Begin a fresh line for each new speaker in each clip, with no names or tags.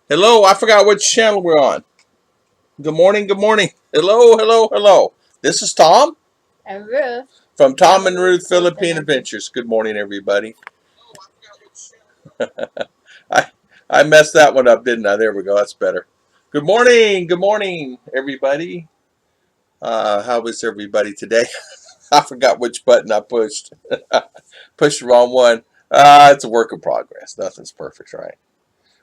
Hello, I forgot which channel we're on. Good morning, good morning. Hello, hello, hello. This is Tom
And Ruth.
from
Tom
Tom
and
and
Ruth
Ruth Philippine
Philippine
Adventures. Good morning, everybody. I I messed that one up, didn't I? There we go. That's better. Good morning, everybody. How is everybody today? I forgot which button I pushed. Pushed the wrong one. It's a work in progress. Nothing's perfect, right?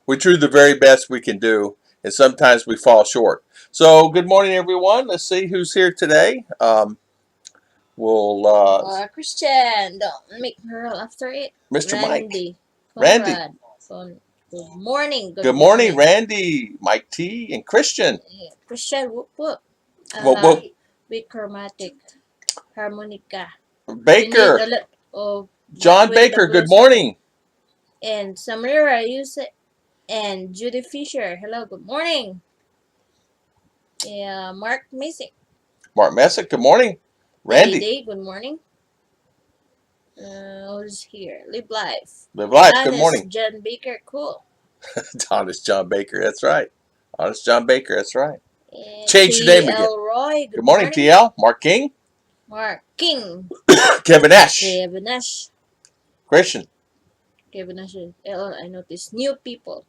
We do the very best we can do, and sometimes we fall short. So, good morning, everyone. Let's see who's here today. We'll
Christian. Don't make her after it.
Mr. Mike,
Randy.
Randy.
Conrad. Good morning. Good
Good morning,
morning.
Randy, Mike T, and Christian.
Christian, whoop whoop.
Well,
With chromatic harmonica. We need
Baker,
a lot of
John
with the
Baker. Good
blues.
morning.
And Samira use it. And Judy Fisher. Hello, good morning. Yeah, Mark Misick.
Mark Messick. Good morning.
Eddie
Randy,
Day, good morning. Who's here? Live Life.
live life. Good
Honest
morning.
John Baker, cool.
Honest John Baker. That's right. Honest John Baker. That's right.
And
Change your name again.
T.L. Roy,
Good
good
morning,
morning.
TL. Mark King,
Mark King,
Kevin Ash,
Kevin Nash.
Christian.
Kevin Nash, I noticed new people.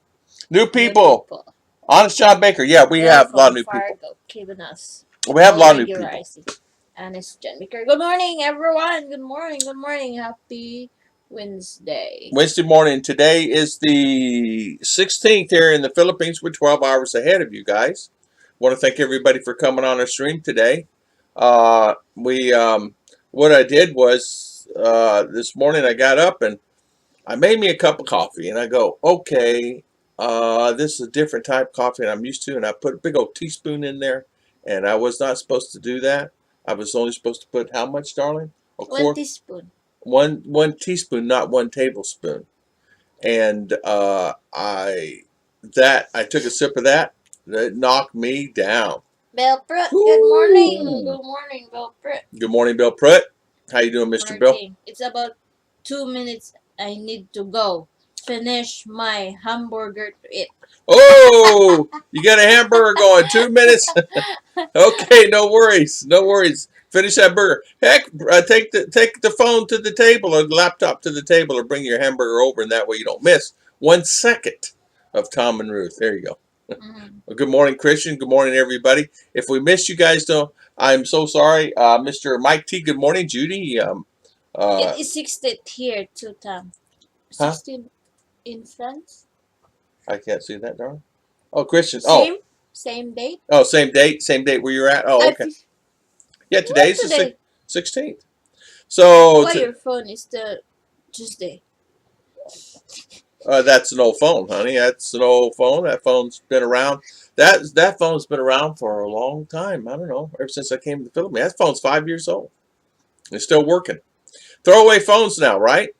New
New
people.
people.
Honest John Baker. Yeah, we
Bill
have a lot of
from
new people.
Fargo, Kevin Nash.
We have a
All
lot of new
regular,
people.
I see. Honest John Baker. Good morning, everyone. Good morning, good morning. Happy Wednesday.
Wednesday morning. Today is the 16th here in the Philippines. We're 12 hours ahead of you guys. Want to thank everybody for coming on our stream today. We what I did was this morning I got up and I made me a cup of coffee and I go, okay, this is a different type of coffee than I'm used to, and I put a big old teaspoon in there, and I was not supposed to do that. I was only supposed to put how much, darling? A
One
quarter.
teaspoon.
One teaspoon, not 1 tablespoon. And I took a sip of that. It knocked me down.
Belprutt, good morning.
Ooh.
Good morning, Belprutt.
Good morning, Bill Pruitt. How you doing, Mr. Bill?
Working. It's about 2 minutes. I need to go finish my hamburger to eat.
Oh, you got a hamburger going. 2 minutes. Okay, no worries, no worries. Finish that burger. Heck, take the phone to the table or the laptop to the table, or bring your hamburger over, and that way you don't miss 1 second of Tom and Ruth. There you go.
Mm-hmm.
Well, good morning, Christian. Good morning, everybody. If we missed you guys, though, I'm so sorry. Mr. Mike T. Good morning, Judy.
It is 16th here too, Tom.
Huh?
16 in France.
I can't see that, darling. Oh, Christian.
Same, same date.
Oh, same date where you're at. Oh, okay. Yeah,
What
today's the
today?
16th. So
Why your phone is the Tuesday?
that's an old phone, honey. That's an old phone. That phone's been around. That phone's been around for a long time. I don't know, ever since I came to the Philippines. That phone's 5 years old. It's still working. Throwaway phones now, right?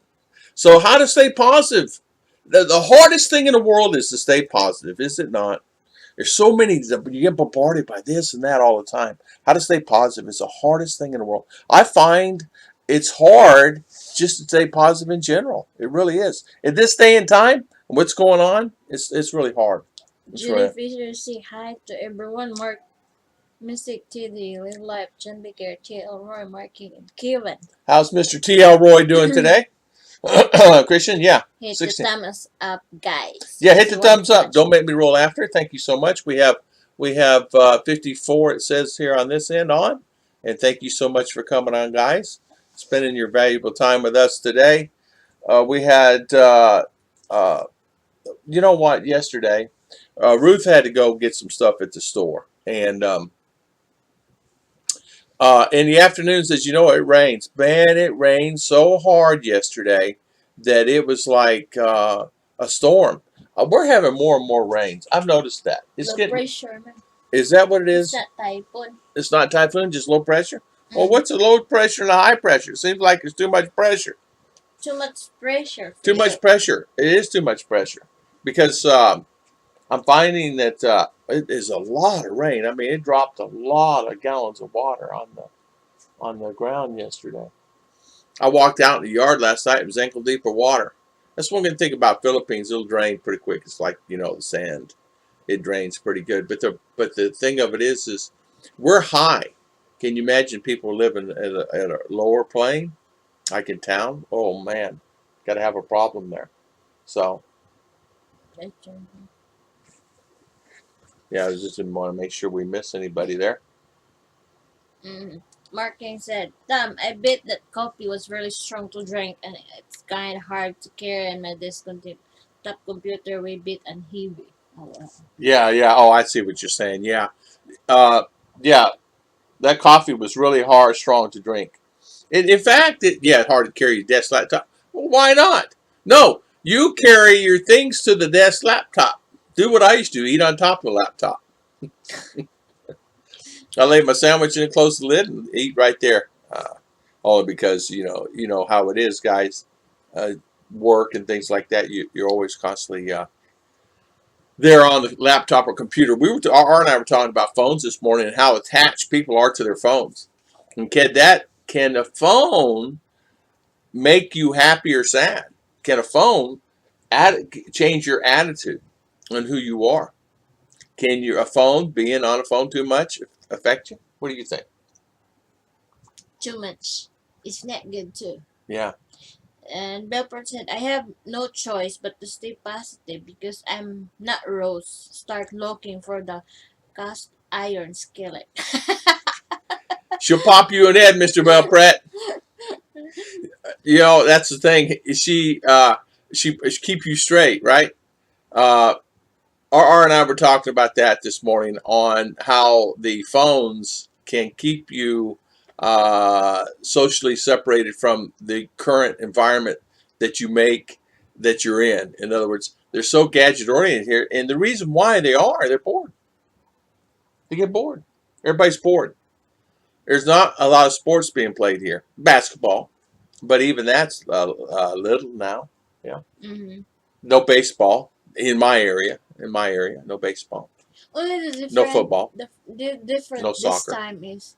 So how to stay positive? The hardest thing in the world is to stay positive, is it not? There's so many. You get bombarded by this and that all the time. How to stay positive is the hardest thing in the world. I find it's hard just to stay positive in general. It really is. In this day and time, what's going on, it's really hard.
Judy Fisher, say hi to everyone. Mark Mystic TD, Live Life, Jen Baker, T.L. Roy, Marking, and Kevin.
How's Mr. T.L. Roy doing today? Christian, yeah.
Hit
16.
the thumbs up, guys.
Yeah, hit the thumbs up. Don't make me roll after. Thank you so much. We have 54. It says here on this end on, and thank you so much for coming on, guys. Spending your valuable time with us today. We had, you know what? Yesterday, Ruth had to go get some stuff at the store, and in the afternoons, as you know, it rains. Man, it rained so hard yesterday that it was like a storm. We're having more and more rains. I've noticed that. It's
Low
getting.
pressure, man.
Is that what it
It's
is?
not typhoon.
It's not typhoon, just low pressure. Well,
Mm.
what's a low pressure and a high pressure? It seems like there's too much pressure.
Too much pressure for
Too
you.
much pressure. It is too much pressure because I'm finding that it is a lot of rain. I mean, it dropped a lot of gallons of water on the ground yesterday. I walked out in the yard last night. It was ankle deep of water. That's one good thing about Philippines. It'll drain pretty quick. It's like, the sand. it drains pretty good. But the thing of it is we're high. Can you imagine people living at a lower plane, like in town? Oh man, got to have a problem there. So
That's true.
yeah, I just didn't want to make sure we miss anybody there.
Marking said, "Damn, I bet that coffee was really strong to drink, and it's kind of hard to carry on my top computer, way bit and heavy." Oh, wow.
Yeah, yeah. Oh, I see what you're saying. Yeah, uh, yeah. That coffee was really hard, strong to drink. In fact, it's hard to carry your desk laptop. Well, why not? No, you carry your things to the desk laptop. Do what I used to, eat on top of the laptop. I lay my sandwich in and close the lid and eat right there. Only because you know how it is, guys. Uh, Work and things like that. You're always constantly there on the laptop or computer. R and I were talking about phones this morning and how attached people are to their phones. And can a phone make you happy or sad? Can a phone change your attitude on who you are? Can a phone being on a phone too much affect you? What do you think?
Too much. It's not good too.
Yeah,
And Belport said, "I have no choice but to stay positive because I'm not Rose. Start looking for the cast iron skillet."
she'll pop you in the head, Mr. Bell Pratt. That's the thing. She keep you straight, right? Uh, RR and I were talking about that this morning on how the phones can keep you socially separated from the current environment that you're in. In other words, they're so gadget oriented here, and the reason why they're bored. They get bored. Everybody's bored. There's not a lot of sports being played here. Basketball, but even that's little now. Yeah,
Mm-hmm.
no baseball in my area. In my area, no baseball.
Only the
No
different,
football.
the different
No
this
soccer.
time is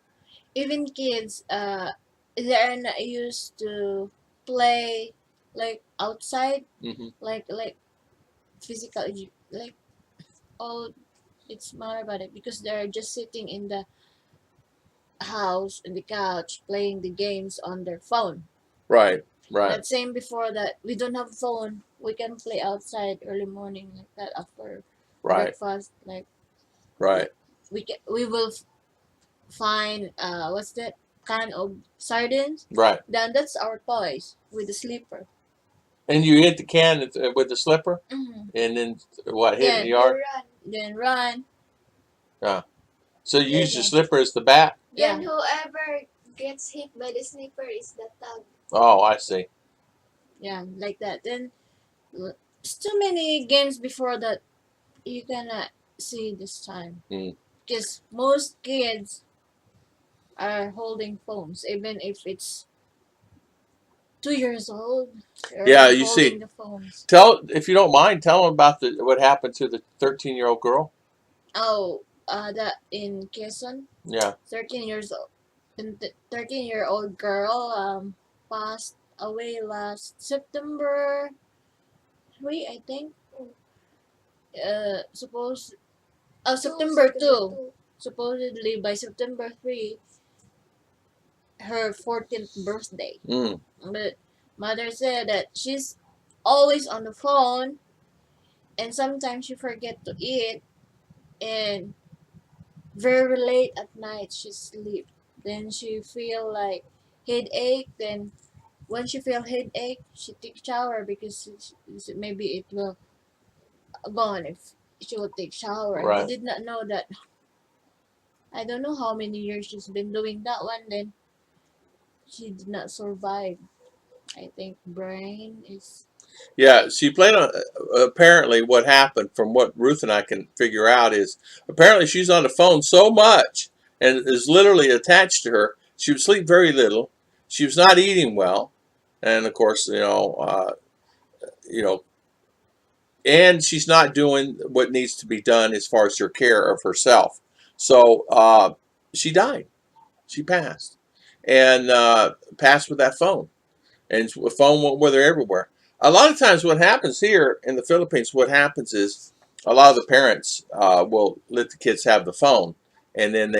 even kids they're not used to play like outside,
Hmm.
like physical, like all it's matter about it because they're just sitting in the house in the couch playing the games on their phone.
Right. Right.
That same before that we don't have phone, we can play outside early morning like that after
Right.
breakfast. Like
Right.
we will find what's that can of sardines.
Right.
Then that's our toys with the sleeper.
And you hit the can with the slipper,
Mm-hmm.
and then what? Hit in the
Then
yard.
then run.
Yeah. So you use
Then
the slipper as the bat.
then whoever gets hit by the sleeper is the tag.
Oh, I see.
Yeah, like that. Then it's too many games before that you cannot see this time.
Mm.
Because most kids are holding phones, even if it's 2 years old. They're
Yeah,
already
you see.
holding the phones.
If you don't mind, tell them about what happened to the 13-year-old girl.
Oh, that in Quezon,
Yeah.
13 years old, and 13-year-old girl passed away last September 3, I think. Suppose September 2. Supposedly by September 3, her 14th birthday.
Mm.
But mother said that she's always on the phone and sometimes she forget to eat and very late at night she sleep. Then she feel like headache. Then when she feel headache, she take shower because maybe it will gone if she will take shower. And I
Right.
did not know that. I don't know how many years she's been doing that one. Then she did not survive. I think brain is.
Yeah, she played on. Apparently, what happened, from what Ruth and I can figure out, is apparently she's on the phone so much and is literally attached to her. She would sleep very little. She was not eating well, and of course, you know, and she's not doing what needs to be done as far as her care of herself. So she died. She passed, and passed with that phone. And the phone went with her everywhere. A lot of times, what happens here in the Philippines, what happens is a lot of the parents will let the kids have the phone, and then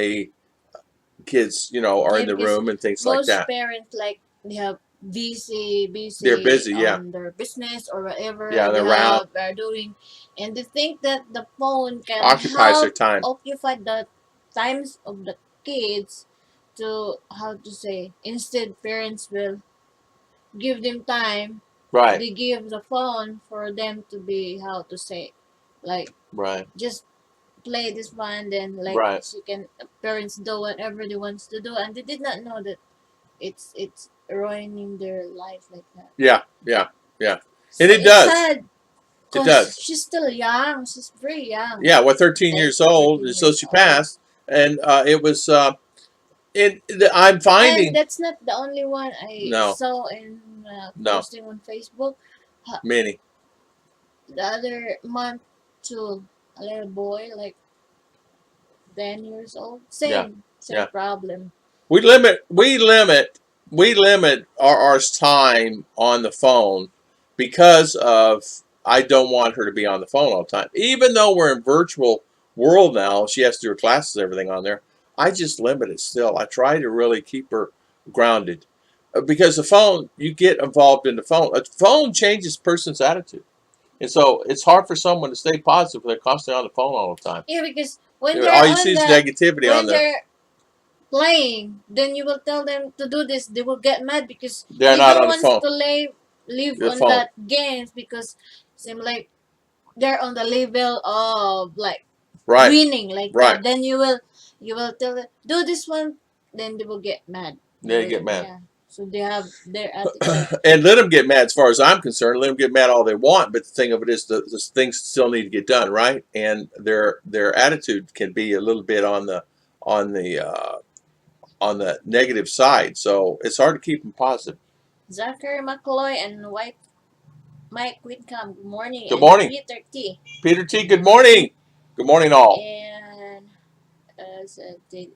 kids, are
Yeah,
in the
because
room and things like
most
that.
parents like they have busy,
They're
busy
busy, yeah,
on their business or whatever
yeah,
they
they're around,
have are doing, and they think that the phone can
occupies their
help
time.
occupy the times of the kids to how to say. Instead, parents will give them time.
Right,
They give the phone for them to be how to say, like
right,
just play this one. Then like
right.
she can parents do whatever they wants to do, and they did not know that it's ruining their life like that.
Yeah, yeah, yeah. And
So
it
it's
does.
sad
It
because
does.
she's still young. She's very young,
Yeah, we're 13
like
years old,
13
and so
years
she
old.
passed, and it was. I'm
And
finding
that's not the only one I
no,
saw in
no,
posting on Facebook.
many.
The other month too, a little boy like 10 years old.
Yeah,
Same
yeah.
problem.
We limit our time on the phone because of I don't want her to be on the phone all the time. Even though we're in virtual world now, she has to do her classes, everything on there. I just limit it still. I try to really keep her grounded because the phone, you get involved in the phone. A phone changes a person's attitude, and so it's hard for someone to stay positive if they're constantly on the phone all the time.
Yeah, because
All you see is negativity on
when
the.
they're playing, then you will tell them to do this. They will get mad because
They're
they
not
don't
on the
want
phone.
to live
The
on
phone.
that games because seem like they're on the level of like
Right.
winning like
Right.
that. Then you will tell them do this one. Then they will get mad. They
They
will,
get mad.
yeah. So they have their attitude.
And let them get mad as far as I'm concerned. Let them get mad all they want, but the thing of it is the things still need to get done, right? And their attitude can be a little bit on the uh, on the negative side. So it's hard to keep them positive.
Zachary McCloy and White Mike Whitcomb. Good morning,
Good
and
morning,
Peter T.
Peter T.
Good
Good
morning,
morning. Good morning, all.
and so
T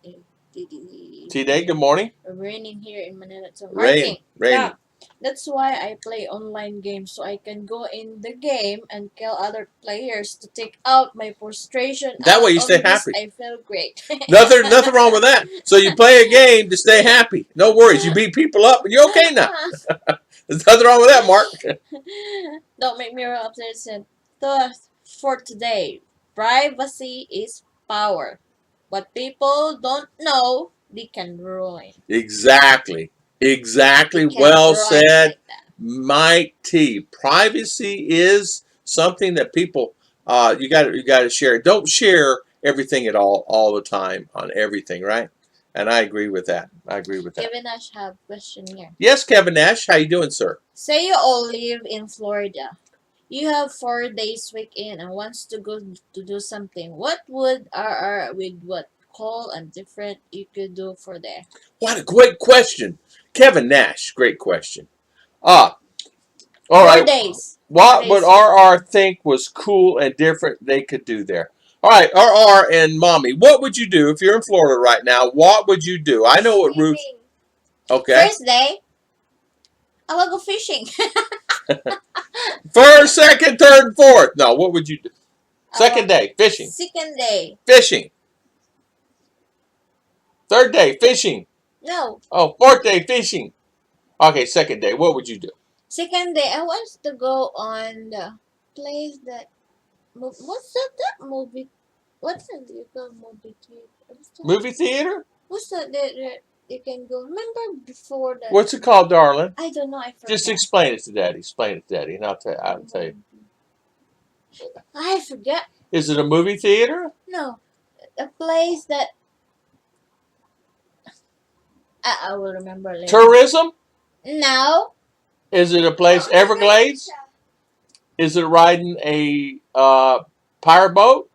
Day. Good morning.
raining here in Manila. So
Rain,
Marking.
raining.
Yeah. That's why I play online games so I can go in the game and kill other players to take out my frustration
That way
out
you stay
on this.
happy.
I feel great.
Nothing wrong with that. So you play a game to stay happy. No worries. You beat people up, and you're okay now. There's nothing wrong with that, Mark.
Don't make me upset. Thought for today, privacy is power. What people don't know, they can ruin.
Exactly.
They
Exactly.
can
Well
ruin it
said,
like that.
Mike T. Privacy is something that people you got to share. Don't share everything at all the time on everything, right? And I agree with that. I agree with that.
Kevin Nash have a question here.
Yes, Kevin Nash, how you doing, sir?
Say you all live in Florida. You have 4 days weekend and wants to go to do something. What would RR with what call and different you could do for there?
What a great question, Kevin Nash. Great question. Ah, all
Four
right.
days. Four
What would
days.
RR think was cool and different they could do there? All right, RR and Mommy, what would you do if you're in Florida right now? What would you do? I know what Ruth.
Swimming.
Okay.
First day, I will go fishing.
First, second, third, and fourth. No, what would you do?
I
Second
will.
day, fishing.
Second day,
Fishing. Third day, fishing.
no.
Oh, fourth day, fishing. Okay, second day, what would you do?
Second day, I want to go on the place that. What's that movie? What's that you call movie theater?
Movie theater?
What's that you can go? Remember before that?
What's it called, darling?
I don't know. I forgot.
Just explain it to Daddy. Explain it to Daddy, and I'll tell you.
I forgot.
Is it a movie theater?
No, a place that I will remember later.
Tourism?
No.
Is it a place, Everglades? Is it riding a pirate boat?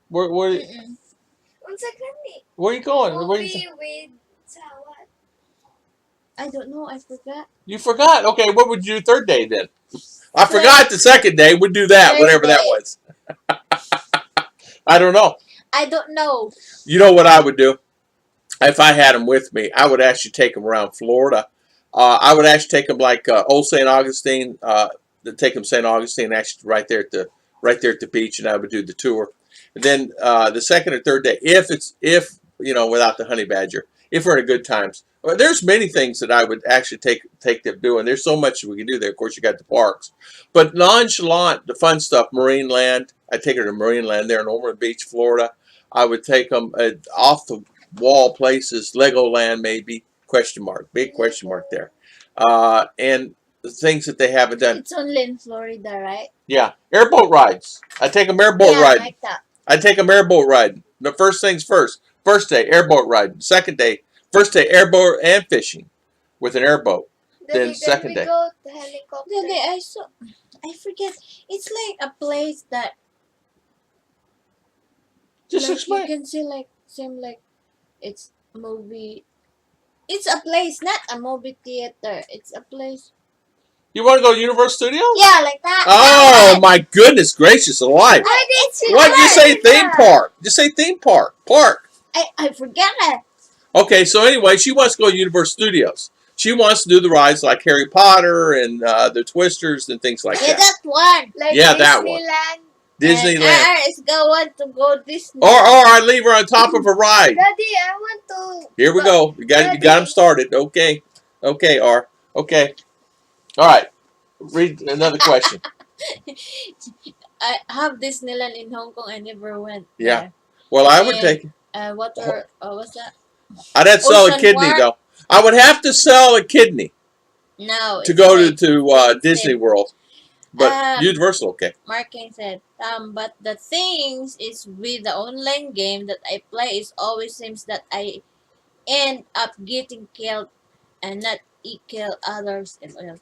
Where
Mm-mm.
are you going?
Movie with what? I don't know. I forgot.
You forgot. Okay, what would you do third day then? I forgot the second day. We'd do that,
Third
whatever that
day.
was. I don't know.
I don't know.
You know what I would do? If I had them with me, I would actually take them around Florida. I would actually take them like Old St. Augustine, take them St. Augustine, actually right there at the right there at the beach, and I would do the tour. And then the second or third day, if without the honey badger, if we're in a good times. Well, there's many things that I would actually take them doing. There's so much we can do there. Of course, you got the parks, but nonchalant, the fun stuff, Marine Land. I take her to Marine Land there in Ormond Beach, Florida. I would take them off the wall places, Legoland maybe, question mark, big question mark there, and the things that they haven't done.
It's only in Florida, right?
Yeah, airboat rides. I take them airboat riding.
Like that.
I take them airboat riding. The first things first. First day, airboat riding. Second day, first day, airboat and fishing with an airboat. Then second
we
day.
go the helicopter. Then I forget. It's like a place that
Just
like
explain.
you can see seem like it's movie. It's a place, not a movie theater. It's a place.
You want to go to Universal Studios?
Yeah, like that.
Oh my goodness gracious alive! What did you say? Theme park. Just say theme park. Park.
I forget it.
Okay, so anyway, she wants to go to Universal Studios. She wants to do the rides like Harry Potter and the Twisters and things like that.
That one. Like
Yeah, that one. Disneyland.
It's going to go Disney.
Or I leave her on top of a ride.
Daddy, I want to.
Here we go. You got them started. Okay, R. Okay. All right. Read another question.
I have Disneyland in Hong Kong. I never went.
Yeah.
There.
Well, I would take.
What's that?
I'd have to sell a
Ocean
kidney
Park?
though. I would have to sell a kidney
No.
to go to Disney World, but Universal, okay.
Marking said, but the things is with the online game that I play, it always seems that I end up getting killed and not kill others.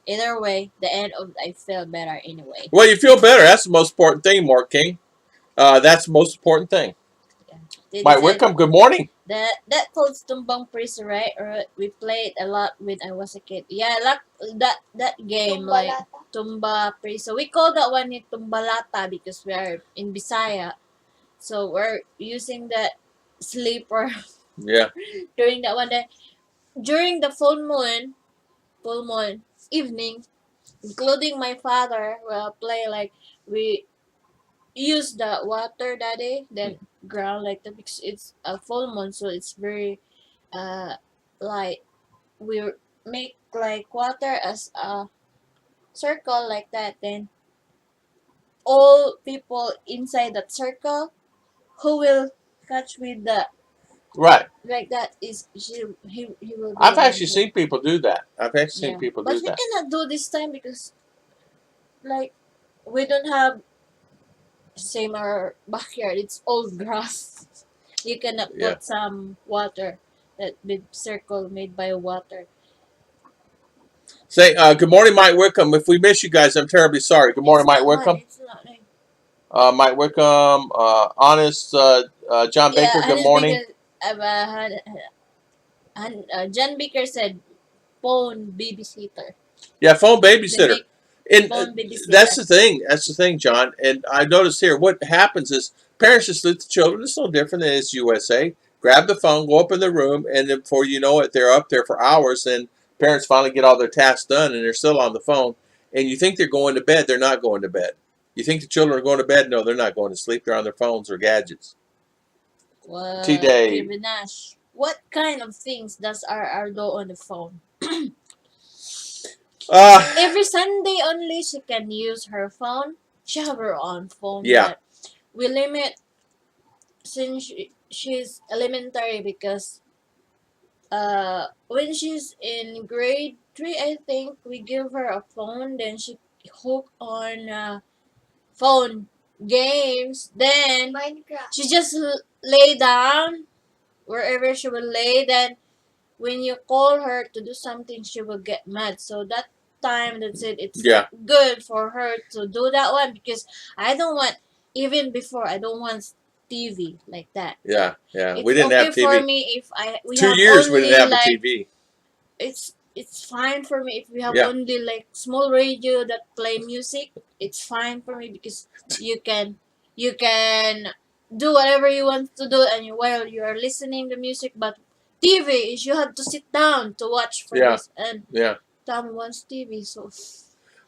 Either way, the end of I feel better anyway.
Well, you feel better. That's the most important thing, Mark King. That's the most important thing. Mike Wickham, good morning.
That called Tumbang Priso, right? Or we played a lot when I was a kid. Yeah, like that game, like Tumba Priso. We call that one Tumbalata because we are in Bisaya. So we're using that sleeper.
Yeah.
During that one day. During the full moon evening, including my father, will play like we use the water that day, then ground like that because it's a full moon, so it's very like we make like water as a circle like that. Then all people inside that circle who will catch with the
right
like that is he will be
I've actually seen people do that. I've actually seen people do that.
But we cannot do this time because like we don't have same our backyard. It's all grass. You cannot put some water that big circle made by water.
Say good morning, Mike Wickham. If we miss you guys, I'm terribly sorry. Good morning, Mike Wickham.
It's not
Mike Wickham, Honest, John Baker. Good morning.
John Baker said, "Phone babysitter."
Yeah, phone babysitter. And
phone babysitter.
That's the thing. That's the thing, John. And I noticed here, what happens is parents just let the children. It's no different than it's USA. Grab the phone, go up in the room, and then before you know it, they're up there for hours. And parents finally get all their tasks done, and they're still on the phone. And you think they're going to bed. They're not going to bed. You think the children are going to bed. No, they're not going to sleep. They're on their phones or gadgets. T-Day.
What kind of things does our do on the phone? Every Sunday only she can use her phone. She have her own phone.
Yeah.
But we limit since she's elementary because when she's in grade 3, I think, we give her a phone. Then she hook on phone games. Then she just lay down wherever she will lay. Then when you call her to do something, she will get mad. So that time, that's it. It's good for her to do that one because I don't want, even before, I don't want TV like that.
Yeah.
It's
we didn't have TV.
for me if we
2
have
years
only,
we didn't have
like,
a TV.
It's fine for me if we have only like small radio that play music. It's fine for me because you can do whatever you want to do and while you are listening to music. But TV is you have to sit down to watch for this, and Tom wants TV, so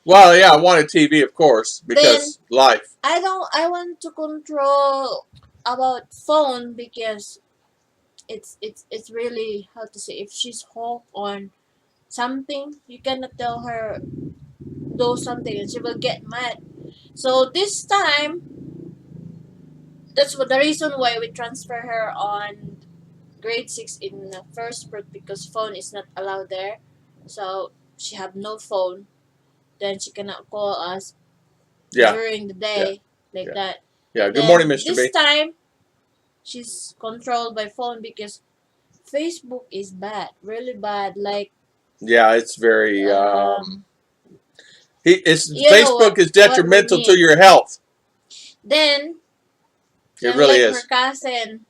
Well, yeah, I wanted TV, of course,
Then
because life.
I want to control about phone because it's really how to say, if she's hooked on something, you cannot tell her do something and she will get mad. So this time, that's what the reason why we transfer her on grade 6 in first fruit, because phone is not allowed there. So she have no phone, then she cannot call us
Yeah,
during the
yeah,
day like
yeah,
that.
yeah. Good morning,
Then
Mr.
this
B.
time she's controlled by phone because Facebook is bad, really bad. Like
Yeah, it's very.
um,
It's
you know
Facebook is
what we
detrimental to
mean.
your health.
Then
It
then
really
like her
is.
cousin,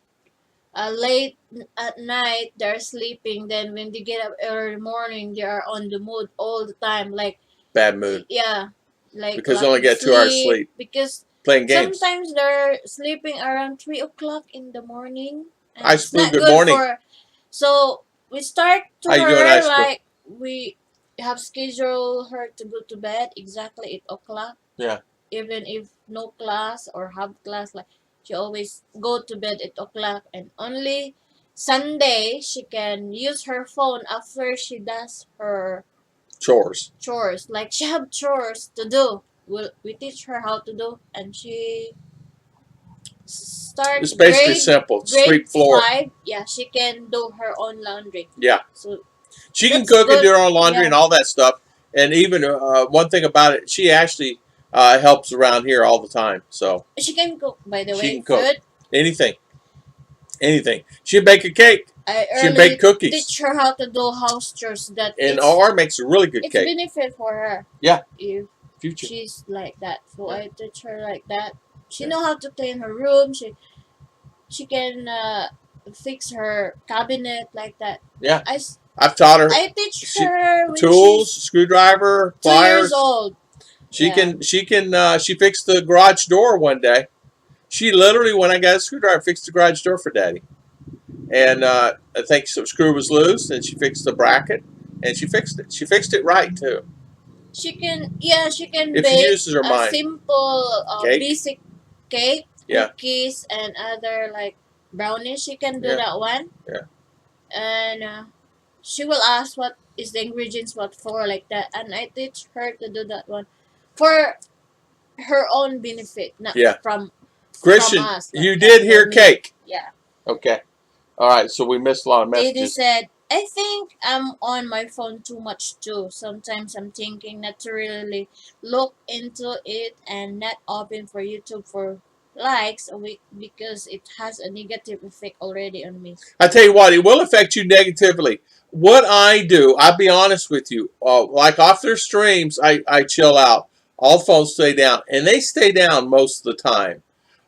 late at night they're sleeping. Then when they get up early morning, they are on the mood all the time. Like
Bad mood
yeah, like
because they
lack
only
of
get 2 hours
sleep
sleep
because
playing games.
sometimes they're sleeping around 3 o'clock in the morning, and
Ice
it's
Blue,
not
good
good
morning.
for. So we start to
How you doing,
her
Ice Blue?
like we have scheduled her to go to bed exactly 8 o'clock.
Yeah.
Even if no class or have class, like she always go to bed 8 o'clock, and only Sunday she can use her phone after she does her
Chores.
chores. Like she have chores to do. We teach her how to do, and she start
It's basically
grade
simple.
grade
Sweep floor.
5. Yeah, she can do her own laundry.
Yeah.
So
She can
that's
cook and do
good.
her own laundry
Yeah,
and all that stuff. And even one thing about it, she actually helps around here all the time. So
she can cook. By the
she
way,
can cook
food.
anything, anything. She can bake a cake.
I
She can bake
early
cookies.
teach her how to do house chores. That
And R makes a really good
it's
cake.
benefit for her.
Yeah.
If
Future.
she's like that, so
Yeah.
I teach her like that. She
Yeah.
know how to clean her room. She can fix her cabinet like that.
Yeah.
I
I've taught her
I teach her when
tools,
she's
screwdriver,
2 years
pliers.
old.
She
Yeah.
can. She fixed the garage door one day. She literally, when I got a screwdriver, fixed the garage door for Daddy. And I think some screw was loose, and she fixed the bracket, and she fixed it. She fixed it right too.
She can
If she
bake
uses her
a
mind.
simple
Cake.
basic cake,
Yeah.
cookies, and other like brownies. She can do
Yeah.
that one.
Yeah.
And she will ask what is the ingredients what for like that, and I teach her to do that one for her own benefit, not
Yeah.
from
Christian,
us. Like
you
that,
did
for
hear
me.
cake.
Yeah.
Okay. All right. So we missed a lot of
Didi
messages.
said, I think I'm on my phone too much too. Sometimes I'm thinking not to really look into it and not open for YouTube for likes a week because it has a negative effect already on me.
I tell you what, it will affect you negatively. What I do, I'll be honest with you. Like off their streams, I chill out. All phones stay down, and they stay down most of the time.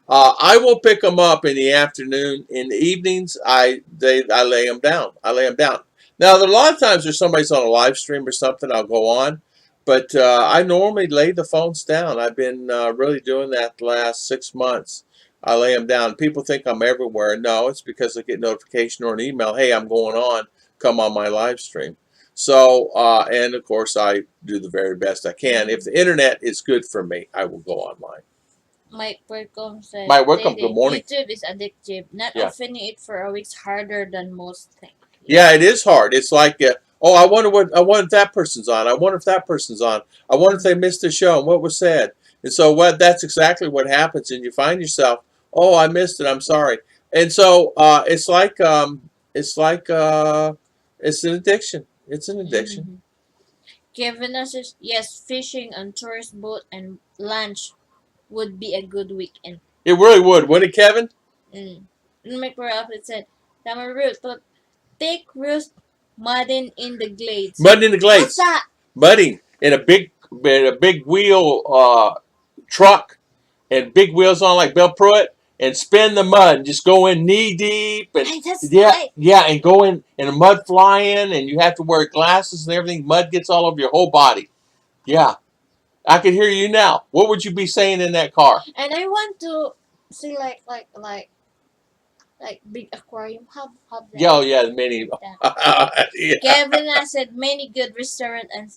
I will pick them up in the afternoon. In the evenings, I lay them down. I lay them down. Now, there are a lot of times there's somebody's on a live stream or something, I'll go on. But I normally lay the phones down. I've been really doing that the last 6 months. I lay them down. People think I'm everywhere. No, it's because I get notification or an email. Hey, I'm going on. Come on my live stream. So, and of course, I do the very best I can. If the internet is good for me, I will go online.
Mike Welcome said,
Mike, welcome. Good morning.
YouTube is addictive. Not
Yeah.
opening it for a week's harder than most things.
Yeah, it is hard. It's like, oh, I wonder if that person's on. I wonder if that person's on. I wonder if they missed the show and what was said. And so that's exactly what happens, and you find yourself, oh, I missed it. I'm sorry. And so it's like it's an addiction. It's an addiction.
Mm-hmm. Kevin says, yes, fishing on tourist boat and lunch would be a good weekend.
It really would, wouldn't it, Kevin?
Mike Raffet said, Tama Ruth, but take Ruth mudding in the glades.
Mudding in the glades.
What's that?
Mudding in a big wheel truck and big wheels on like Bill Pruitt and spin the mud and just go in knee deep and and go in and the mud flying and you have to wear glasses and everything. Mud gets all over your whole body. Yeah. I can hear you now. What would you be saying in that car?
And I want to see like like big aquarium. Have that.
Yeah, oh, yeah, many. Yeah.
Kevin has said many good restaurant and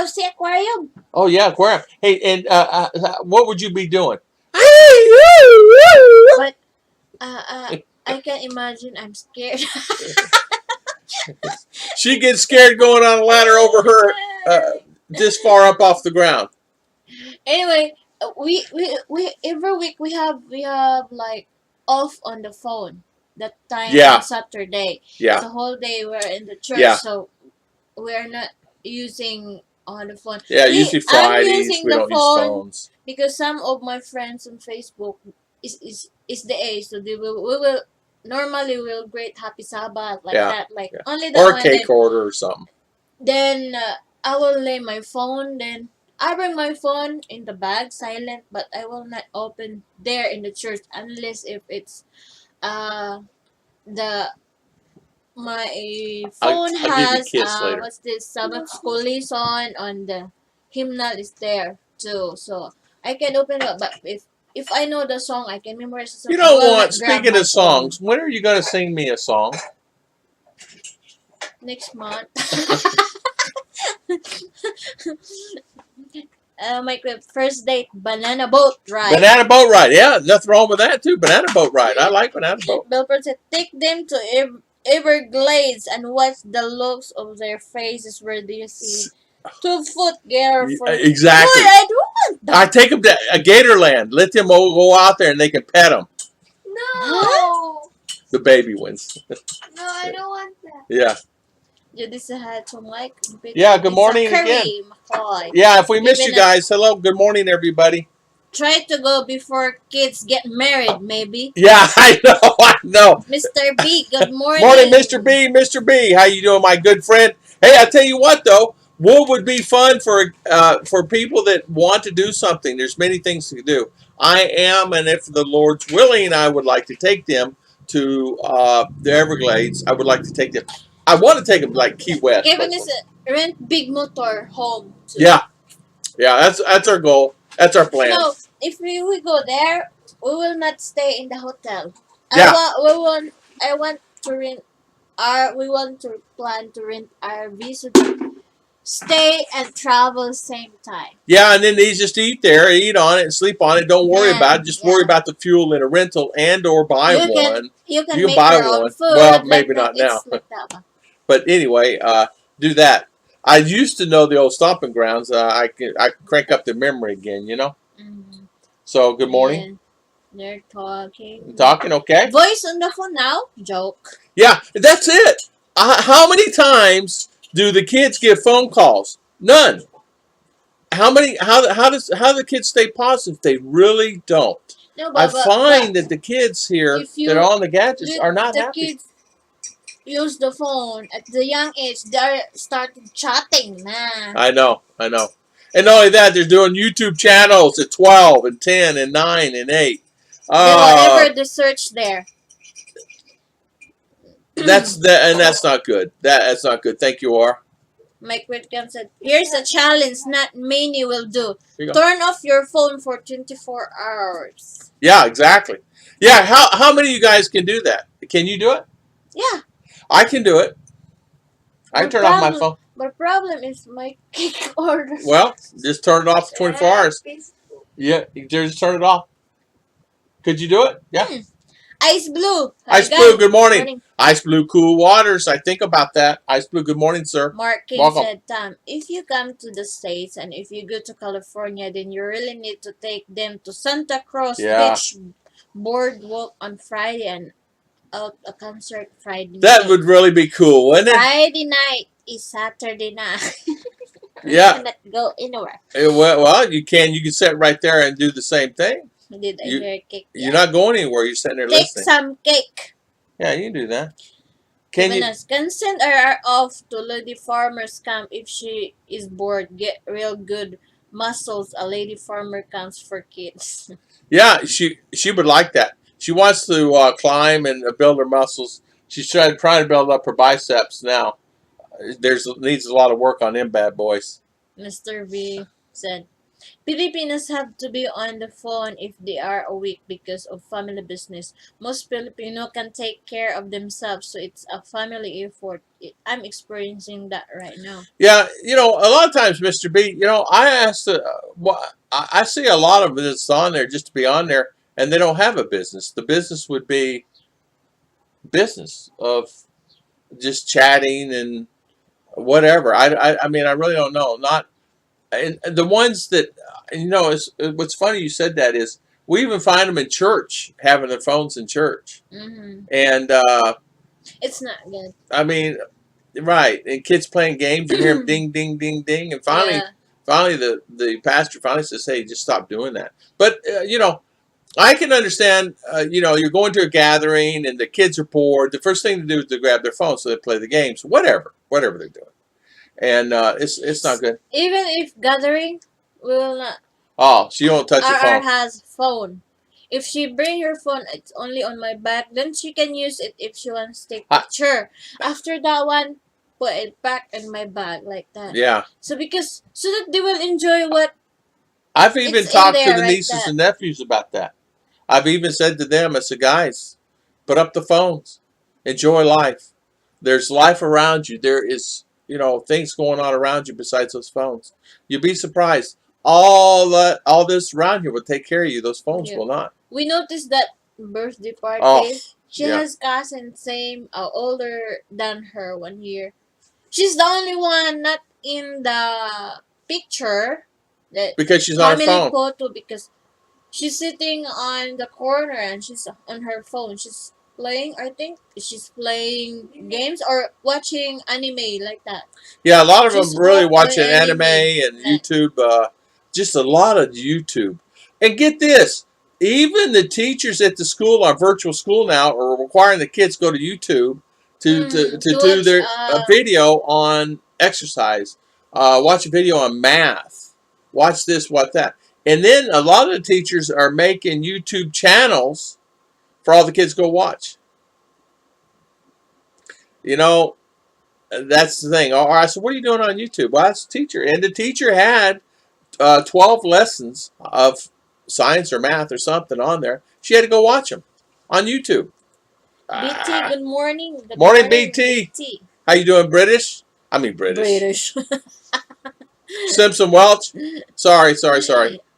see aquarium.
Oh, yeah, aquarium. Hey, and what would you be doing?
But I can imagine. I'm scared.
She gets scared going on a ladder over her this far up off the ground.
Anyway, we every week we have like off on the phone. That time
Yeah.
on Saturday.
Yeah.
The whole day we're in the church,
Yeah.
so we're not using on the phone.
Yeah, usually
I'm
Fridays
using
we
the
don't use
phone
phones.
because some of my friends on Facebook is the age, so we will normally we'll greet Happy Sabbath like
Yeah.
that, like
Yeah.
only that
Or a
one.
cake order or something.
Then I will lay my phone. Then I bring my phone in the bag, silent, but I will not open there in the church unless if it's the my phone
I'll give you
has
kiss later.
what's this Sabbath school lesson on the hymnal is there too, so I can open it. But if I know the song, I can memorize the song.
You
I
know
will
what?
not grab
Speaking
my
of songs, when are you going to sing me a song?
phone. Next month. My first date, banana boat ride.
Banana boat ride. Yeah, nothing wrong with that too. Banana boat ride. I like banana boat.
Belford said, take them to Everglades and watch the looks of their faces. Where do you see 2-foot gator for
Exactly.
Boy, I don't want that.
I take them to a Gatorland. Let them all go out there and they can pet them.
No.
The baby ones.
No, I don't want that.
Yeah.
You just had to Mike.
Yeah, good morning
Curry,
again.
McCoy.
Yeah, if we missed
Even
you guys, hello, good morning, everybody.
Try to go before kids get married, maybe.
Yeah, I know.
Mr. B, good morning.
Morning, Mr. B. Mr. B, how you doing, my good friend? Hey, I tell you what, though, what would be fun for people that want to do something? There's many things to do. I am, and if the Lord's willing, I would like to take them to the Everglades. I would like to take them. I want to take them like Key West.
Kevin is a rent big motor home. Too.
Yeah, that's our goal. That's our plan.
No, if we go there, we will not stay in the hotel.
Yeah.
I want to rent we want to plan to rent RV so to stay and travel same time.
Yeah, and then they just eat there, eat on it, and sleep on it. Don't worry about it. Just worry about the fuel in a rental and or buy one.
You can
You
make
buy
your own
one.
food.
Well,
like
maybe
that.
not now.
It's like that.
But anyway, do that. I used to know the old stomping grounds. I can crank up the memory again, you know.
Mm-hmm.
So good morning.
And they're talking.
Talking, okay.
Voice on the phone now. Joke.
Yeah, that's it. How many times do the kids get phone calls? None. How many? How the kids stay positive? They really don't.
No,
I find that the kids here that are on the gadgets are not happy.
Kids use the phone at the young age. They started chatting, man.
I know. And not only that, they're doing YouTube channels at 12 and 10 and 9 and 8.
Whatever the search there.
That's not good. That's not good. Thank you, R.
Mike Whitcomb said, here's a challenge not many will do.
You
Turn off your phone for 24 hours.
Yeah, exactly. Yeah, how many of you guys can do that? Can you do it?
Yeah.
I can do it. I can turn off my phone.
But the problem is my cake order.
Well, just turn it off for 24 hours. Yeah, you just turn it off. Could you do it? Yeah.
Ice Blue.
Ice Blue, good morning. Ice Blue, cool waters. I think about that. Ice Blue, good morning, sir.
Mark King said, Tom, if you come to the States and if you go to California, then you really need to take them to Santa Cruz Beach Boardwalk on Friday and out a concert Friday night.
That would really be cool, wouldn't it?
Friday night is Saturday night.
Yeah.
You cannot go anywhere.
Well, you can. You can sit right there and do the same thing.
Did I hear cake?
You're not going anywhere. You're sitting there listening.
Take some cake.
Yeah, you can do that.
Can send her off to Lady Farmer's camp if she is bored. Get real good muscles. A Lady Farmer camps for kids.
Yeah, she would like that. She wants to climb and build her muscles. She's trying to build up her biceps now. Needs a lot of work on them bad boys.
Mr. V said, Filipinos have to be on the phone if they are awake because of family business. Most Filipino can take care of themselves, so it's a family effort. I'm experiencing that right now.
Yeah, a lot of times, Mr. B, I asked, I see a lot of this on there just to be on there, and they don't have a business. The business would be business of just chatting and whatever. I mean, I really don't know. Not and the ones that what's funny you said that is we even find them in church having their phones in church,
Mm-hmm.
and
It's not good.
I mean, right, and kids playing games, you hear them ding, ding, ding, ding, and finally,
Yeah.
finally, the pastor finally says, "Hey, just stop doing that." But I can understand. You're going to a gathering and the kids are bored. The first thing to do is to grab their phone so they play the games, whatever they're doing, and it's not good.
Even if gathering, we will not.
Oh, she won't touch the
RR
phone.
has phone. If she bring her phone, it's only on my back. Then she can use it if she wants to take
I,
picture. After that one, put it back in my bag like that.
yeah,
So so that they will enjoy what
I've even
it's in
talked to
there
the
like
nieces
that.
and nephews about that. I've even said to them, I said, guys, put up the phones, enjoy life. There's life around you. There is, things going on around you besides those phones. You'll be surprised. All this around here will take care of you. Those phones
Yeah.
will not.
We noticed that birthday
Oh,
party. She
yeah.
has cousins same older than her 1 year. She's the only one not in the picture, the
Because she's on her
family
phone.
photo, because she's sitting on the corner and she's on her phone. She's playing, I think she's playing games or watching anime like that.
Yeah, a lot of them
She's
really
hooked on
watching anime
anime.
and
Like,
YouTube. Just a lot of YouTube. And get this, even the teachers at the school, our virtual school now, are requiring the kids go to YouTube to
to
do
watch
their a video on exercise, watch a video on math, watch this, watch that. And then a lot of the teachers are making YouTube channels for all the kids to go watch. You know, that's the thing. All right, so what are you doing on YouTube? Well, that's a teacher. And the teacher had 12 lessons of science or math or something on there. She had to go watch them on YouTube.
BT, good morning. Good
Morning, BT.
BT.
How you doing, British? I mean British.
British.
Simpson Welch. Sorry.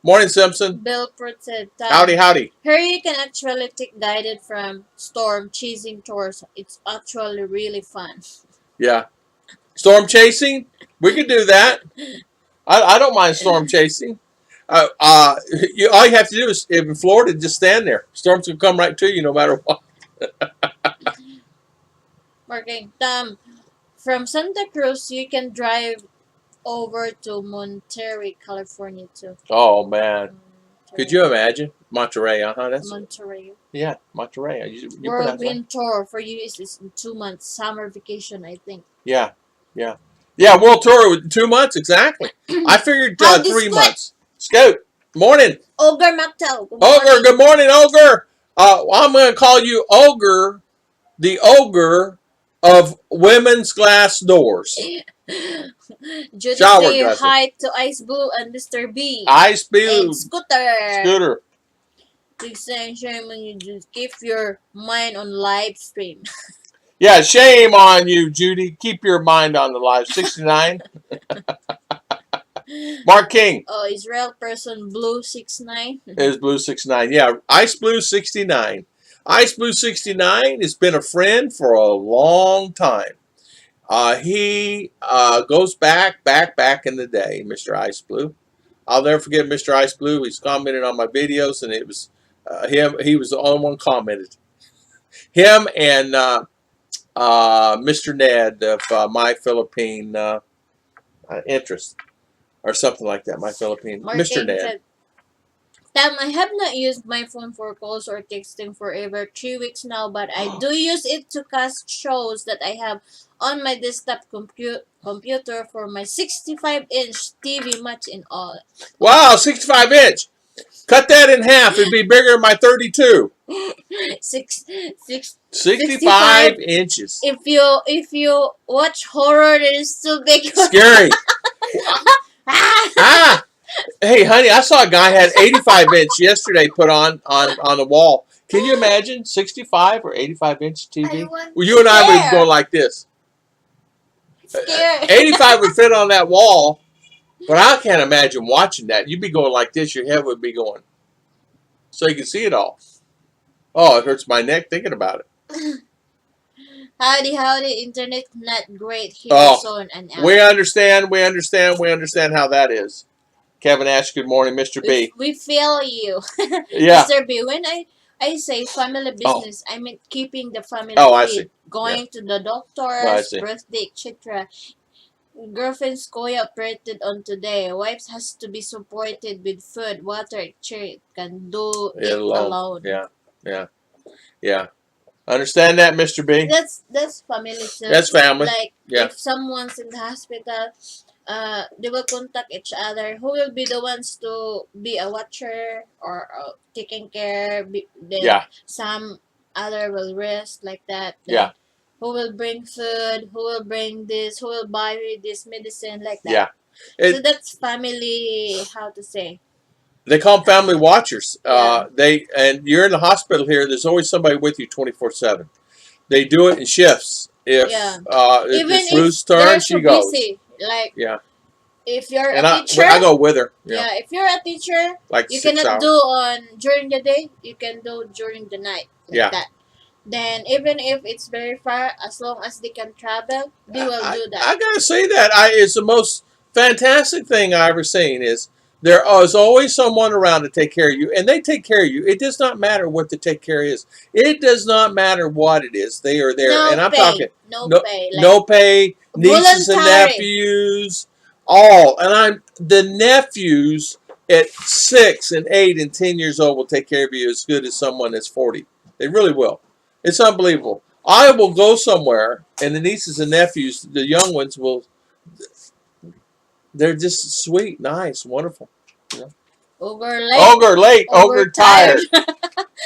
Morning, Simpson.
Bill Protect.
Howdy.
Here you can actually take guided from storm chasing tours. It's actually really fun.
Yeah. Storm chasing? We could do that. I don't mind storm chasing. All you have to do is, if in Florida, just stand there. Storms will come right to you no matter what.
Working. From Santa Cruz, you can drive over to Monterey, California too.
Oh, man. Could
Monterey.
you imagine? Monterey, That's
Monterey.
Yeah, Monterey. You pronounce that?
Whirlwind tour for you is in 2 months. Summer vacation, I think.
Yeah. World tour with 2 months exactly. I figured
Howdy,
3
Scoot.
months. Scoot, morning.
Ogre Mactel.
Ogre, good morning, Ogre. I'm going to call you Ogre, the ogre of women's glass doors.
Judy
Shower
say
dresser.
hi to Ice Blue and Mr. B.
Ice Blue.
And Scooter.
Scooter.
Big shame when you just keep your mind on live stream.
Yeah, shame on you, Judy. Keep your mind on the live. 69. Mark King.
Oh, Israel person Blue 69.
Is Blue 69. Yeah, Ice Blue 69. Ice Blue 69 has been a friend for a long time. He goes back in the day, Mr. Ice Blue. I'll never forget Mr. Ice Blue. He's commented on my videos, and it was him. He was the only one commented. Him and Mr. Ned of My Philippine Interest, or something like that. My Philippine. Mr. Ned.
Said, Tam, I have not used my phone for calls or texting for over 3 weeks now, but I do use it to cast shows that I have on my desktop computer for my 65-inch TV much in all.
Wow, 65-inch. Cut that in half. It'd be bigger than my 32. 65 inches.
If you watch horror, it is too big.
Scary. Hey, honey, I saw a guy had 85-inch yesterday put on the wall. Can you imagine 65 or 85-inch TV? Well, you and I would go like this.
Scared.
85 would fit on that wall, but I can't imagine watching that. You'd be going like this. Your head would be going, so you can see it all. Oh, it hurts my neck thinking about it.
Howdy, internet not great here,
Oh,
zone and out.
we understand how that is. Kevin Ash, good morning, Mr. B.
We feel you.
Yeah.
Mr. B, when I say family business, I mean keeping the family
I
fit,
see.
going to the doctor's, birthday, etc. Girlfriend's Koya operated on today. Wives has to be supported with food, water, etc. Can do it alone.
Yeah. Understand that, Mr. B?
That's family. So
that's family.
Like if someone's in the hospital, they will contact each other. Who will be the ones to be a watcher or taking care? Then some other will rest like that. Then who will bring food? Who will bring this? Who will buy this medicine like that? Yeah. So that's family. How to say?
They call them family watchers. And you're in the hospital here. There's always somebody with you 24/7. They do it in shifts. If it's Ruth's turn, she goes. Busy,
like if you're a teacher,
I go with her.
Yeah, if you're a teacher,
like
you cannot do during the day. You can do during the night. Like that. Then even if it's very far, as long as they can travel, they will do that.
I gotta say that it's the most fantastic thing I ever seen. Is there is always someone around to take care of you, and they take care of you. It does not matter what the take care is. It does not matter what it is. They are there, and I'm talking no pay, nieces and nephews, all. And the nephews at 6 and 8 and 10 years old will take care of you as good as someone that's 40. They really will. It's unbelievable. I will go somewhere, and the nieces and nephews, the young ones, they're just sweet, nice, wonderful.
Ogre late.
Ogre tired.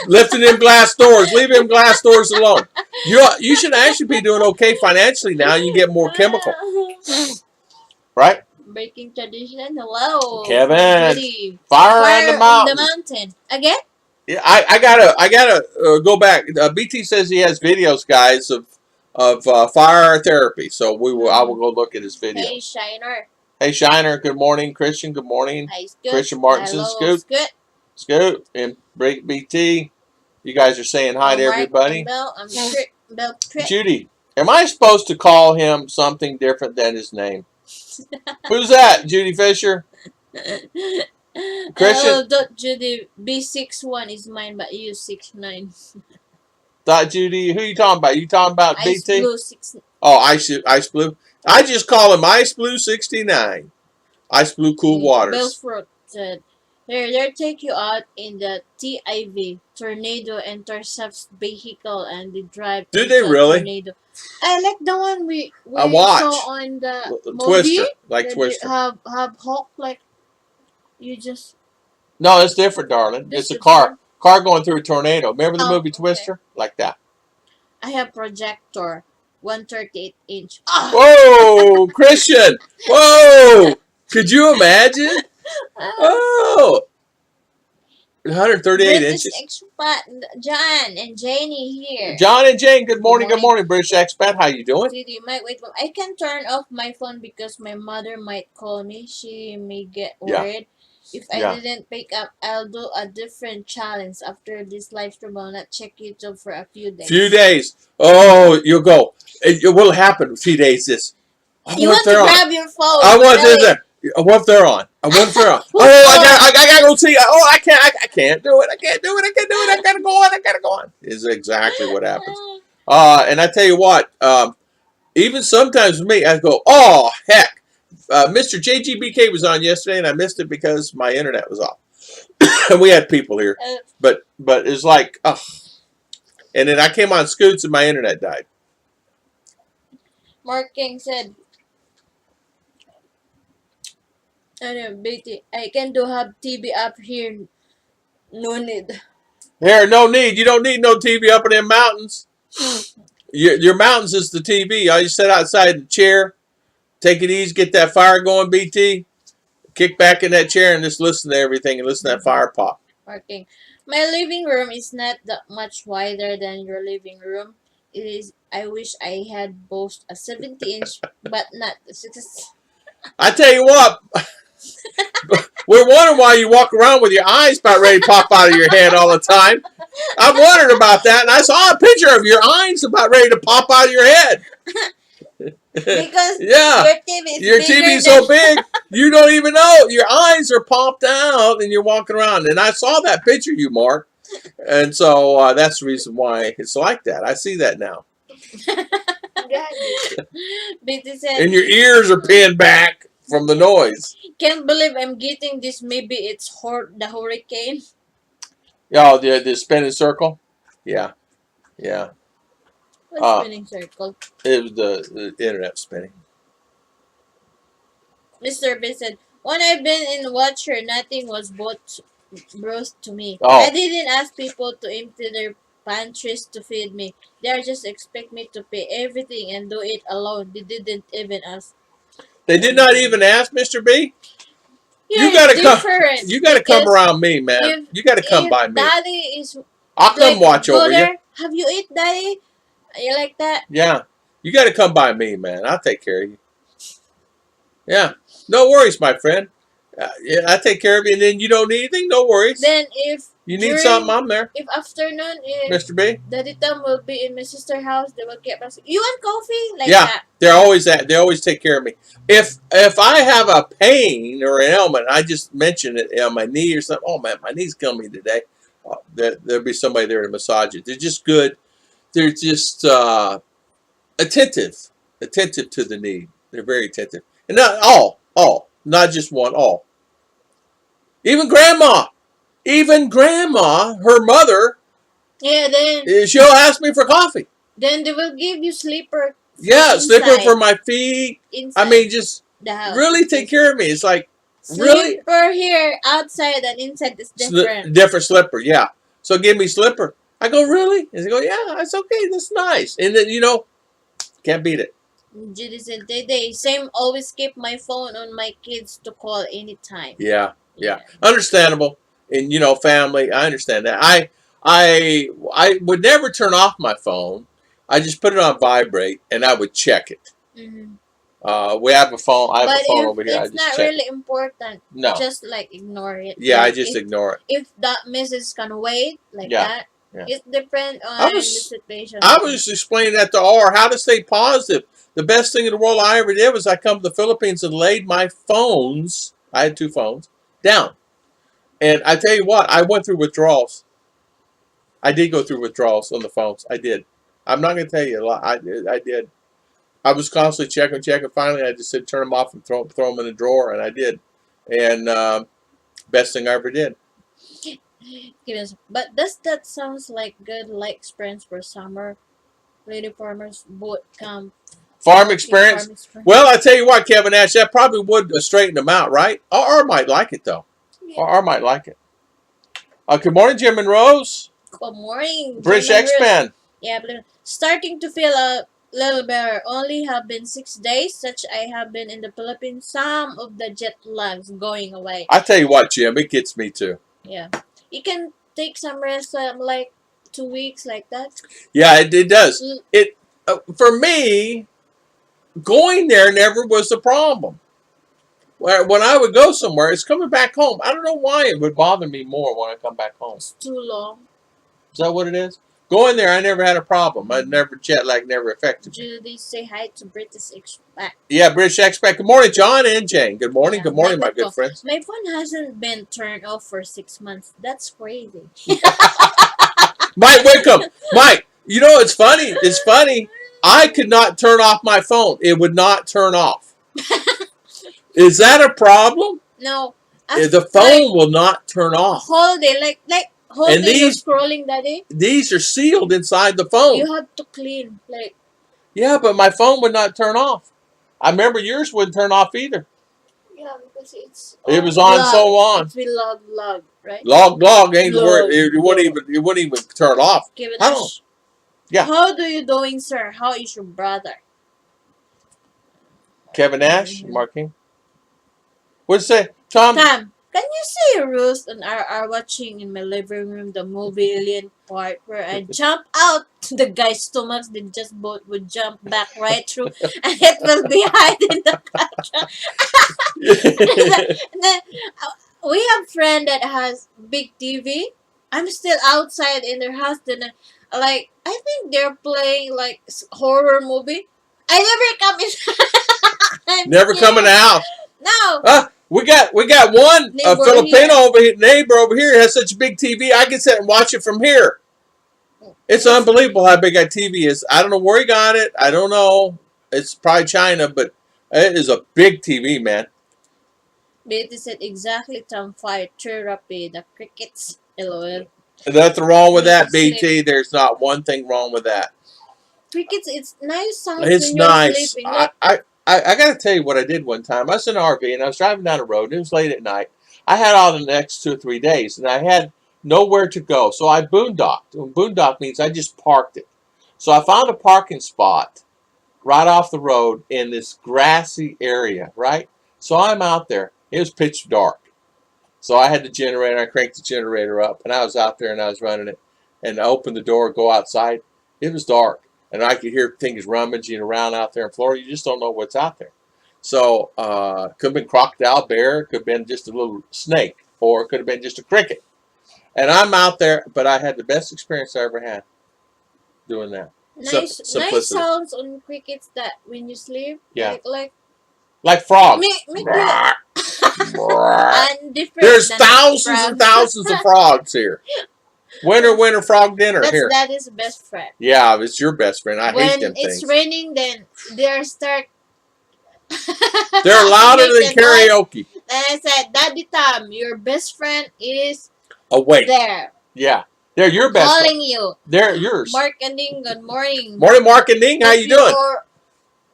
Lifting them glass doors. Leave them glass doors alone. You should actually be doing okay financially now. You get more chemical. Right?
Breaking tradition. Hello.
Kevin. Fire on the
mountain. Again?
Yeah, I gotta go back. BT says he has videos, guys, of fire therapy. So I will go look at his video.
Hey, Shiner.
Hey, Shiner. Good morning, Christian. Good morning, Christian Martinson. Scoot, and Break BT. You guys are saying hi to everybody. Judy, am I supposed to call him something different than his name? Who's that? Judy Fisher.
Christian. Judy B61 is mine, but you 69.
Judy, who you talking about? You talking about
Ice
BT?
Blue 6.
Oh, Ice Blue. I just call him Ice Blue 69. Ice Blue Cool Waters.
Belfort said, they'll take you out in the TIV. Tornado intercepts vehicle and they drive.
Do they really?
Tornado. I like the one we
watch.
saw on the
Twister,
movie.
Twister.
Have Hawk like you just.
No, it's different, darling. It's a car going through a tornado. Remember the movie Twister? Like that.
I have projector. 138-inch.
Whoa, Christian! Whoa! Could you imagine? Oh, 138 inches.
Expat John and Janie here.
John and Jane, good morning. Good morning, British expat. How you doing?
You might wait. I can turn off my phone because my mother might call me. She may get worried. If I didn't pick up, I'll do a different challenge after this live stream. I'll not check YouTube for a few days. Oh, you'll go. It will happen in a few days. You want to grab your phone.
I want this. What if they're on? What if they're on? I gotta go see. Oh, I can't do it. I can't do it. I gotta go on. Is exactly what happens. And I tell you what, even sometimes with me, I go, oh heck. Mr. JGBK was on yesterday, and I missed it because my internet was off. And we had people here, but it's like, and then I came on Scoots, and my internet died.
Mark King said, Betty, I can do have TV up here. No need.
Here, no need. You don't need no TV up in them mountains. Your mountains is the TV. All you sit outside the chair. Take it easy, get that fire going, BT. kick back in that chair and just listen to everything and listen to that fire pop.
Working. My living room is not that much wider than your living room. It is. I wish I had both a 70-inch, but not the 60.
I tell you what, we're wondering why you walk around with your eyes about ready to pop out of your head all the time. I wondered about that, and I saw a picture of your eyes about ready to pop out of your head.
Because
Yeah,
your TV
is so big, you don't even know. Your eyes are popped out, and you're walking around. And I saw that picture you marked, and so that's the reason why it's like that. I see that now. And your ears are pinned back from the noise.
Can't believe I'm getting this. Maybe it's the hurricane.
Oh, the spinning circle. Yeah, yeah.
What's spinning circle?
It was the internet spinning.
Mr. B said, when I've been in Watcher, nothing was brought to me.
Oh.
I didn't ask people to empty their pantries to feed me. They just expect me to pay everything and do it alone. They didn't even ask.
They did not even ask, Mr. B?
Yeah,
you gotta
come.
You gotta come around me, man. You gotta come by me.
Daddy is.
I'll come watch over you.
Have you eat, Daddy? You like that?
Yeah. You gotta come by me, man. I'll take care of you. Yeah. No worries, my friend. Yeah, I take care of you, and then you don't need anything. No worries.
Then if
you need something, I'm there.
If afternoon,
Mr. B,
Daddy Tom will be in my sister's house. They will keep asking, "You want coffee?" Like
yeah,
that.
They're always that. They always take care of me. If I have a pain or an ailment, I just mention it on my knee or something. Oh man, my knee's killing me today. There'll be somebody there to massage it. They're just good. They're just attentive to the need. They're very attentive, and not all, not just one, all. Even grandma, her mother.
Yeah, then
she'll ask me for coffee.
Then they will give you slipper.
Yeah, slipper for my feet.
Inside
I mean, just really take care of me. It's like
slipper here, outside and inside is different.
Different slipper, yeah. So give me slipper. I go, really? And they go, yeah, it's okay. That's nice. And then can't beat it.
Judy said they same always keep my phone on my kids to call anytime.
Yeah. Understandable. And family, I understand that. I would never turn off my phone. I just put it on vibrate and I would check it. Mm-hmm. We have a phone. I have a phone over here.
It's not really important.
No.
Just ignore it.
Yeah, I just ignore it.
If that message can wait that, it depends on the situation.
I was just explaining that to R how to stay positive. The best thing in the world I ever did was I come to the Philippines and laid my phones. I had 2 phones down, and I tell you what, I went through withdrawals. I did go through withdrawals on the phones. I did. I'm not going to tell you a lot. I did. I was constantly checking. Finally, I just said turn them off and throw them in the drawer, and I did. And best thing I ever did.
But that sounds like good experience for summer lady farmers boot camp.
Farm experience. Well, I tell you what, Kevin Ash, that probably would straighten them out, right? R might like it though. Yeah. R might like it. Good morning, Jim and Rose.
Good morning,
British X-Men.
Yeah, starting to feel a little better. Only have been 6 days since I have been in the Philippines. Some of the jet lags going away.
I tell you what, Jim, it gets me too.
Yeah, you can take some rest, like 2 weeks, like that.
Yeah, it does. It for me. Going there never was the problem. When I would go somewhere, it's coming back home. I don't know why it would bother me more when I come back home.
It's too long.
Is that what it is? Going there, I never had a problem. Jet lag never affected me.
Judy, say hi to British Expat.
Yeah, British Expat. Good morning, John and Jane. Good morning. Yeah, good morning, my good friends.
My phone hasn't been turned off for 6 months. That's crazy.
Mike Wickham. Mike, it's funny. It's funny. I could not turn off my phone. It would not turn off. Is that a problem?
No.
The phone will not turn off.
Whole day, whole day you're scrolling, Daddy.
These are sealed inside the phone.
You have to clean,
Yeah, but my phone would not turn off. I remember yours wouldn't turn off either.
Yeah, because
it was on
log.
so on.
It's log, right?
Log ain't the word. It wouldn't even turn off.
Give it
Yeah.
How do you doing, sir? How is your brother?
Kevin Ash, marking. What'd it say? Tom,
Tam, can you see Ruth and I are watching in my living room the movie alien part where I jump out the guy's stomach, then just both would jump back right through and it will be hiding the couch. Then, we have friend that has big TV. I'm still outside in their house. Then, I think they're playing like horror movie. I never come in. I'm
never come in the
scared.
house.
No,
We got one
neighbor
Filipino
here.
over here, neighbor over here has such a big TV. I can sit and watch it from here. It's
Yes,
unbelievable how big that TV is. I don't know where he got it. I don't know. It's probably China, but it is a big TV, man.
Betty said exactly Tom fire therapy, the crickets. LOL.
Nothing wrong with
Need to
that,
sleep.
BT. There's not one thing wrong with that.
Crickets, it's nice sounds
It's
when you're
nice.
sleeping. Like,
I got to tell you what I did one time. I was in an RV and I was driving down the road. It was late at night. I had all the next 2 or 3 days and I had nowhere to go. So I boondocked. And boondock means I just parked it. So I found a parking spot right off the road in this grassy area, right? So I'm out there. It was pitch dark. So I had the generator. I cranked the generator up and I was out there and I was running it. And I opened the door, go outside. It was dark. And I could hear things rummaging around out there in Florida. You just don't know what's out there. So could have been crocodile, bear, could have been just a little snake, or it could have been just a cricket. And I'm out there, but I had the best experience I ever had doing that.
nice
Simplicity.
sounds on crickets that when you sleep.
Yeah.
Like
frogs.
make you and different
There's
than
thousands and
frogs.
thousands of frogs here. Winter frog dinner here.
That is best friend.
Yeah, it's your best friend. I hate
When
them
it's
things.
raining, then they start.
They're louder than
making noise.
karaoke.
And I said, Daddy Tom, your best friend is
Awake.
there.
Yeah. They're your best friend.
Calling you.
They're yours.
Mark and Ding, good morning.
Morning, Mark and Ning. How
Hope
you doing?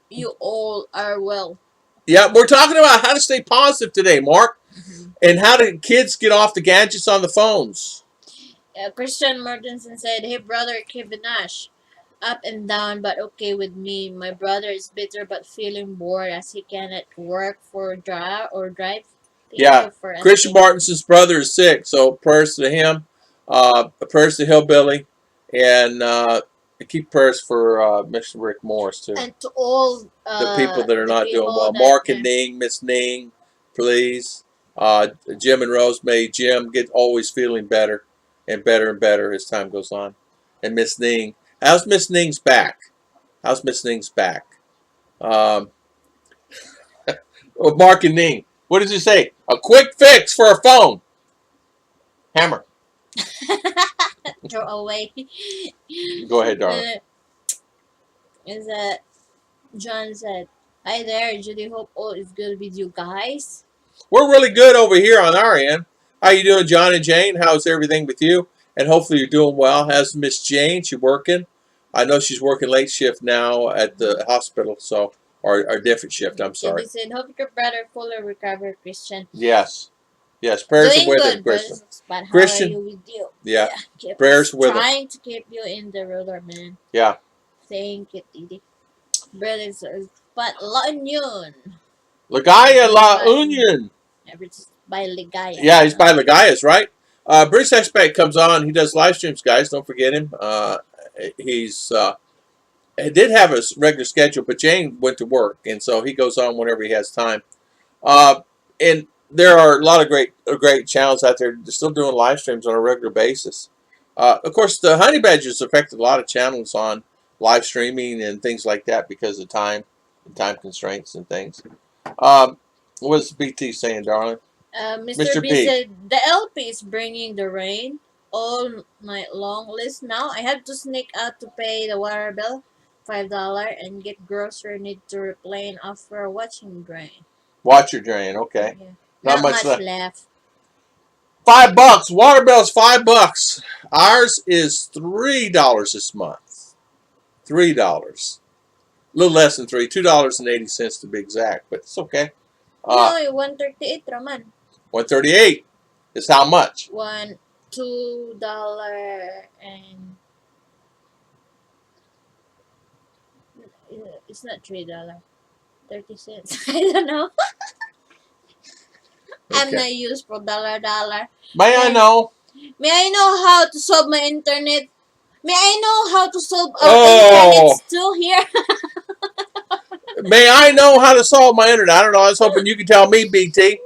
You all are well.
Yeah, we're talking about how to stay positive today, Mark, and how do kids get off the gadgets on the phones.
Christian Martinson said, hey brother Kivinash, up and down but okay with me. My brother is bitter but feeling bored as he cannot work for drive. Thank
Yeah,
you for
Christian
asking.
Martinson's brother is sick, so prayers to him, prayers to Hillbilly, and keep prayers for Mr. Rick Morris too.
And to all
The people that are
the
not doing
people
well.
that,
Mark and Ning, Miss Ning, please. Jim and Rose, may Jim get always feeling better and better and better as time goes on. And Miss Ning, how's Miss Ning's back? How's Miss Ning's back? Mark and Ning, what does he say? A quick fix for a phone. Hammer.
throw away.
Go ahead, darling.
Is that John said, hi there, Judy, hope all is good with you guys.
We're really good over here on our end. How you doing, John and Jane? How's everything with you? And hopefully you're doing well. How's Miss Jane? She working? I know she's working late shift now at the hospital, so or different shift. I'm sorry.
He said, hope your brother fully recovered, Christian.
Yes, prayers
Doing
are with
good,
him, Christian.
but how
Christian,
are you with you?
Yeah. Prayers with him.
Trying to keep you in the radar, man.
Yeah.
Thank you, Didi. Brother says, but La Union.
Ligaya La Union.
By Ligaya.
Yeah, he's by Ligaya's, right? Bruce Expect comes on. He does live streams, guys. Don't forget him. He did have a regular schedule, but Jane went to work, and so he goes on whenever he has time. And there are a lot of great channels out there still doing live streams on a regular basis. Of course, the honey badgers affected a lot of channels on live streaming and things like that because of time constraints and things. What's BT saying, darling?
Mr. B said the LP is bringing the rain all night long. Listen now, I had to sneak out to pay the water bill, $5, and get grocery need to replaying after watching drain.
Watch your drain, okay.
Yeah.
Not much
left.
$5. Water bill's $5. Ours is $3 this month. $3. A little less than $3. $2.80 to be exact, but it's okay.
No, 138 raman.
138 is how much?
$2 and it's not $3. 30 cents. I don't know. I'm
Okay.
not used for dollar.
May I know?
May I know how to solve my internet? May I know how to solve our
Oh,
internets too here?
may I know how to solve my internet? I don't know. I was hoping you could tell me, BT.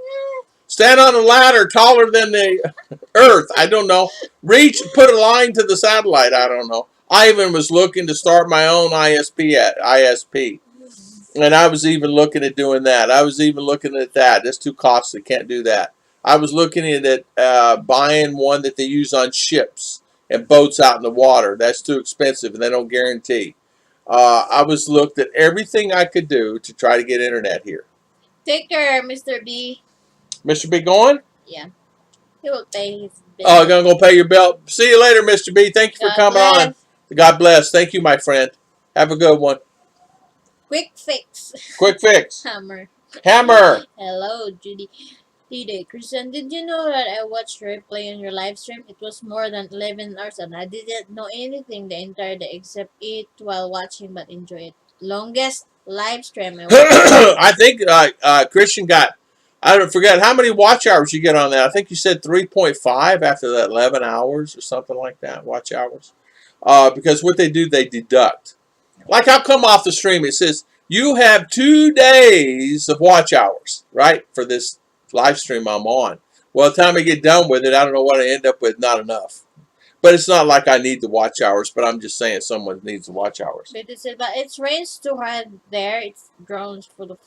Stand on a ladder taller than the Earth. I don't know. Reach, put a line to the satellite. I don't know. I even was looking to start my own ISP. And I was even looking at doing that. I was even looking at that. That's too costly. Can't do that. I was looking at it, buying one that they use on ships and boats out in the water. That's too expensive, and they don't guarantee. I was looked at everything I could do to try to get internet here.
Take care, Mr. B.
Mr. B going?
Yeah, he will pay his
Oh,
bill.
gonna go pay your bill. See you later, Mr. B. Thank you for
God
coming on.
bless.
God bless. Thank you, my friend. Have a good one.
Quick fix.
Quick fix.
Hammer.
Hammer.
Hello, Judy. Today, Christian, did you know that I watched replay on your live stream? It was more than 11 hours and I didn't know anything the entire day except eat while watching but enjoy it. Longest live stream I watched.
I think Christian got, I don't forget how many watch hours you get on that. I think you said 3.5 after that 11 hours or something like that, watch hours. Because what they do, they deduct. Like I'll come off the stream, it says, you have 2 days of watch hours, right, for this live stream I'm on. Well, by the time I get done with it, I don't know what I end up with, not enough. But it's not like I need the watch hours, but I'm just saying someone needs the watch hours.
But it's rains too hard there. It's drones for the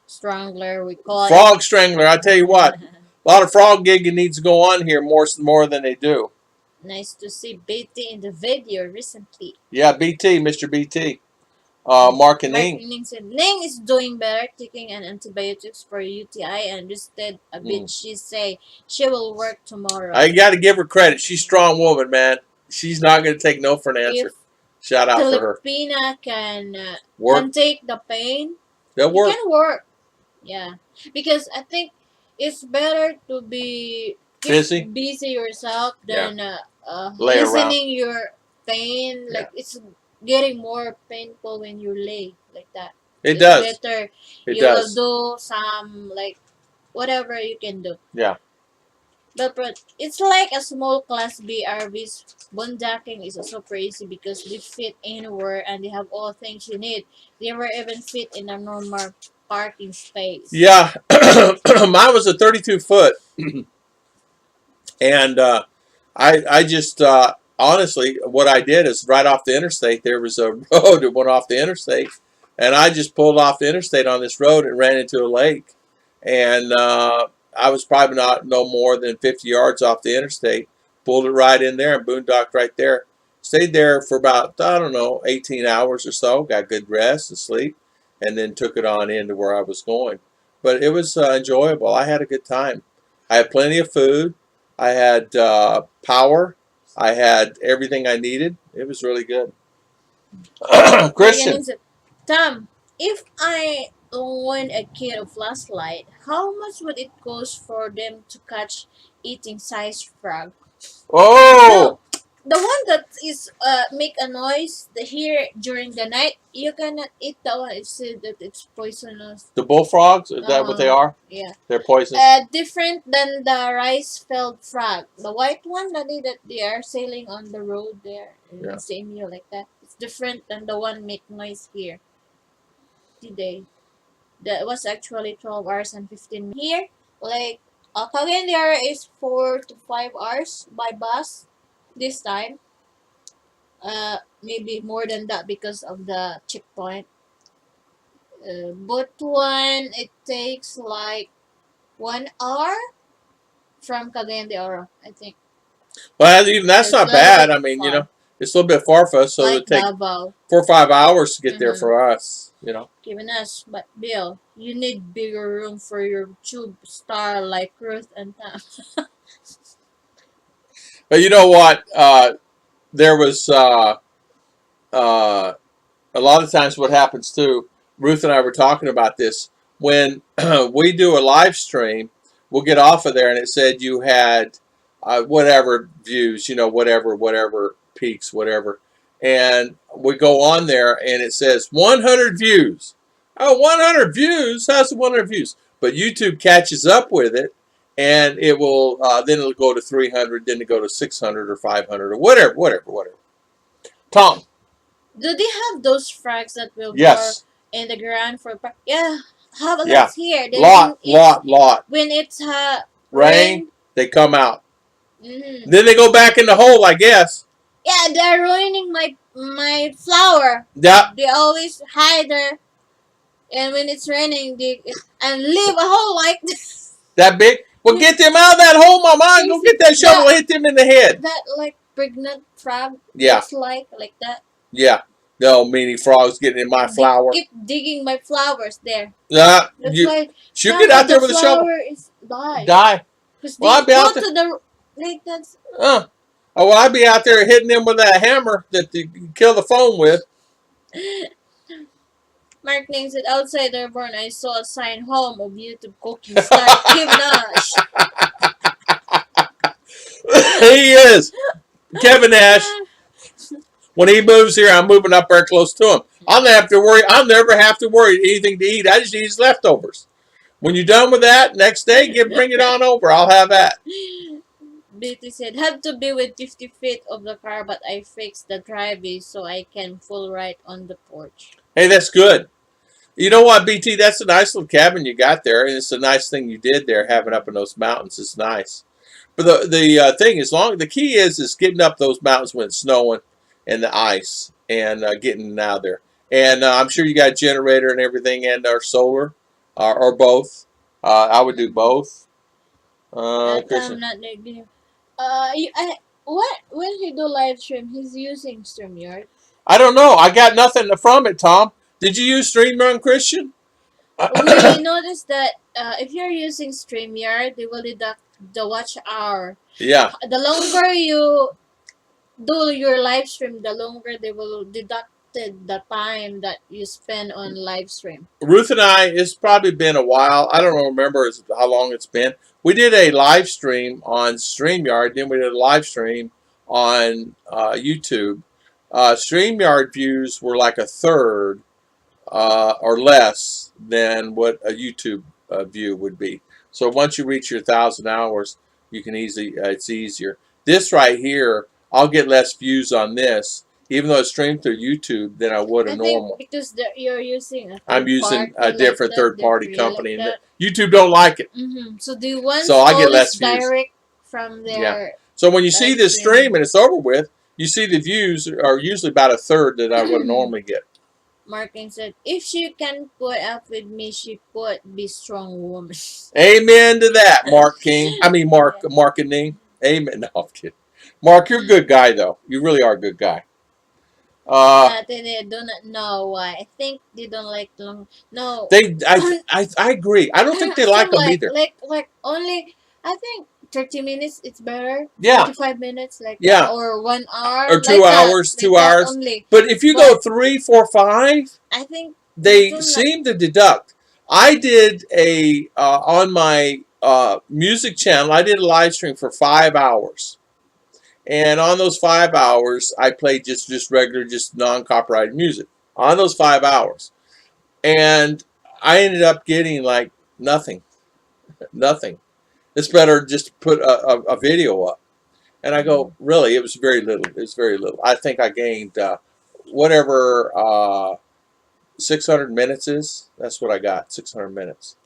strangler, we call
Frog strangler, I tell you what, a lot of frog gigging needs to go on here more than they do.
Nice to see BT in the video recently.
Yeah, BT, Mr. BT. Mark and Ning.
Ning said Ning is doing better, taking an antibiotics for UTI and rested a bit. She say she will work tomorrow.
I got to give her credit. She's a strong woman, man. She's not going to take no for an answer.
If
Shout out for her.
Filipina can take the pain,
They'll work.
can work. Yeah, because I think it's better to be busy yourself than
Lay around.
listening your pain. Like it's getting more painful when you lay like that.
It does.
Better
It
you
does.
will do some like whatever you can do.
Yeah.
But it's like a small class B RVs. Bondacking is also easy because they fit anywhere and they have all things you need. They were even fit in a normal parking space.
Yeah. Mine was a 32 foot. And I just, honestly, what I did is right off the interstate, there was a road that went off the interstate. And I just pulled off the interstate on this road and ran into a lake. And I was probably no more than 50 yards off the interstate. Pulled it right in there and boondocked right there. Stayed there for about, I don't know, 18 hours or so. Got good rest and sleep. And then took it on into where I was going. But it was enjoyable. I had a good time. I had plenty of food. I had power. I had everything I needed. It was really good. Christian.
Tom, if I own a kid of flashlight, how much would it cost for them to catch eating size frog?
Oh!
No, the one that is make a noise here during the night, you cannot eat that one. It said that it's poisonous.
The bullfrogs? Is that what they are?
Yeah.
They're poisonous?
Different than the rice-filled frog. The white one that they are sailing on the road there.
Yeah.
Same meal like that. It's different than the one make noise here. Today. That was actually 12 hours and 15 minutes. Here, like, Cagayan de Oro is 4 to 5 hours by bus this time. Maybe more than that because of the checkpoint. But one, it takes like 1 hour from Cagayan de Oro, I think.
Well, even that's not bad. I mean,
far.
it's a little bit far for us, so
Like
it would take
Davao.
4 or 5 hours to get there for us,
Given us, but Bill, you need bigger room for your tube star like Ruth and Tam.
But you know what? There was a lot of times what happens too. Ruth and I were talking about this. When we do a live stream, we'll get off of there and it said you had whatever views, whatever peaks, whatever. And we go on there and it says 100 views. Oh, 100 views? How's the 100 views? But YouTube catches up with it, and it will then it'll go to 300, then it go to 600 or 500 or whatever. Tom,
Do they have those frags that will go
yes,
in the ground for yeah, have a
yeah,
lot here. Then
lot, lot, lot.
when it's
Rain,
rain,
they come out.
mm-hmm.
Then they go back in the hole, I guess.
Yeah, they're ruining my flower.
Yeah,
They always hide there, and when it's raining, they and leave a hole like this.
that big. Well, get them out of that hole, Mama. Go get that shovel, hit them in the head.
That like pregnant frog.
Yeah,
Looks like that.
yeah. No, meanie frogs getting in my flower.
Keep digging my flowers there.
Yeah,
That's why
should get out there with a shovel.
flower is die.
Die.
Because
Well,
they
I'd be out
go
there.
to the like that's.
Oh, well, I'd be out there hitting them with that hammer that you kill the phone with.
Mark names it outside Airborne. I saw a sign home of YouTube cooking star Kim Nash.
He is. Kevin Nash. When he moves here, I'm moving up there close to him. I'll never have to worry. I'll never have to worry anything to eat. I just eat his leftovers. When you're done with that, next day, bring it on over. I'll have that.
Betty said, had to be with 50 feet of the car, but I fixed the driveway so I can full right on the porch.
Hey, that's good. You know what, BT? That's a nice little cabin you got there, and it's a nice thing you did there, having up in those mountains. It's nice. But the thing is, the key is getting up those mountains when it's snowing and the ice, and getting out there. And I'm sure you got a generator and everything, and our solar, or both. I would do both.
I'm not negative. When he do live stream, he's using StreamYard.
I don't know. I got nothing from it, Tom. Did you use StreamYard, Christian?
We noticed that if you're using StreamYard, they will deduct the watch hour.
Yeah.
The longer you do your live stream, the longer they will deduct the time that you spend on live stream.
Ruth and I, it's probably been a while. I don't remember how long it's been. We did a live stream on StreamYard, then we did a live stream on YouTube. StreamYard views were like a third or less than what a YouTube view would be. So once you reach your 1,000 hours, you can easily, it's easier. This right here, I'll get less views on this, even though it's streamed through YouTube, than I would a normal.
Because you're using
I'm using a different third-party company,
like
and YouTube don't like it.
Mm-hmm. So do you want
so I get less views
direct from their?
Yeah. So when you see this stream and it's over with, you see the views are usually about a third that I would normally get.
Markin said, if she can put up with me, she could be strong woman.
Amen to that, Mark King. I mean, Marketing. Amen. No, I'm kidding. Mark, you're a good guy, though. You really are a good guy.
They do not know why. I think they don't like long. No.
I agree. I don't think they like them either.
Like only, I think 30 minutes it's better.
Yeah.
45 minutes
that,
or 1 hour.
Or 2 hours, 2 hours.
Only.
But if you go 3, 4, 5,
I think
they seem to deduct. I did on my music channel, I did a live stream for 5 hours. And on those 5 hours, I played just regular, just non-copyrighted music. On those 5 hours. And I ended up getting like nothing. Nothing. It's better just to put a video up. And I go, really? It was very little. It was very little. I think I gained whatever 600 minutes is. That's what I got, 600 minutes.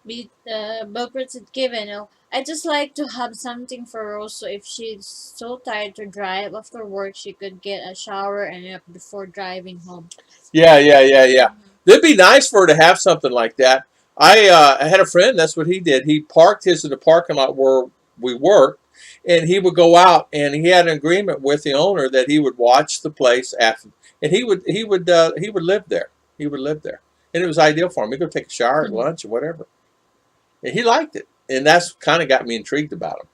Bopert said, Kevin, I just like to have something for Rose, so if she's so tired to drive after work, she could get a shower and up before driving home. Yeah.
It'd be nice for her to have something like that. I had a friend, that's what he did. He parked his in the parking lot where we worked, and he would go out, and he had an agreement with the owner that he would watch the place after, and he would live there. He would live there, and it was ideal for him. He'd go take a shower at lunch or whatever, and he liked it, and that's kind of got me intrigued about him.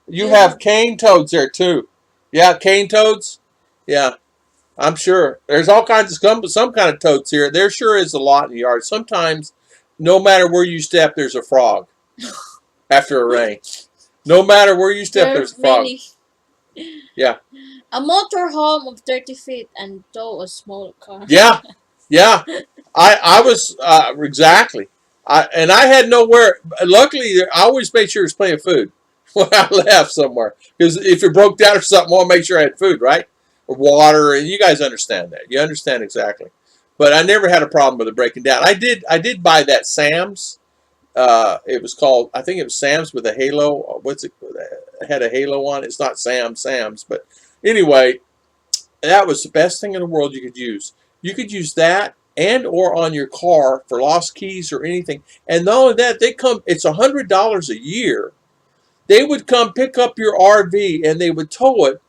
You have cane toads there too. Yeah, cane toads. Yeah. I'm sure there's all kinds of some kind of toads here. There sure is a lot in the yard. Sometimes, no matter where you step, there's a frog after a rain. No matter where you step, there's a frog. Yeah.
A motor home of 30 feet and tow a small car.
Yeah. I was exactly. I had nowhere. Luckily, I always made sure there was plenty of food when I left somewhere. Because if it broke down or something, I want to make sure I had food, right? Or water, and you guys understand that. You understand exactly. But I never had a problem with it breaking down. I did buy that Sam's. It was called, I think it was Sam's with a halo. What's it? It had a halo on it. It's not Sam's, but anyway, that was the best thing in the world you could use. You could use that and or on your car for lost keys or anything. And not only that, they come. It's $100 a year. They would come pick up your RV and they would tow it,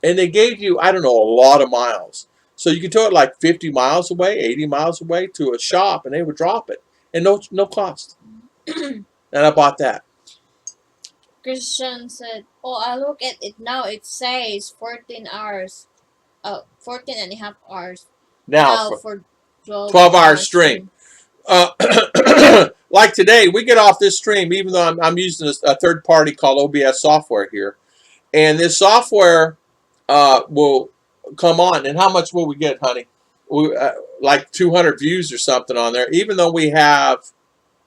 and they gave you, I don't know, a lot of miles. So you could tow it like 50 miles away, 80 miles away to a shop, and they would drop it, and no cost. And I bought that.
Christian said, "Oh, I look at it now. It says 14 hours. 14 and a half hours.
Now
Now
for
for 12
12-hour
hours
stream.
stream."
Like today, we get off this stream, even though I'm using a third party called OBS software here. And this software will come on. And how much will we get, honey? Like 200 views or something on there. Even though we have,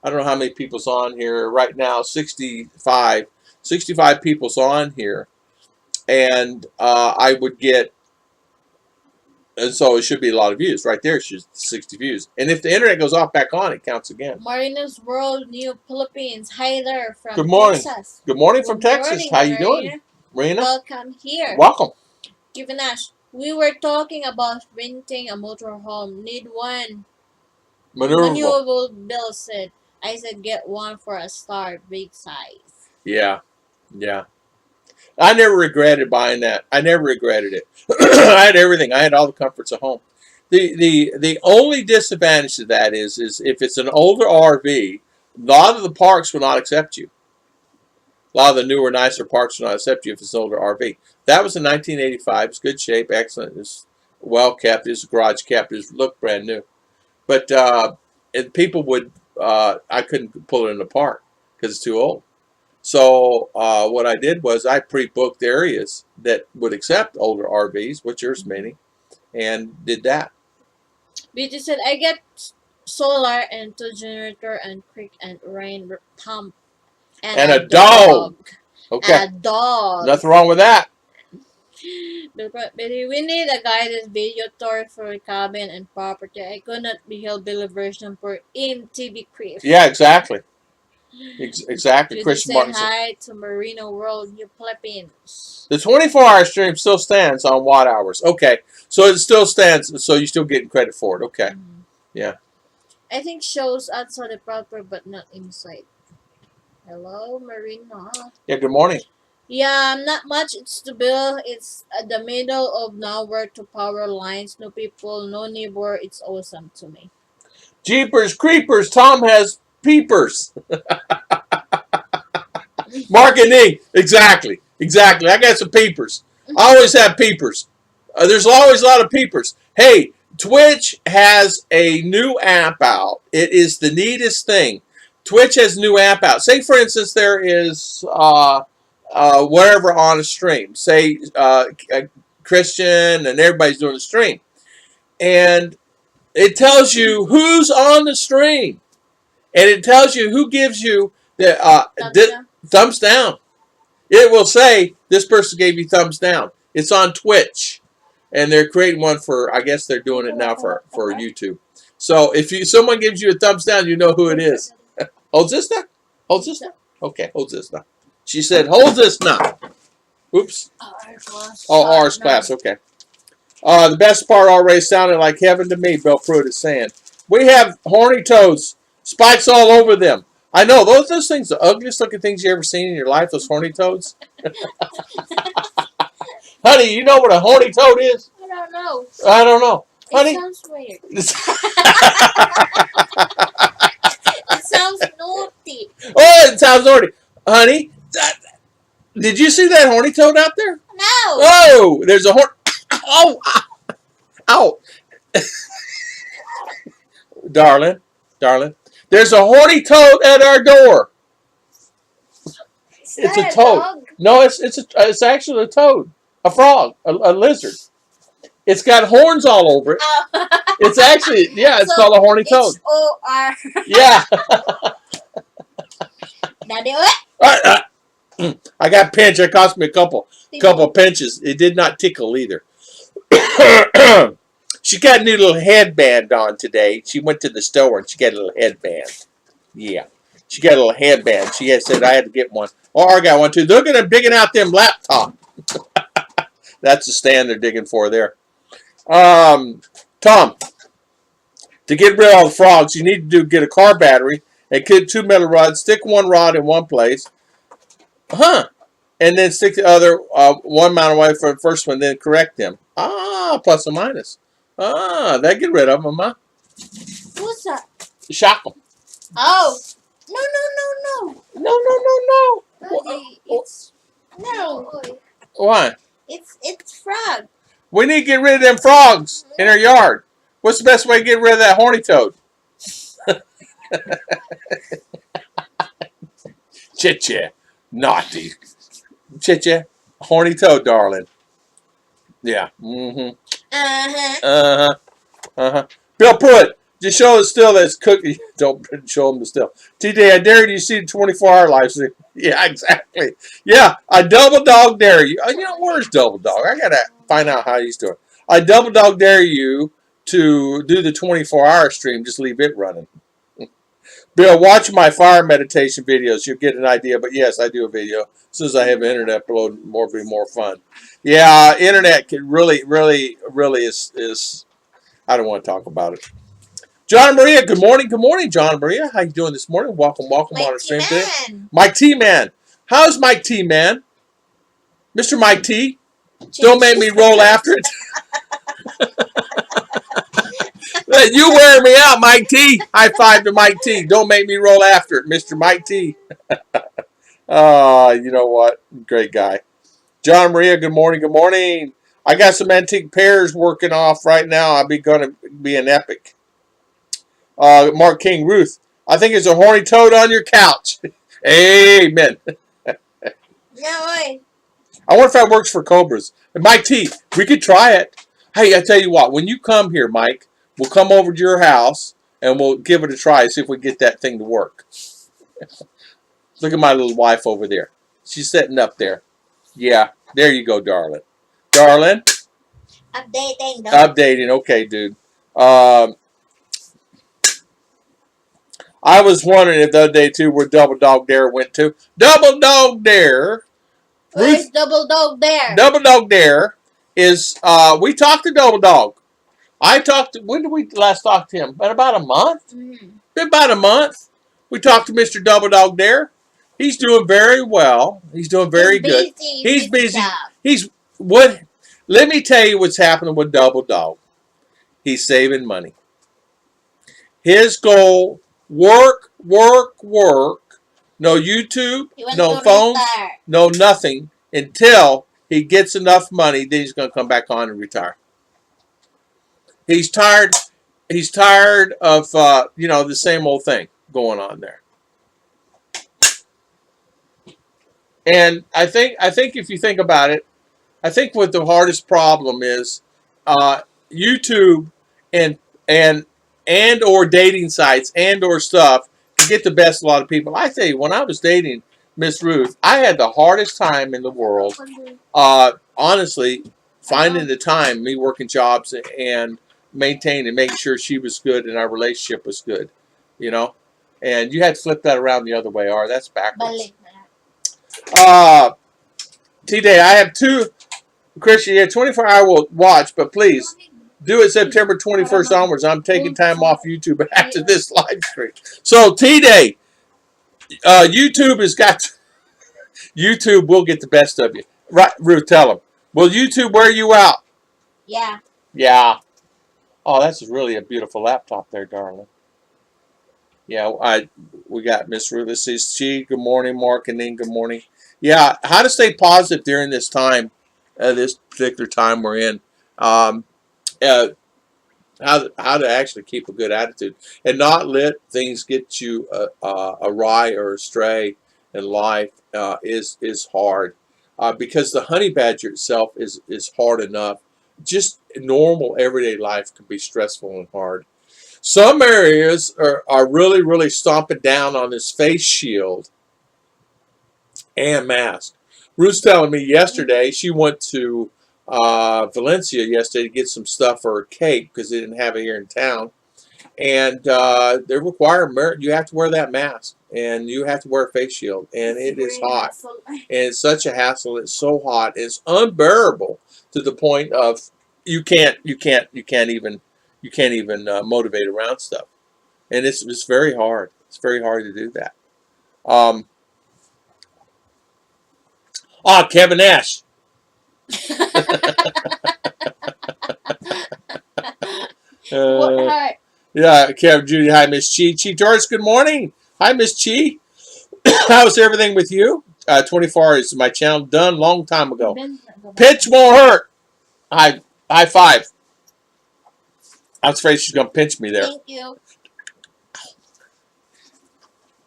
I don't know how many people's on here right now, 65 people's on here. And I would get, and so it should be a lot of views. Right there, it's 60 views. And if the internet goes off back on, it counts again.
Marina's World, New Philippines. Hi there from
Good morning.
Texas.
Good morning from
Good
Texas.
morning,
How you doing, Marina?
Welcome here.
Welcome.
Givanash, we were talking about renting a motorhome. Need one.
Maneuverable.
Maneuverable Bill said. I said get one for a start, big size.
Yeah. I never regretted buying that. I never regretted it. I had everything. I had all the comforts of home. The only disadvantage to that is if it's an older RV, a lot of the parks will not accept you. A lot of the newer, nicer parks will not accept you if it's an older RV. That was in 1985. It's good shape, excellent. It's well kept. It's garage kept. It looked brand new. But people would, I couldn't pull it in the park because it's too old. So what I did was I pre-booked areas that would accept older RVs, which there's many, and did that.
BT said I get solar and 2 generator and creek and rain pump
And a dog. Okay.
A dog.
Nothing wrong with that.
But we need a guided video tour for a cabin and property. I could not be hillbilly version for MTV Creep.
Yeah, exactly. Exactly.
Judy
Christian
said
Martin.
hi to Marino World, New Philippines.
The 24-hour stream still stands on watt hours. Okay. So it still stands, so you're still getting credit for it. Okay. Yeah.
I think shows outside the proper but not inside. Hello, Marina.
Yeah, good morning.
Yeah, not much. It's to build. It's at the middle of nowhere to power lines. No people, no neighbor. It's awesome to me.
Jeepers creepers, Tom has peepers. Marketing. Exactly. I got some peepers. I always have peepers. There's always a lot of peepers. Hey, Twitch has a new app out. It is the neatest thing. Twitch has a new app out. Say, for instance, there is whatever on a stream. Say Christian and everybody's doing a stream. And it tells you who's on the stream. And it tells you who gives you the thumbs down. It will say, this person gave you thumbs down. It's on Twitch. And they're creating one for, I guess they're doing it now for YouTube. So if someone gives you a thumbs down, you know who it is. Holds this now? Holds this now? Okay, holds this now. She said, holds this now. Oops. Oh, R's class, okay. The best part already sounded like heaven to me, Bill Pruitt is saying. We have horny toads, spikes all over them. I know, those things, the ugliest looking things you ever seen in your life, those horny toads. Honey, you know what a horny toad is?
I don't know.
I don't know. Honey?
It sounds weird. It sounds naughty.
Oh, it sounds naughty. Honey, did you see that horny toad out there?
No.
Oh, there's a Oh, ow. Darling. There's a horny toad at our door. It's a toad.
Dog?
No, it's actually a toad. A frog. A lizard. It's got horns all over it.
Oh.
It's actually, yeah, it's
So,
called a horny toad.
H-O-R.
Yeah.
Daddy, what?
I got pinched. It cost me a couple pinches. It did not tickle either. She got a new little headband on today. She went to the store and she got a little headband. Yeah. She got a little headband. She had said I had to get one. Or I got one too. They're going to digging out them laptop. That's the stand they're digging for there. Tom, to get rid of all the frogs, you need to get a car battery and get 2 metal rods. Stick one rod in one place. And then stick the other one mount away from the first one, then correct them. Plus or minus. That get rid of them, huh?
What's that?
Shock them.
Oh. No.
No.
Daddy, it's... No.
Why?
It's frog.
We need to get rid of them frogs in our yard. What's the best way to get rid of that horny toad? Chicha. Naughty. Chicha. Horny toad, darling. Yeah. Bill Pruitt, just show us still that's cookie. Don't show them the still. TJ, I dare you to see the 24-hour live stream. Yeah, exactly. Yeah, I double dog dare you. You know, where's double dog? I got to find out how he's doing. I double dog dare you to do the 24-hour stream. Just leave it running. Bill, watch my fire meditation videos. You'll get an idea. But yes, I do a video. As soon as I have internet upload, more be more fun. Yeah, internet can really is. I don't want to talk about it. John and Maria, good morning. Good morning, John and Maria. How you doing this morning? Welcome on our stream today. Mike T Man. How's Mike T Man? Mr. Mike T. Don't make me roll after it. You wear me out, Mike T. High five to Mike T. Don't make me roll after it, Mr. Mike T. You know what? Great guy. John Maria, good morning. Good morning. I got some antique pears working off right now. I'll be going to be an epic. Mark King, Ruth, I think it's a horny toad on your couch. Amen.
No way.
I wonder if that works for cobras. And Mike T, we could try it. Hey, I tell you what, when you come here, Mike, we'll come over to your house and we'll give it a try, see if we get that thing to work. Look at my little wife over there. She's sitting up there. Yeah, there you go, darling. Darling?
Updating.
Updating. Okay, dude. I was wondering if the other day, too, where Double Dog Dare went to. Double Dog Dare.
Where's Double Dog Dare?
Double Dog Dare is, we talked to Double Dog. When did we last talk to him? About a month? About a month. We talked to Mr. Double Dog Dare. He's doing very well. He's doing very good. He's busy. Let me tell you what's happening with Double Dog. He's saving money. His goal, work. No YouTube, no phones, no nothing until he gets enough money. Then he's going to come back on and retire. He's tired. He's tired of the same old thing going on there. And I think if you think about it, I think what the hardest problem is, YouTube and or dating sites and or stuff to get the best of a lot of people. I tell you, when I was dating Miss Ruth, I had the hardest time in the world. Honestly, finding the time, me working jobs and maintaining, making sure she was good and our relationship was good, And you had to flip that around the other way. That's backwards. T-Day, I have two. Christian, 24-hour watch, but please do it September 21st onwards. I'm taking time off YouTube after this live stream. So T-Day, YouTube will get the best of you. Right, Ruth, tell them. Will YouTube wear you out?
Yeah.
Yeah. Oh, that's really a beautiful laptop there, darling. Yeah, we got Miss Ruth. This is she. Good morning, Mark, and then good morning. Yeah, how to stay positive during this time, this particular time we're in. How to actually keep a good attitude and not let things get you awry or astray in life is hard, because the honey badger itself is hard enough. just normal everyday life can be stressful and hard. Some areas are really, really stomping down on this face shield and mask. Ruth's telling me yesterday she went to Valencia yesterday to get some stuff for her cake because they didn't have it here in town. And they require you have to wear that mask and you have to wear a face shield, and it is hot. And it's such a hassle. It's so hot. It's unbearable to the point of you can't even motivate around stuff, and it's very hard. It's very hard to do that. Um, Kevin Nash.
What?
Yeah, Kevin, Judy, hi, Miss Chi. Chi George, good morning. Hi, Miss Chi. How's everything with you? 24 hours, my channel done long time ago. Pitch won't hurt. High five. I was afraid she's going to pinch me there.
Thank you.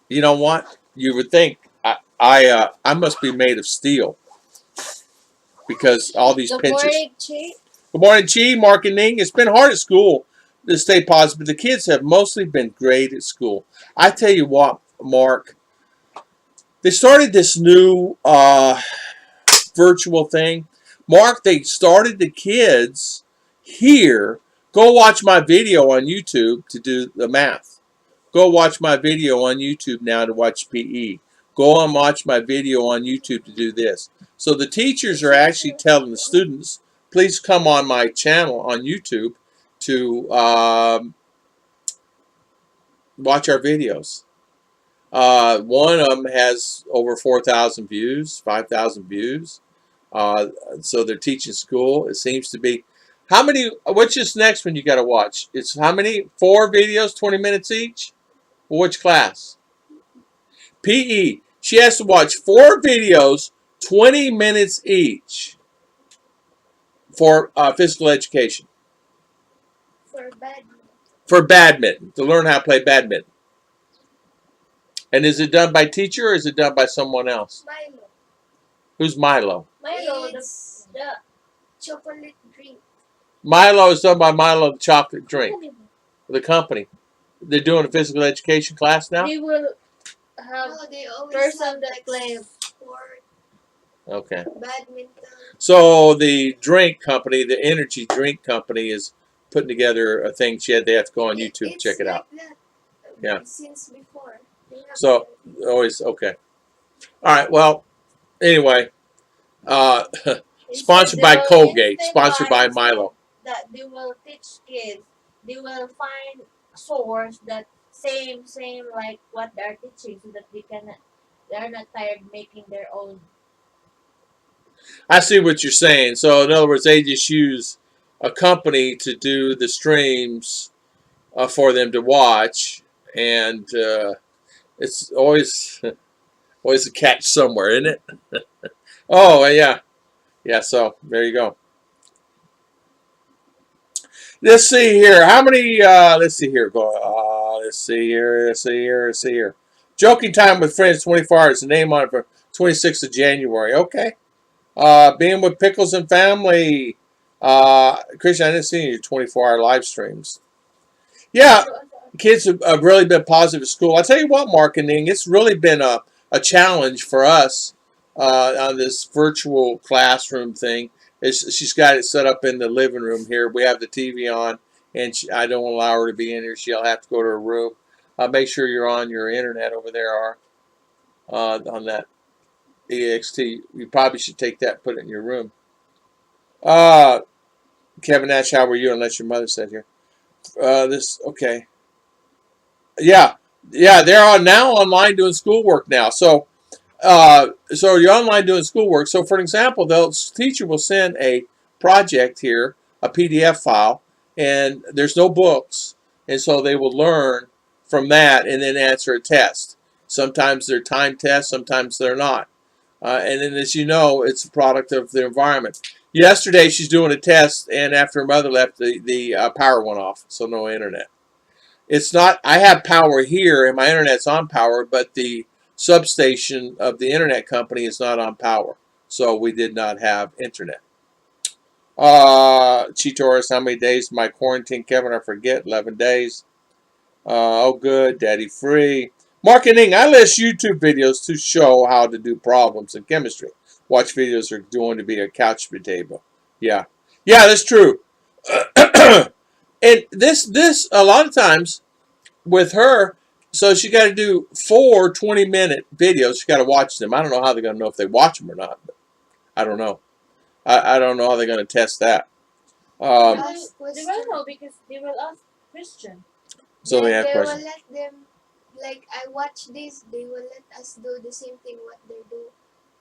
You know what? You would think I must be made of steel because all these
Good
pinches.
morning, Chi.
Good morning, Chi, Mark and Ning. It's been hard at school to stay positive, but the kids have mostly been great at school. I tell you what, Mark, they started this new virtual thing. Mark, they started the kids here. Go watch my video on YouTube to do the math. Go watch my video on YouTube now to watch PE. Go and watch my video on YouTube to do this. So the teachers are actually telling the students, please come on my channel on YouTube to watch our videos. One of them has over 4,000 views, 5,000 views. So they're teaching school. It seems to be. How many? What's this next one you got to watch? It's how many? 4 videos, 20 minutes each? Which class? PE. She has to watch 4 videos, 20 minutes each for physical education.
For badminton.
For badminton, to learn how to play badminton. And is it done by teacher or is it done by someone else?
Milo.
Who's Milo?
Milo, the chocolate drink.
Milo is done by Milo the chocolate drink. The company. They're doing a physical education class now?
They will have person that play sport.
Okay.
Badminton.
So the drink company, the energy drink company, is putting together a thing. They have to go on YouTube to check it out.
That.
Yeah.
Since before.
So always okay. All right. Well, anyway, sponsored by Colgate, sponsored by Milo.
That they will teach kids. They will find a source that same like what they're teaching, so that they're not tired making their own.
I see what you're saying. So in other words, they just use a company to do the streams for them to watch, and it's always a catch somewhere, isn't it? Oh yeah. So there you go. Let's see here. How many? Let's see here. Let's see here. Joking time with friends, 24 hours. The name on it for 26th of January. Okay. Being with Pickles and family. Christian, I didn't see your 24-hour live streams. Yeah, kids have really been positive at school. I tell you what, Mark and Ning, it's really been a challenge for us on this virtual classroom thing. She's got it set up in the living room here. We have the TV on, and I don't allow her to be in here. She'll have to go to her room. Make sure you're on your internet over there, on that EXT. You probably should take that and put it in your room. Kevin Nash, how were you? Unless your mother said here. Okay. Yeah, they're now online doing schoolwork now. So you're online doing schoolwork. So for an example, the teacher will send a project here, a PDF file, and there's no books, and so they will learn from that and then answer a test. Sometimes they're timed tests, sometimes they're not. And then, as you know, it's a product of the environment. Yesterday, she's doing a test, and after her mother left, the power went off, so no internet. It's not. I have power here, and my internet's on power, but the substation of the internet company is not on power, so we did not have internet. She told us how many days my quarantine, Kevin, I forget, 11 days. Oh, good, daddy free. Marketing, I list YouTube videos to show how to do problems in chemistry. Watch videos are going to be a couch potato. Yeah. Yeah, that's true. And this a lot of times with her, so she got to do 4 20-minute videos. She got to watch them. I don't know how they're going to know if they watch them or not. But I don't know. I don't know how they're going to test that.
They
Um,
they will know because they will ask question.
so they
Then
have
they will
questions.
let them, like, I watch this, they will let us do the same thing what they're doing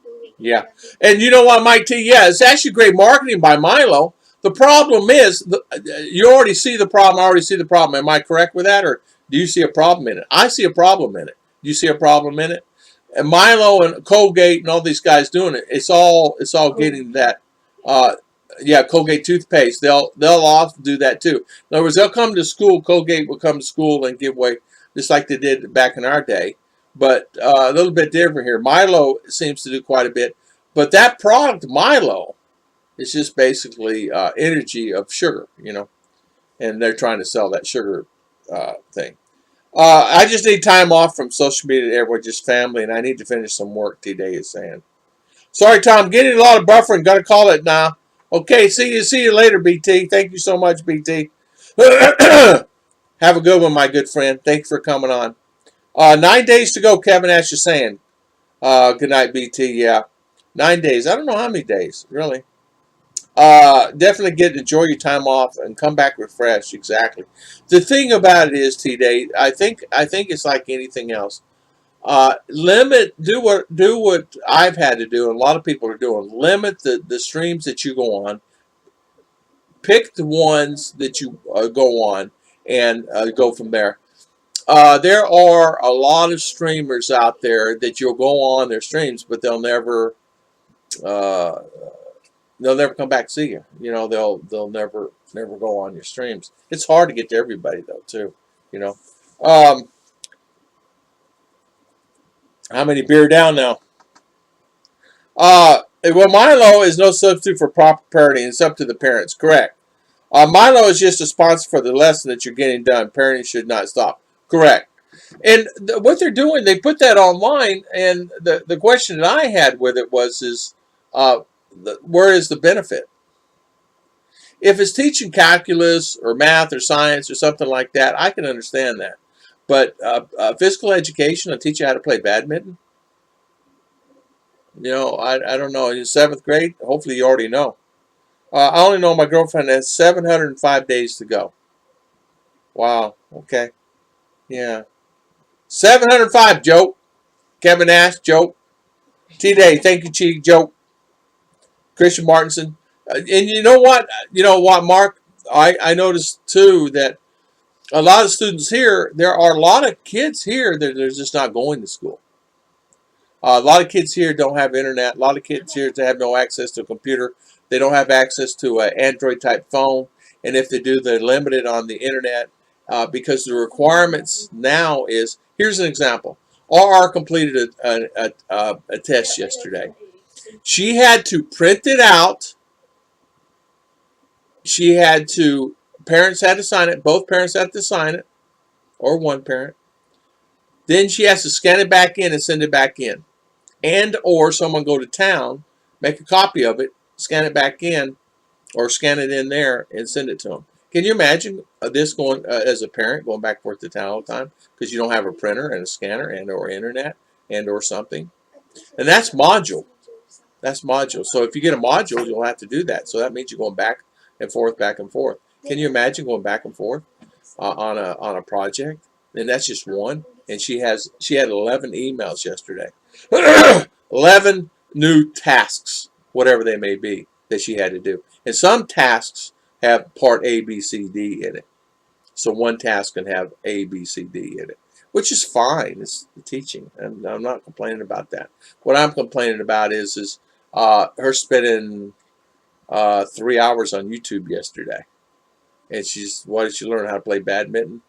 in
Yeah.
the video.
And you know what, Mike T? Yeah, it's actually great marketing by Milo. The problem is, you already see the problem. I already see the problem. Am I correct with that, or do you see a problem in it? I see a problem in it. Do you see a problem in it? And Milo and Colgate and all these guys doing it. It's all getting that. Uh, yeah, Colgate toothpaste. They'll often do that too. In other words, they'll come to school. Colgate will come to school and give away just like they did back in our day, but a little bit different here. Milo seems to do quite a bit, but that product Milo is just basically energy of sugar, and they're trying to sell that sugar thing. I just need time off from social media. Everyone, just family, and I need to finish some work. Today is saying. Sorry, Tom. Getting a lot of buffering. Got to call it now. Okay. See you later, BT. Thank you so much, BT. Have a good one, my good friend. Thanks for coming on. 9 days to go. Kevin Ash is saying. Good night, BT. Yeah, 9 days. I don't know how many days really. Definitely enjoy your time off and come back refreshed. Exactly. The thing about it is, T Day, I think it's like anything else. Do what I've had to do, and a lot of people are doing. Limit the streams that you go on. Pick the ones that you go on, and go from there. There are a lot of streamers out there that you'll go on their streams, but uh, they'll never come back to see you. They'll never go on your streams. It's hard to get to everybody though too. You know. Um, how many beer down now? Well, Milo is no substitute for proper parenting. It's up to the parents. Correct. Milo is just a sponsor for the lesson that you're getting done. Parenting should not stop. Correct. And what they're doing, they put that online. And the question that I had with it is, where is the benefit? If it's teaching calculus or math or science or something like that, I can understand that. But physical education, I'll teach you how to play badminton. I don't know. In 7th grade, hopefully you already know. I only know my girlfriend has 705 days to go. Wow. Okay. Yeah. 705, joke. Kevin Ash, joke. T-Day, thank you, Chief, joke. Christian Martinson. And you know what? Mark? I noticed, too, that a lot of students here, there are a lot of kids here that they're just not going to school. A lot of kids here don't have internet. A lot of kids here have no access to a computer. They don't have access to an Android type phone. And if they do, they're limited on the internet because the requirements now is, here's an example. RR completed a test yesterday. She had to print it out. Parents had to sign it. Both parents had to sign it, or one parent. Then she has to scan it back in and send it back in. And or someone go to town, make a copy of it, scan it back in, or scan it in there and send it to them. Can you imagine this going as a parent going back and forth to town all the time because you don't have a printer and a scanner and or internet and or something? And that's module. That's module. So if you get a module, you'll have to do that. So that means you're going back and forth, back and forth. Can you imagine going back and forth on a project? And that's just one. And she had 11 emails yesterday. 11 new tasks, whatever they may be, that she had to do. And some tasks have part A, B, C, D in it. So one task can have A, B, C, D in it, which is fine. It's the teaching, and I'm not complaining about that. What I'm complaining about is her spending 3 hours on YouTube yesterday. And what did she learn? How to play badminton?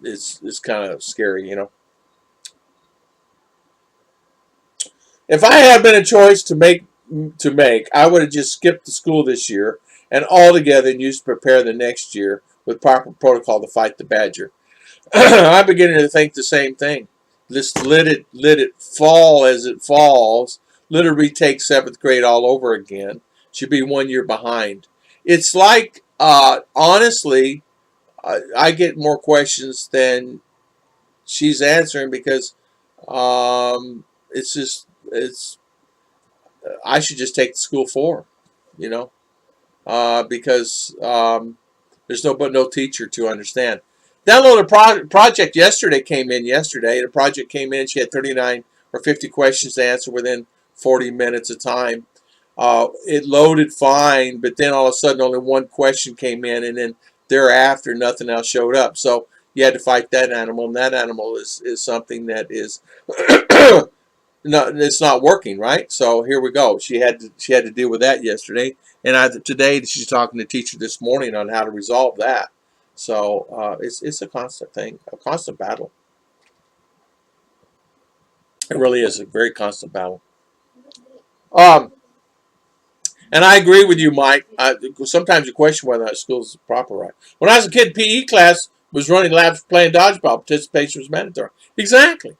It's kind of scary, If I had been a choice to make to make. I would have just skipped the school this year and altogether and used to prepare the next year with proper protocol to fight the badger. I'm beginning to think the same thing. Just let it fall as it falls. Let her retake seventh grade all over again. She'd be 1 year behind. It's like, honestly, I get more questions than she's answering because it's I should just take the school for her, you know, because there's no teacher to understand. Download a project yesterday came in yesterday. The project came in. She had 39 or 50 questions to answer within 40 minutes of time. It loaded fine, but then all of a sudden only one question came in, and then thereafter nothing else showed up. So you had to fight that animal, and that animal is something that is no, it's not working, right? So here we go. She had to deal with that yesterday, and today she's talking to the teacher this morning on how to resolve that. So it's a constant thing, a constant battle. It really is a very constant battle. Um, and I agree with you, Mike. Sometimes you question whether that school is proper, right? When I was a kid, PE class was running laps playing dodgeball. Participation was mandatory. Exactly.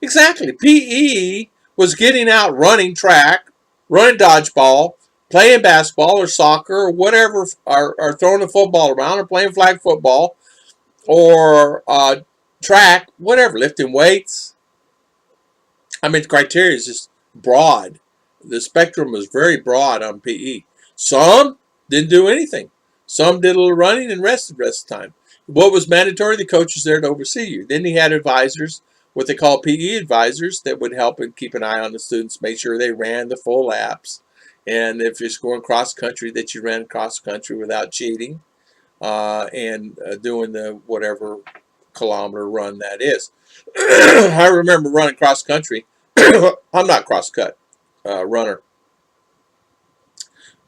Exactly. PE was getting out running track, running dodgeball, playing basketball or soccer or whatever, or throwing the football around or playing flag football or track, whatever, lifting weights. I mean, the criteria is just broad. The spectrum was very broad on PE. Some didn't do anything. Some did a little running and rested the rest of the time. What was mandatory? The coach was there to oversee you. Then he had advisors, what they call PE advisors, that would help and keep an eye on the students, make sure they ran the full laps. And if you're going cross country, that you ran cross country without cheating and doing the whatever kilometer run that is. I remember running cross country. I'm not cross cut runner.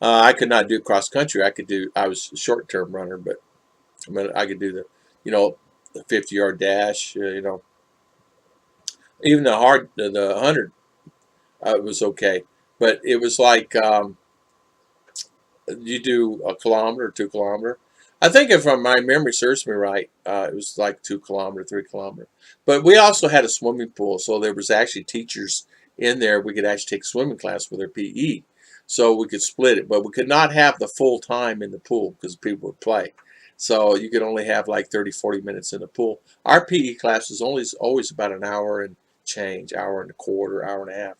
I could not do cross country. I was a short term runner, but I mean, I could do the 50-yard dash. Even the 100 was okay, but it was like you do a kilometer, 2 kilometer. I think if my memory serves me right, it was like 2 kilometer, 3 kilometer. But we also had a swimming pool, so there was actually teachers in there. We could actually take swimming class with their PE, so we could split it. But we could not have the full time in the pool because people would play. So you could only have like 30, 40 minutes in the pool. Our PE class was always about an hour and change, hour and a quarter, hour and a half.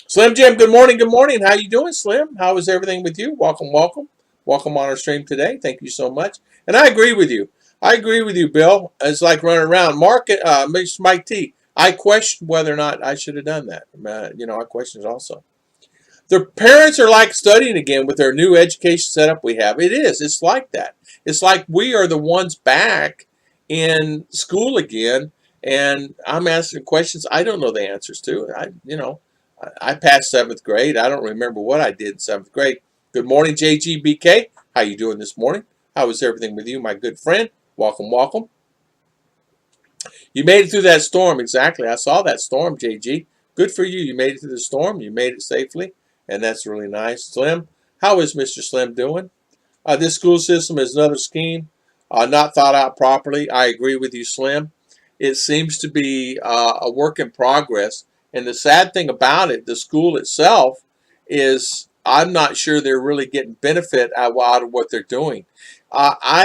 Slim Jim, good morning, good morning. How you doing, Slim? How is everything with you? Welcome, welcome. Welcome on our stream today. Thank you so much. And I agree with you. I agree with you, Bill. It's like running around. Mike T, I question whether or not I should have done that. I question it also. The parents are like studying again with their new education setup we have. It is. It's like that. It's like we are the ones back in school again, and I'm asking questions I don't know the answers to. I passed seventh grade. I don't remember what I did in seventh grade. Good morning, JGBK. How you doing this morning? How is everything with you, my good friend? Welcome, welcome. You made it through that storm. Exactly. I saw that storm, JG. Good for you. You made it through the storm. You made it safely, and that's really nice. Slim, how is Mr. Slim doing? This school system is another scheme, not thought out properly. I agree with you, Slim. It seems to be a work in progress. And the sad thing about it, the school itself, is I'm not sure they're really getting benefit out of what they're doing. Our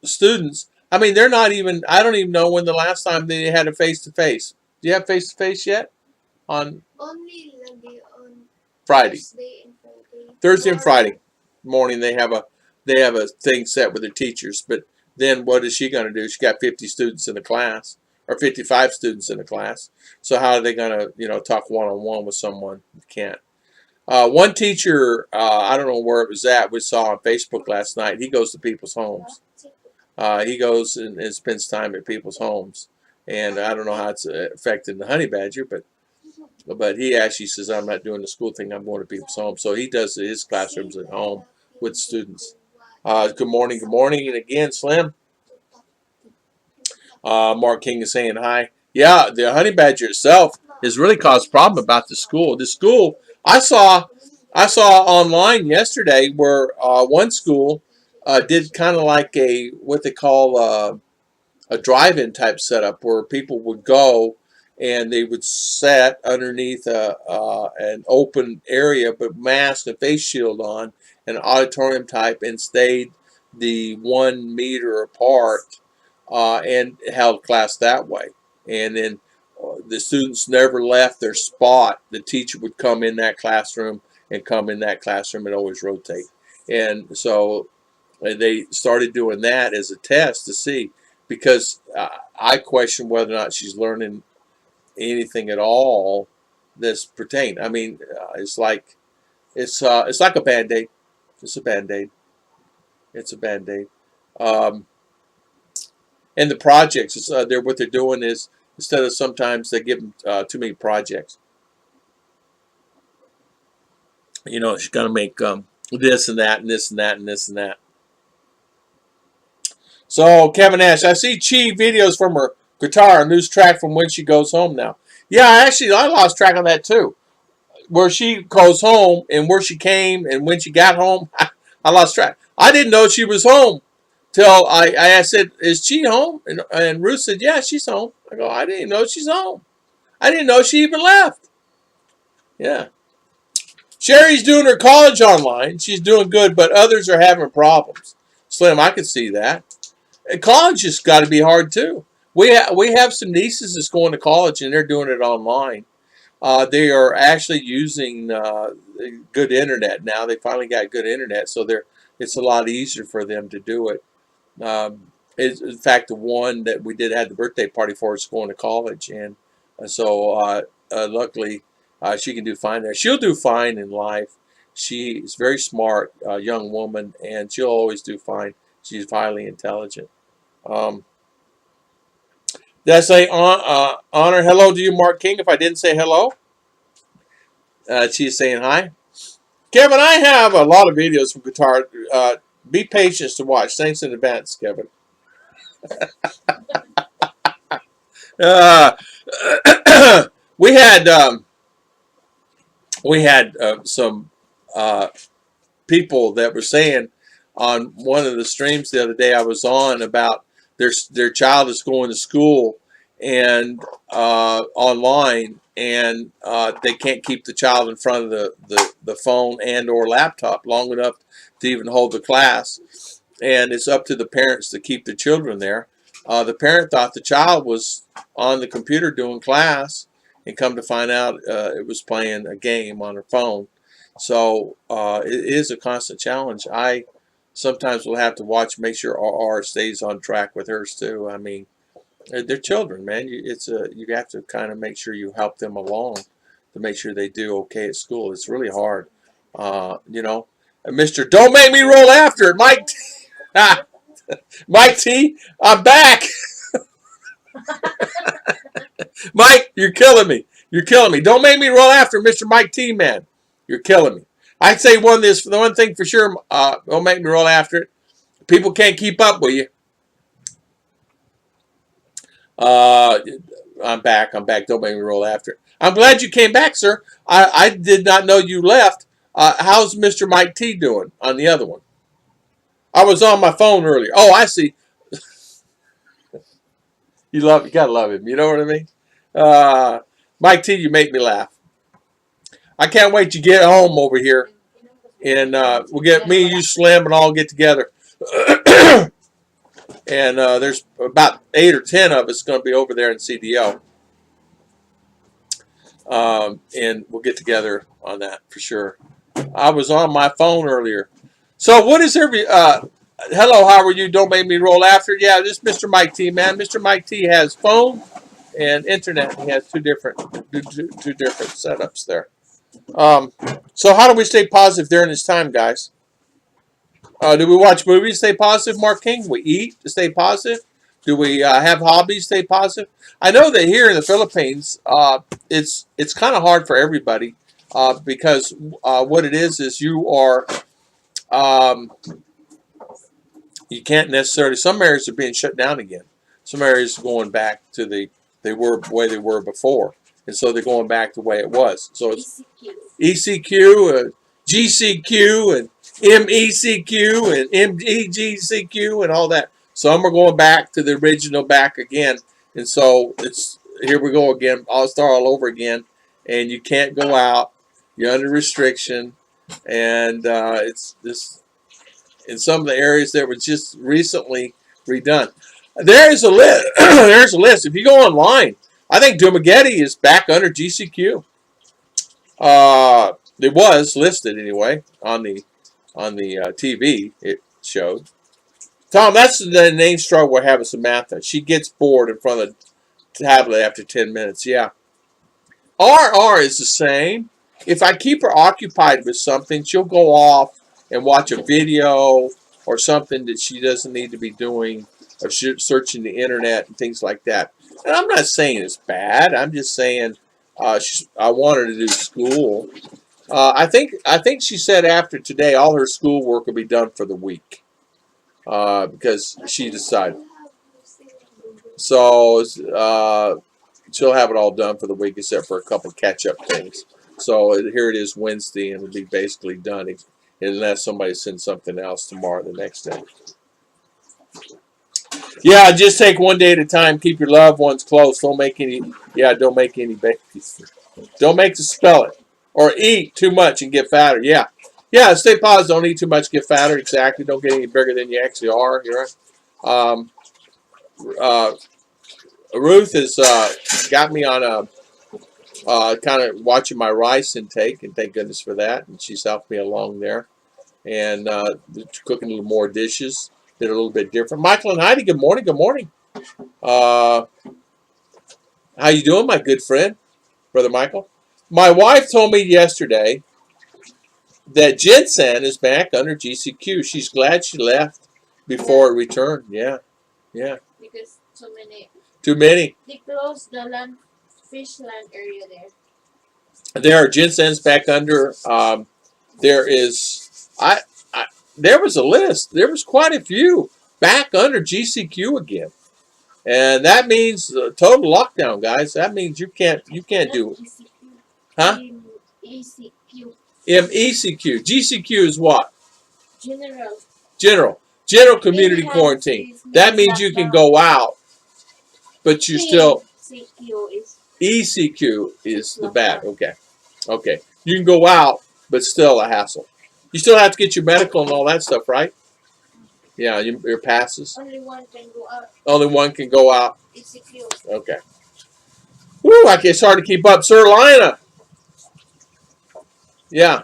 students, I mean, they're not even, I don't even know when the last time they had a face-to-face. Do you have face-to-face yet? On
Only lagi on
Friday.
Thursday and Friday.
Thursday and
Or
Friday morning they have a thing set with their teachers, but then what is she going to do? She got 50 students in the class or 55 students in the class. So how are they going to talk one-on-one with someone? You can't. One teacher, I don't know where it was at, we saw on Facebook last night. He goes to people's homes. He goes and spends time at people's homes, and I don't know how it's affecting the honey badger, but he actually says, I'm not doing the school thing, I'm going to people's homes. So he does his classrooms at home with students. Good morning, and again, Slim. Mark King is saying hi. Yeah, the honey badger itself, has really caused a problem about the school. The school I saw online yesterday where one school did kind of like a what they call a drive-in type setup where people would go and they would sit underneath an open area, but mask and face shield on, an auditorium type, and stayed the 1 meter apart and held class that way. And then the students never left their spot. The teacher would come in that classroom and come in that classroom and always rotate. And so they started doing that as a test to see, because I question whether or not she's learning anything at all that's pertain. I mean, it's like a band-aid. It's a band-aid. It's a band-aid. Um, and the projects, they're what they're doing is instead of sometimes they give them too many projects. You know, she's gonna make this and that and this and that and this and that. So Kevin Ash, I see Chi videos from her guitar and lose track from when she goes home now. Yeah, actually, I lost track of that too. Where she goes home and where she came and when she got home, I lost track. I didn't know she was home till I said, "Is she home?" And Ruth said, "Yeah, she's home." I go, "I didn't know she's home. I didn't know she even left." Yeah. Sherry's doing her college online. She's doing good, but others are having problems. Slim, I could see that. And college has got to be hard too. We have some nieces that's going to college and they're doing it online. They are actually using good internet now. They finally got good internet, so it's a lot easier for them to do it. In fact, the one that we did had the birthday party for is going to college, and so luckily she can do fine there. She'll do fine in life. She is very smart, young woman, and she'll always do fine. She's highly intelligent. Um, did I say honor hello to you, Mark King? If I didn't say hello, she's saying hi. Kevin, I have a lot of videos from guitar. Be patient to watch. Thanks in advance, Kevin. Uh, we had some people that were saying on one of the streams the other day I was on about their child is going to school and online, and they can't keep the child in front of the phone and or laptop long enough to even hold the class, and it's up to the parents to keep the children there. The parent thought the child was on the computer doing class, and come to find out it was playing a game on her phone. So it is a constant challenge. I sometimes will have to watch, make sure RR stays on track with hers too. I mean, they're children, man. You have to kind of make sure you help them along to make sure they do okay at school. It's really hard, you know. Mr. Don't make me roll after it, Mike. Mike T, I'm back. Mike, you're killing me. You're killing me. Don't make me roll after Mr. Mike T, man. You're killing me. I'd say the one thing for sure, don't make me roll after it. People can't keep up with you. I'm back. Don't make me roll after it. I'm glad you came back, sir. I did not know you left. How's Mr. Mike T doing on the other one? I was on my phone earlier. Oh, I see. You gotta love him. You know what I mean? Mike T, you make me laugh. I can't wait to get home over here, and we'll get me and you, Slim, and all get together. And there's about 8 or 10 of us going to be over there in CDO, and we'll get together on that for sure. I was on my phone earlier. So what is every? Hello, how are you? Don't make me roll after. Yeah, this is Mr. Mike T, man. Mr. Mike T has phone and internet. He has two different setups there. So how do we stay positive during this time, guys? Do we watch movies, stay positive, Mark King? We eat to stay positive? Do we have hobbies, stay positive? I know that here in the Philippines, it's kind of hard for everybody because what it is you are, you can't necessarily, some areas are being shut down again. Some areas are going back to the way they were before. and so they're going back the way it was. So it's
ECQ.
ECQ, GCQ, and MECQ, and MEGCQ, and all that. Some are going back to the original back again, and so it's here we go again. I'll start all over again, and you can't go out. You're under restriction, and it's this in some of the areas that were just recently redone. There's a list. There's a list. If you go online, I think Dumagetti is back under GCQ. It was listed anyway on the TV. It showed. Tom, that's the name struggle we're having. Samantha, she gets bored in front of the tablet after 10 minutes. Yeah. RR is the same. If I keep her occupied with something, she'll go off and watch a video or something that she doesn't need to be doing, or searching the internet and things like that. And I'm not saying it's bad. I'm just saying I want her to do school. I think she said after today all her schoolwork will be done for the week because she decided. So she'll have it all done for the week except for a couple catch-up things. So here it is Wednesday, and it'll be basically done unless somebody sends something else tomorrow, the next day. Yeah, just take one day at a time. Keep your loved ones close. Don't make any babies. Don't make them spell it. Or eat too much and get fatter. Yeah. Yeah, stay positive. Don't eat too much, get fatter. Exactly. Don't get any bigger than you actually are. You're right. Ruth has got me on a kind of watching my rice intake, and thank goodness for that. And she's helped me along there. And cooking a little more dishes. Did a little bit different. Michael and Heidi, good morning. Good morning. How you doing, my good friend, Brother Michael? My wife told me yesterday that ginseng is back under GCQ. She's glad she left before it returned. Yeah, yeah.
Because too many.
Too many.
They closed the fish land area there.
There are ginsengs back under. There is there was a list. There was quite a few back under GCQ again, and that means total lockdown, guys. That means you can't do it. Huh?
ECQ.
MECQ. GCQ is what?
General.
General community quarantine. That means you can go out, but you still. ECQ is the bad. Okay. Okay. You can go out, but still a hassle. You still have to get your medical and all that stuff, right? Yeah, your passes.
Only one can go out.
Only one can go out.
ECQ.
Okay. Woo, it's hard to keep up. Sir Lina. Yeah.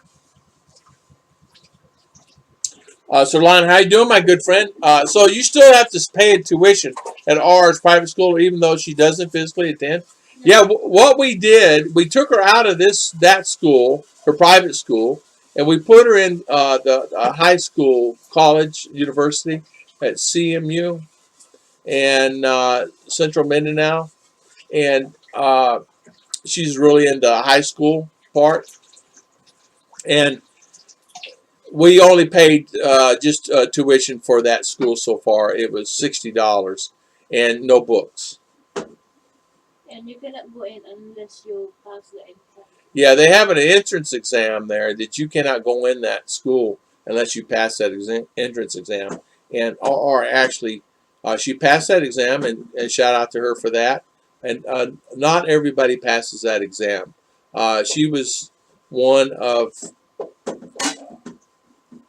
Sir Lina, how you doing, my good friend? So you still have to pay a tuition at ours private school, even though she doesn't physically attend? No. Yeah, what we did, we took her out of that school, her private school, and we put her in the high school, college, university at CMU and Central Mindinao. And she's really in the high school part. And we only paid just tuition for that school so far. It was $60 and no books.
And you cannot go in unless you pass the exam.
Yeah, they have an entrance exam there that you cannot go in that school unless you pass that entrance exam. And or actually, she passed that exam, and shout out to her for that. And not everybody passes that exam. She was one of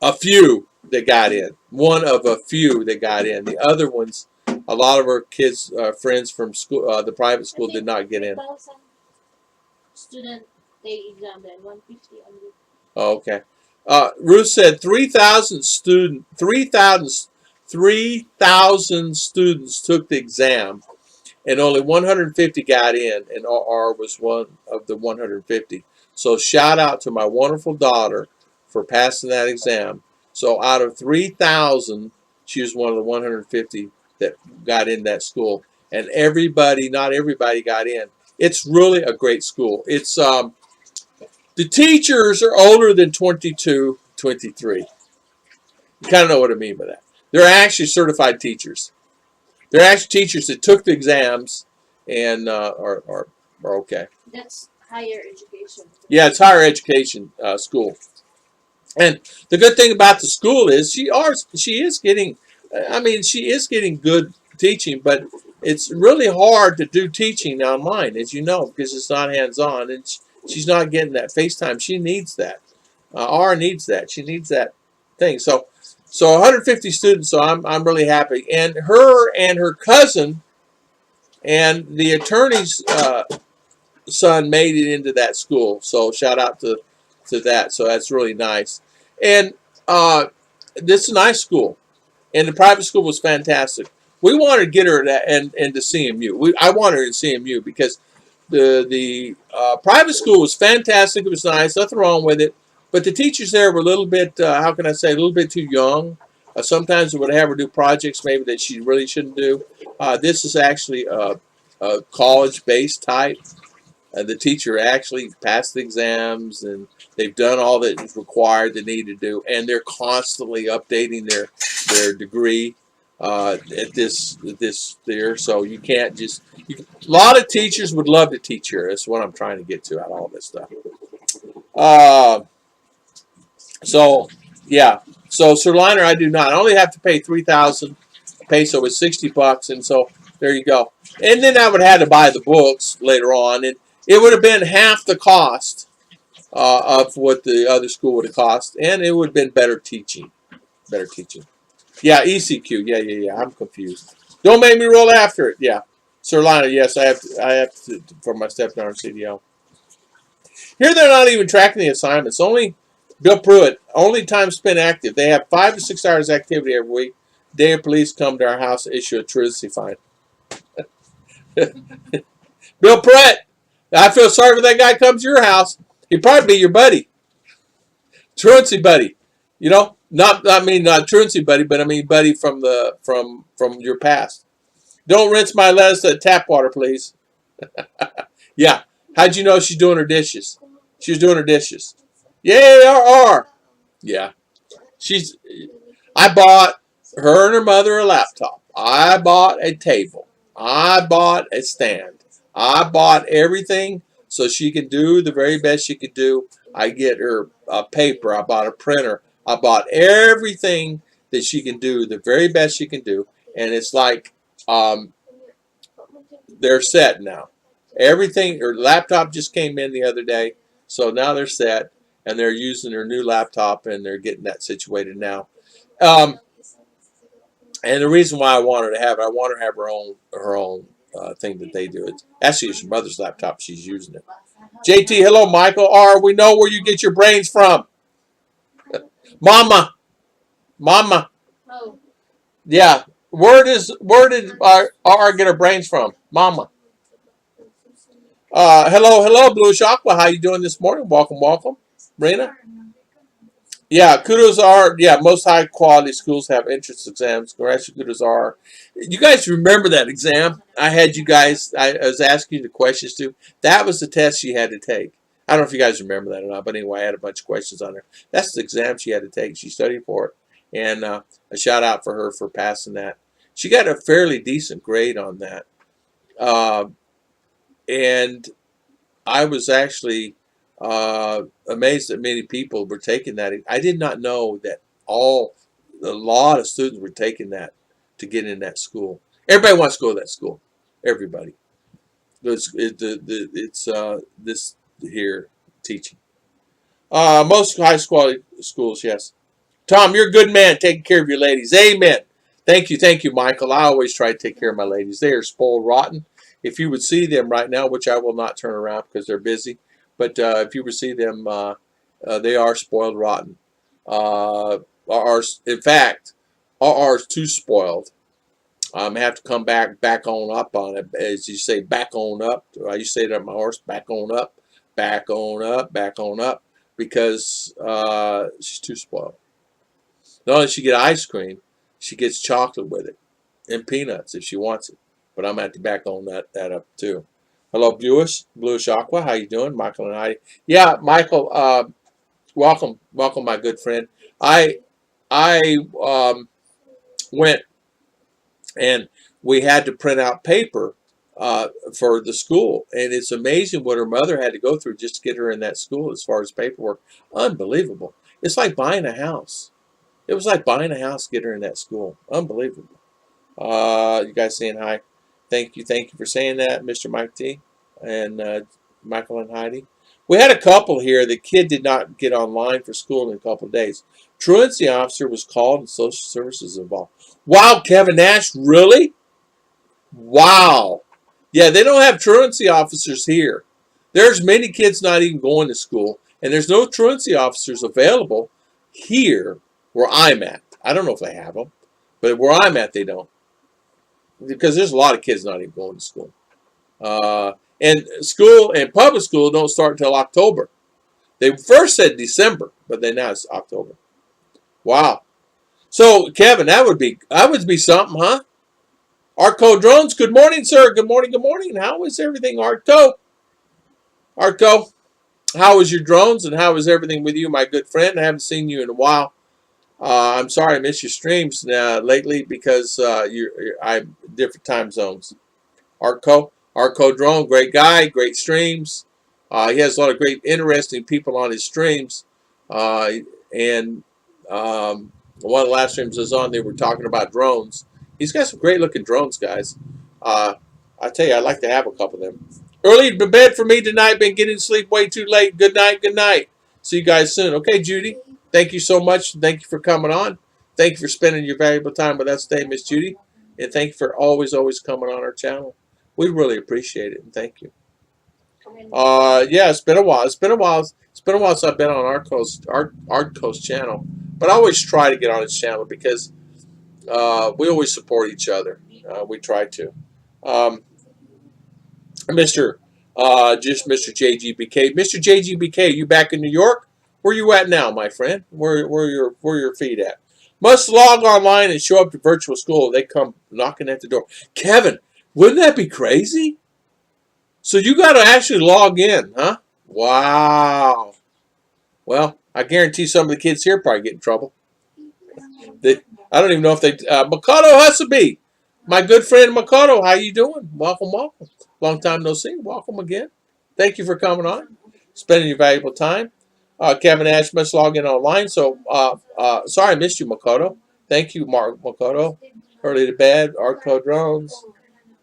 a few that got in. One of a few that got in. The other ones, a lot of her kids, friends from school, the private school, did not get in.
Student take exam then 150 only.
Oh, okay. Ruth said 3,000 students took the exam, and only 150 got in, and RR was one of the 150. So shout out to my wonderful daughter for passing that exam. So out of 3,000, she was one of the 150 that got in that school. And not everybody got in. It's really a great school. It's the teachers are older than 22, 23. You kind of know what I mean by that. They're actually certified teachers. They're actually teachers that took the exams and are are okay.
That's higher education.
Yeah, it's higher education school. And the good thing about the school is she is getting, I mean, she is getting good teaching, but it's really hard to do teaching online, as you know, because it's not hands on, and she's not getting that FaceTime. She needs that. R needs that. She needs that thing. So 150 students. So I'm really happy. And her cousin and the attorney's son made it into that school. So shout out to that. So that's really nice. And this is a nice school, and the private school was fantastic. We wanted to get her into CMU. I wanted her in CMU because the private school was fantastic. It was nice, nothing wrong with it. But the teachers there were a little bit, how can I say, a little bit too young. Sometimes they would have her do projects maybe that she really shouldn't do. This is actually a college-based type. The teacher actually passed the exams, and they've done all that is required they need to do, and they're constantly updating their degree at this there. So you can't just a lot of teachers would love to teach here. That's what I'm trying to get to out of all this stuff. So yeah, so Surliner I do not. I only have to pay 3,000 peso with $60, and so there you go. And then I would have to buy the books later on, and it would have been half the cost of what the other school would have cost, and it would have been better teaching. Better teaching. Yeah, ECQ. Yeah. I'm confused. Don't make me roll after it. Yeah, Surliner. Yes, I have to for my stepdaughter CDL. Here they're not even tracking the assignments. Only Bill Pruitt. Only time spent active. They have 5 to 6 hours activity every week. Day of police come to our house and issue a truancy fine. Bill Pruitt. I feel sorry for that guy comes to your house. He'd probably be your buddy. Truancy buddy. You know? Not truancy buddy, but I mean buddy from your past. Don't rinse my lettuce at tap water, please. Yeah. How'd you know she's doing her dishes? She was doing her dishes. Yeah. Yeah. I bought her and her mother a laptop. I bought a table. I bought a stand. I bought everything so she can do the very best she could do. I get her a paper. I bought a printer. I bought everything that she can do, the very best she can do. And it's like they're set now. Everything, her laptop just came in the other day. So now they're set, and they're using their new laptop, and they're getting that situated now. And the reason why I want her to have it, I want her to have her own thing that they do. It's actually it's your mother's laptop. She's using it. JT, hello, Michael R. We know where you get your brains from. Mama.
Oh,
Yeah. Where did R get her brains from? Mama. Hello, Blue Aqua. How you doing this morning? Welcome, Rena. Yeah, kudos are, most high quality schools have entrance exams. Kudos are. You guys remember that exam? I had you guys, I was asking you the questions to. That was the test she had to take. I don't know if you guys remember that or not, but anyway, I had a bunch of questions on there. That's the exam she had to take. She studied for it. And a shout out for her for passing that. She got a fairly decent grade on that. And I was actually amazed that many people were taking that. I did not know that a lot of students were taking that to get in that school. Everybody wants to go to that school. Everybody. It's this here teaching. Most high quality schools, yes. Tom, you're a good man taking care of your ladies. Amen. Thank you, Michael. I always try to take care of my ladies. They are spoiled rotten. If you would see them right now, which I will not turn around because they're busy, but if you would see them, they are spoiled rotten. In fact, ours too spoiled. I have to come back on up on it, as you say, back on up. I used to say that my horse, back on up, because she's too spoiled. Not only does she get ice cream, she gets chocolate with it and peanuts if she wants it. But I'm going to have to back on that up too. Hello, Bluish Aqua. How you doing? Michael and I. Yeah, Michael, welcome, my good friend. I went and we had to print out paper for the school. And it's amazing what her mother had to go through just to get her in that school as far as paperwork. Unbelievable. It's like buying a house. It was like buying a house to get her in that school. Unbelievable. You guys saying hi. Thank you for saying that, Mr. Mike T. And Michael and Heidi. We had a couple here. The kid did not get online for school in a couple of days. Truancy officer was called and social services involved. Wow, Kevin Nash, really? Wow. Yeah, they don't have truancy officers here. There's many kids not even going to school, and there's no truancy officers available here where I'm at. I don't know if they have them, but where I'm at, they don't. Because there's a lot of kids not even going to school. And school and public school don't start until October. They first said December, but then now it's October. Wow. So, Kevin, that would be something, huh? Artco Drones, good morning, sir. Good morning, good morning. How is everything, Artco? Artco, how is your drones and how is everything with you, my good friend? I haven't seen you in a while. I'm sorry I missed your streams lately because I'm different time zones. Artco Drone, great guy, great streams. He has a lot of great, interesting people on his streams. And one of the last streams I was on, they were talking about drones. He's got some great looking drones, guys. I tell you, I'd like to have a couple of them. Early to bed for me tonight. Been getting sleep way too late. Good night. Good night. See you guys soon. Okay, Judy. Thank you so much. Thank you for coming on. Thank you for spending your valuable time with us today, Miss Judy. And thank you for always coming on our channel. We really appreciate it. And thank you. Yeah, it's been a while. It's been a while since I've been on Artco's channel. But I always try to get on his channel because we always support each other. We try to. Mr. JGBK. Mr. JGBK, you back in New York? Where you at now, my friend? Where your feet at? Must log online and show up to virtual school. They come knocking at the door. Kevin, wouldn't that be crazy? So you got to actually log in, huh? Wow. Well, I guarantee some of the kids here probably get in trouble. I don't even know if they... Makoto Hasabi, my good friend Makoto, how you doing? Welcome, welcome. Long time no see. Welcome again. Thank you for coming on, spending your valuable time. Kevin Ash must log in online. So, sorry I missed you, Makoto. Thank you, Mark Makoto. Early to bed, Artco Drones,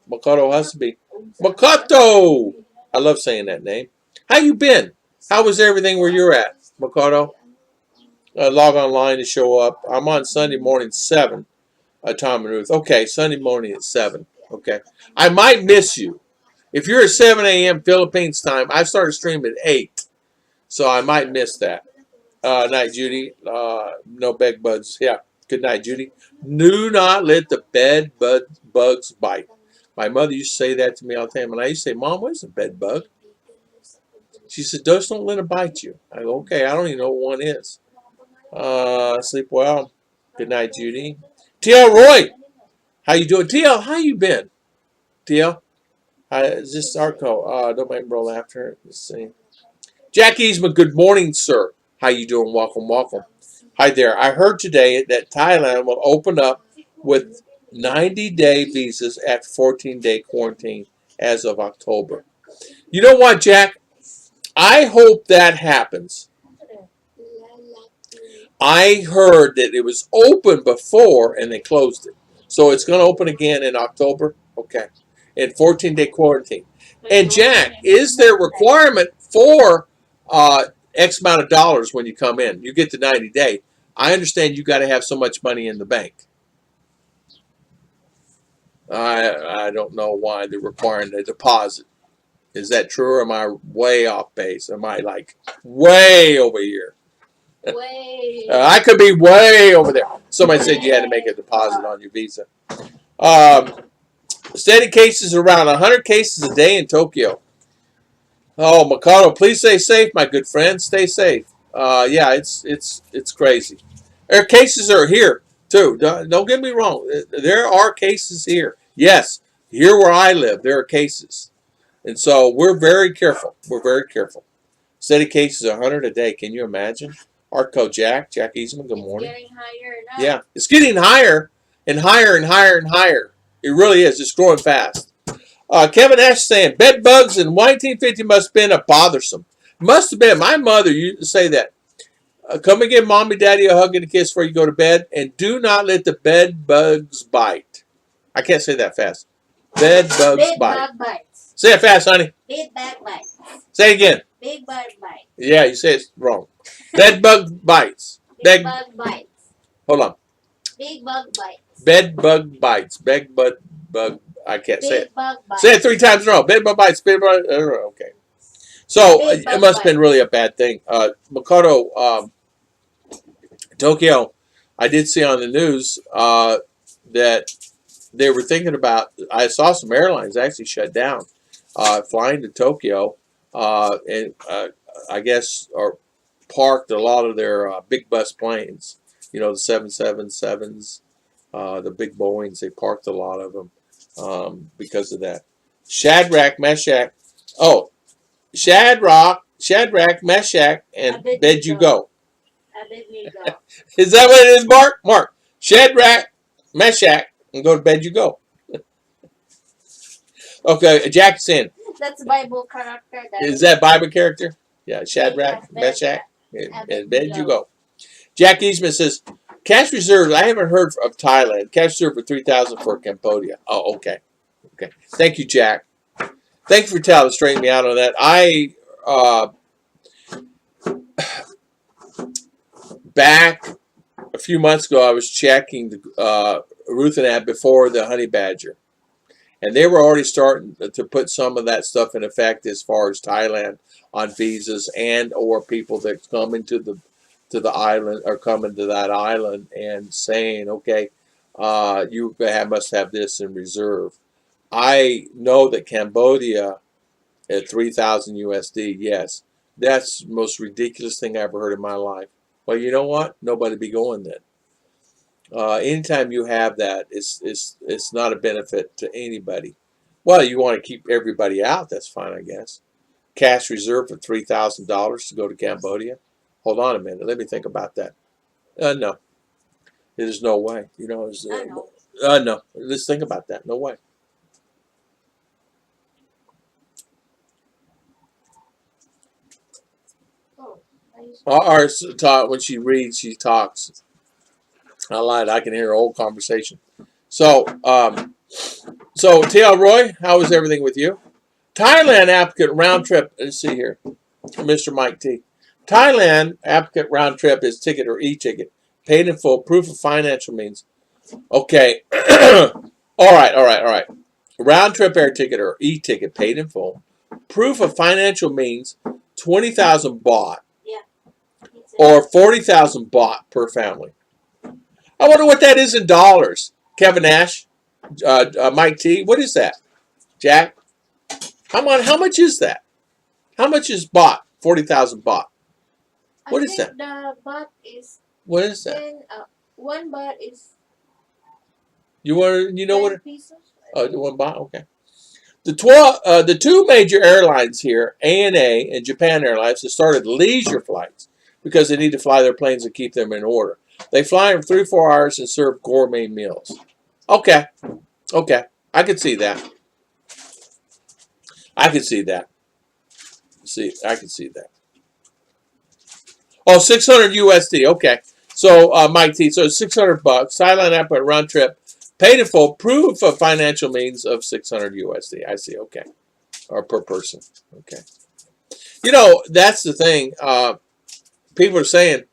Makoto Hasabi. Makoto! I love saying that name. How you been? How was everything where you're at, Makoto? Log online to show up. I'm on Sunday morning 7. Tom and Ruth. Okay, Sunday morning at 7. Okay. I might miss you. If you're at 7 a.m. Philippines time, I started streaming at 8. So I might miss that. Night, Judy. No bed bugs. Yeah. Good night, Judy. Do not let the bed bugs bite. My mother used to say that to me all the time. And I used to say, Mom, what is a bed bug? She said, just don't let it bite you. I go, okay, I don't even know what one is. Sleep well. Good night, Judy. TL Roy, how you doing? TL, how you been? TL, is this Arco? Don't make me roll after. Let's see. Jack Eastman, good morning, sir. How you doing? Welcome, welcome. Hi there. I heard today that Thailand will open up with 90-day visas after 14-day quarantine as of October. You know what, Jack? I hope that happens. I heard that it was open before and they closed it. So it's going to open again in October. Okay. And 14-day quarantine. And Jack, is there a requirement for X amount of dollars when you come in? You get the 90-day. I understand you got to have so much money in the bank. I don't know why they're requiring a deposit. Is that true or am I way off base? Am I like way over here?
Way.
I could be way over there. Somebody said you had to make a deposit on your visa. Steady cases around 100 cases a day in Tokyo. Oh, Makoto, please stay safe, my good friend. Stay safe. Yeah, it's crazy. Their cases are here too. Don't get me wrong. There are cases here. Yes, here where I live, there are cases, and so we're very careful. We're very careful. Steady cases 100 a day. Can you imagine? Artco Jack Eastman, good morning.
It's getting higher now.
Yeah, it's getting higher and higher and higher and higher. It really is. It's growing fast. Kevin Ash saying bed bugs in 1950 must have been a bothersome. Must have been. My mother used to say that. Come and give mommy, daddy a hug and a kiss before you go to bed, and do not let the bed bugs bite. I can't say that fast. Bed bugs
Big
bite.
bug bites.
Say it fast, honey.
Big bug bites.
Say it again.
Big bug bites.
Yeah, you say it wrong. Bed bug bites.
Big bug bites.
Hold on.
Big bug bites.
Bed bug bites. Bed bug. I can't say
Big
it.
bug bites.
Say it 3 times in a row. Bed bug bites. Bed bug. Okay. So it must have been really a bad thing. Makoto, Tokyo, I did see on the news that they were thinking about. I saw some airlines actually shut down flying to Tokyo, and I guess or parked a lot of their big bus planes. You know, the 777s, the big Boeings. They parked a lot of them because of that. Shadrach, Meshach. Oh, Shadrach, Meshach, and bed you go. Is that what it is, Mark? Mark. Shadrach, Meshach, and go to bed you go. Okay, Jackson.
That's Bible character.
Is that Bible character? Yeah, Shadrach, Meshach, and bed you go. Jack Eastman says, cash reserves. I haven't heard of Thailand. Cash reserve for 3,000 for Cambodia. Oh, okay. Okay. Thank you, Jack. Thank you for straightening me out on that. Back a few months ago, I was checking Ruth and Ab before the honey badger, and they were already starting to put some of that stuff in effect as far as Thailand on visas and or people that come into the island or coming to that island and saying, okay, you must have this in reserve. I know that Cambodia at 3,000 USD, yes, that's the most ridiculous thing I ever heard in my life. Well, you know what? Nobody be going then. Anytime you have that, it's not a benefit to anybody. Well, you want to keep everybody out, that's fine, I guess. Cash reserve for $3,000 to go to Cambodia. Hold on a minute. Let me think about that. No. There's no way. You know, no. Let's think about that. No way. When she reads, she talks. I lied. I can hear her old conversation. So T.L. Roy, how is everything with you? Thailand applicant round trip. Let's see here, Mr. Mike T. Thailand applicant round trip is ticket or e-ticket, paid in full, proof of financial means. Okay. All right. Round trip air ticket or e-ticket, paid in full, proof of financial means, 20,000 baht. Or 40,000 baht per family. I wonder what that is in dollars. Kevin Nash, Mike T. What is that? Jack? How much is that? How much is baht? 40,000 baht. What is that?
The baht is.
What is that?
1 baht is.
You know what?
Pesos?
1 baht. Okay. The 2 major airlines here, ANA and Japan Airlines, have started leisure flights because they need to fly their planes and keep them in order. They fly in 3-4 hours and serve gourmet meals. Okay. I could see that. I could see that. Oh, 600 USD. Okay. So, Mike T. So, 600 bucks. Thailand airport round trip. Paid in full. Proof of financial means of 600 USD. I see. Okay. Or per person. Okay. You know, that's the thing. People are saying,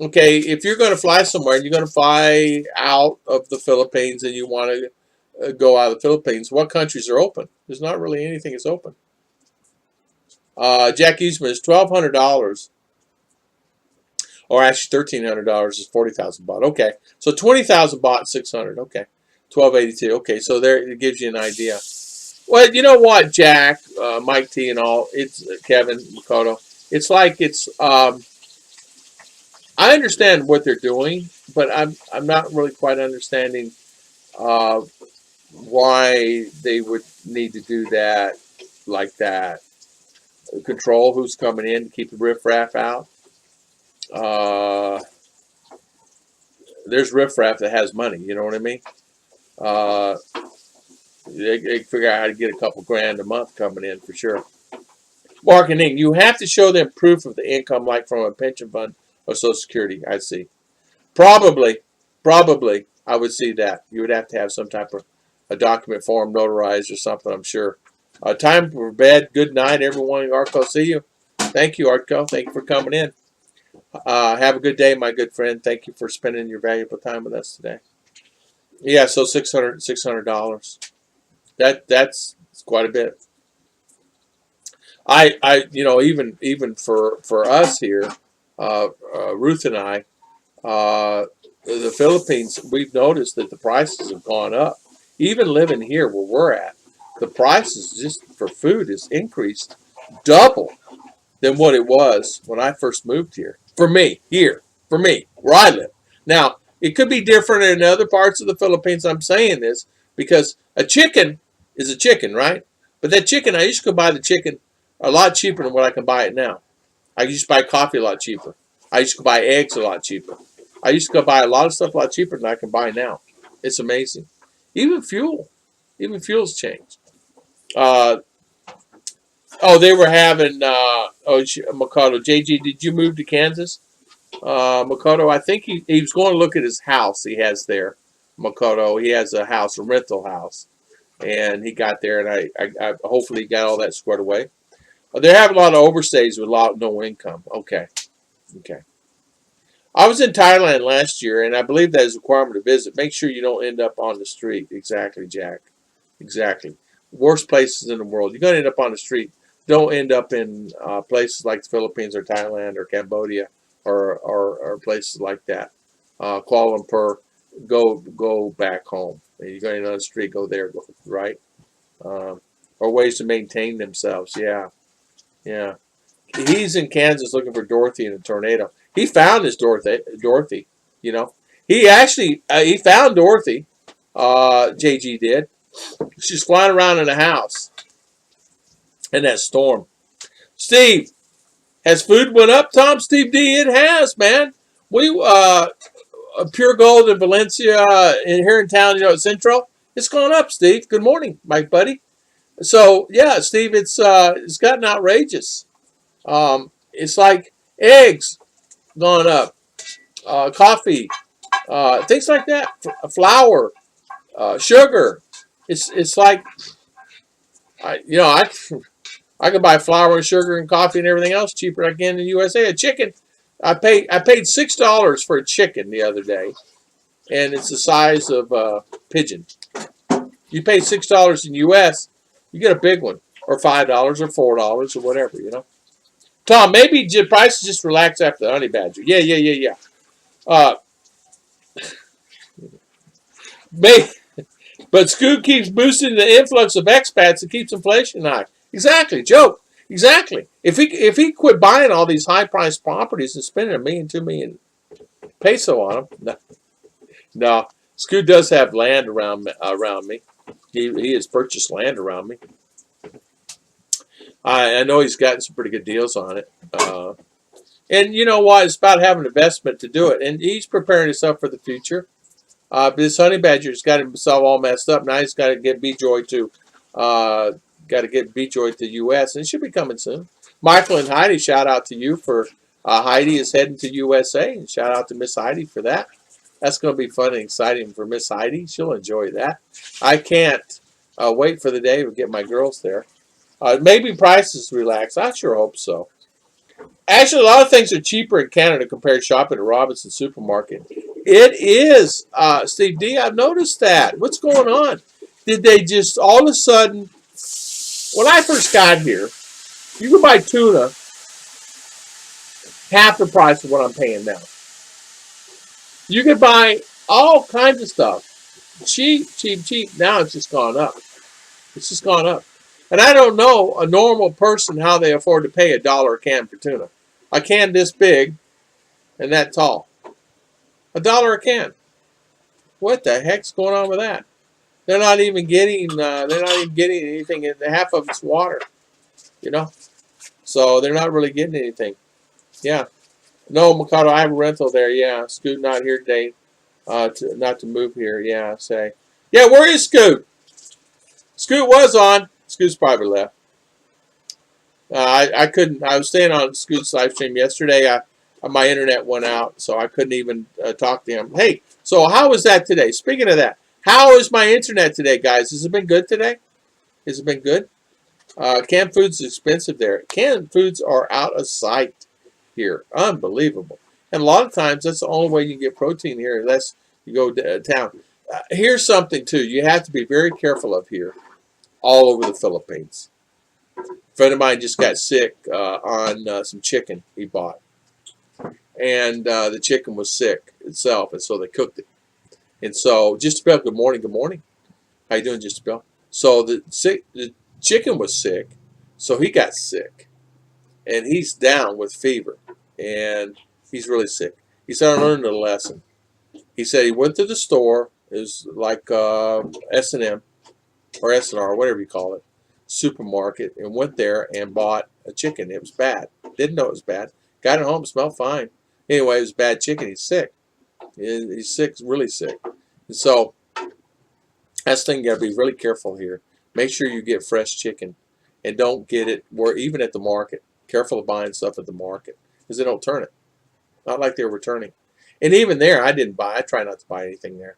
okay, if you're going to fly somewhere and you're going to fly out of the Philippines and you want to go out of the Philippines, what countries are open? There's not really anything that's open. Jack Eastman is $1,200, or actually $1,300 is 40,000 baht. Okay, so 20,000 baht, 600. Okay, 1282. Okay, so there it gives you an idea. Well, you know what, Jack, Mike T, and all. It's Kevin Makoto. It's like it's. I understand what they're doing, but I'm not really quite understanding why they would need to do that like that. Control who's coming in to keep the riffraff out. There's riffraff that has money. You know what I mean? They figure out how to get a couple grand a month coming in for sure. Marketing, you have to show them proof of the income, like from a pension fund or Social Security. I see. Probably, I would see that. You would have to have some type of a document form notarized or something, I'm sure. Time for bed. Good night, everyone. Arco, see you. Thank you, Arco. Thank you for coming in. Have a good day, my good friend. Thank you for spending your valuable time with us today. Yeah, so $600. That's quite a bit. Even for us here, Ruth and I, the Philippines, we've noticed that the prices have gone up. Even living here where we're at, the prices just for food has increased double than what it was when I first moved here. For me, where I live. Now, it could be different in other parts of the Philippines. I'm saying this because a chicken is a chicken, right? But that chicken, I used to go buy the chicken a lot cheaper than what I can buy it now. I used to buy coffee a lot cheaper. I used to buy eggs a lot cheaper. I used to go buy a lot of stuff a lot cheaper than I can buy now. It's amazing. Even fuel's changed. Uh, they were having, Makoto, JG, did you move to Kansas? Makoto, I think he was going to look at his house he has there. Makoto, he has a house, a rental house. And he got there, and I hopefully got all that squared away. They have a lot of overstays with no income. Okay. I was in Thailand last year, and I believe that is a requirement to visit. Make sure you don't end up on the street. Exactly, Jack. Exactly. Worst places in the world. You're going to end up on the street. Don't end up in places like the Philippines or Thailand or Cambodia or places like that. Kuala Lumpur, go back home. You're going to end up on the street, go there, right? Or ways to maintain themselves. Yeah. He's in Kansas looking for Dorothy in a tornado. He found his Dorothy. He actually he found Dorothy. JG did. She's flying around in a house in that storm. Steve, has food went up, Tom? Steve D, it has, man. We Pure Gold in Valencia, here in town, Central. It's gone up, Steve. Good morning, my buddy. So yeah, Steve, it's gotten outrageous. It's like eggs gone up, coffee, things like that, flour, sugar. It's like I can buy flour and sugar and coffee and everything else cheaper than I can in the USA. A chicken, I paid $6 for a chicken the other day, and it's the size of a pigeon. You pay $6 in US, you get a big one, or $5 or $4 or whatever, Tom, maybe prices just relax after the honey badger. Yeah. But Scoot keeps boosting the influx of expats and keeps inflation high. Exactly, joke. Exactly. If he quit buying all these high priced properties and spending $1 million, $2 million peso on them, no. Scoot does have land around me. He has purchased land around me. I know he's gotten some pretty good deals on it. And you know what? It's about having investment to do it. And he's preparing himself for the future. This honey badger's got himself all messed up. Now he's got to get Joy to the U.S. and it should be coming soon. Michael and Heidi, shout out to you for Heidi is heading to USA, and shout out to Miss Heidi for that. That's going to be fun and exciting for Miss Heidi. She'll enjoy that. I can't wait for the day to get my girls there. Maybe prices relax. I sure hope so. Actually, a lot of things are cheaper in Canada compared to shopping at Robinson's supermarket. It is, Steve D. I've noticed that. What's going on? Did they just all of a sudden? When I first got here, you could buy tuna half the price of what I'm paying now. You could buy all kinds of stuff, cheap. Now it's just gone up. And I don't know a normal person how they afford to pay $1 a can for tuna. A can this big and that tall. $1 a can. What the heck's going on with that? They're not even getting anything. Half of it's water, So they're not really getting anything. Yeah. No, Mikado, I have a rental there. Yeah. Scoot not here today. Not to move here. Yeah. Yeah. Where is Scoot? Scoot was on. Scoot's probably left. I couldn't. I was staying on Scoot's live stream yesterday. My internet went out, so I couldn't even talk to him. Hey, so how was that today? Speaking of that, how is my internet today, guys? Has it been good today? Has it been good? Canned foods is expensive there. Canned foods are out of sight here. Unbelievable. And a lot of times, that's the only way you can get protein here, unless you go down. Here's something, too, you have to be very careful of here, all over the Philippines. A friend of mine just got sick on some chicken he bought. And the chicken was sick itself, and so they cooked it. And so, Just-a-Bell, good morning, good morning. How you doing, Just-a-Bell? So the chicken was sick, so he got sick. And he's down with fever, and he's really sick. He said, I learned a lesson. He said he went to the store, it was like S&M, or S&R, whatever you call it, supermarket, and went there and bought a chicken. It was bad. Didn't know it was bad. Got it home, smelled fine. Anyway, it was bad chicken. He's sick. He's sick, really sick. And so that's the thing, you got to be really careful here. Make sure you get fresh chicken, and don't get it where even at the market. Careful of buying stuff at the market, because they don't turn it. Not like they're returning. And even there, I didn't buy. I try not to buy anything there.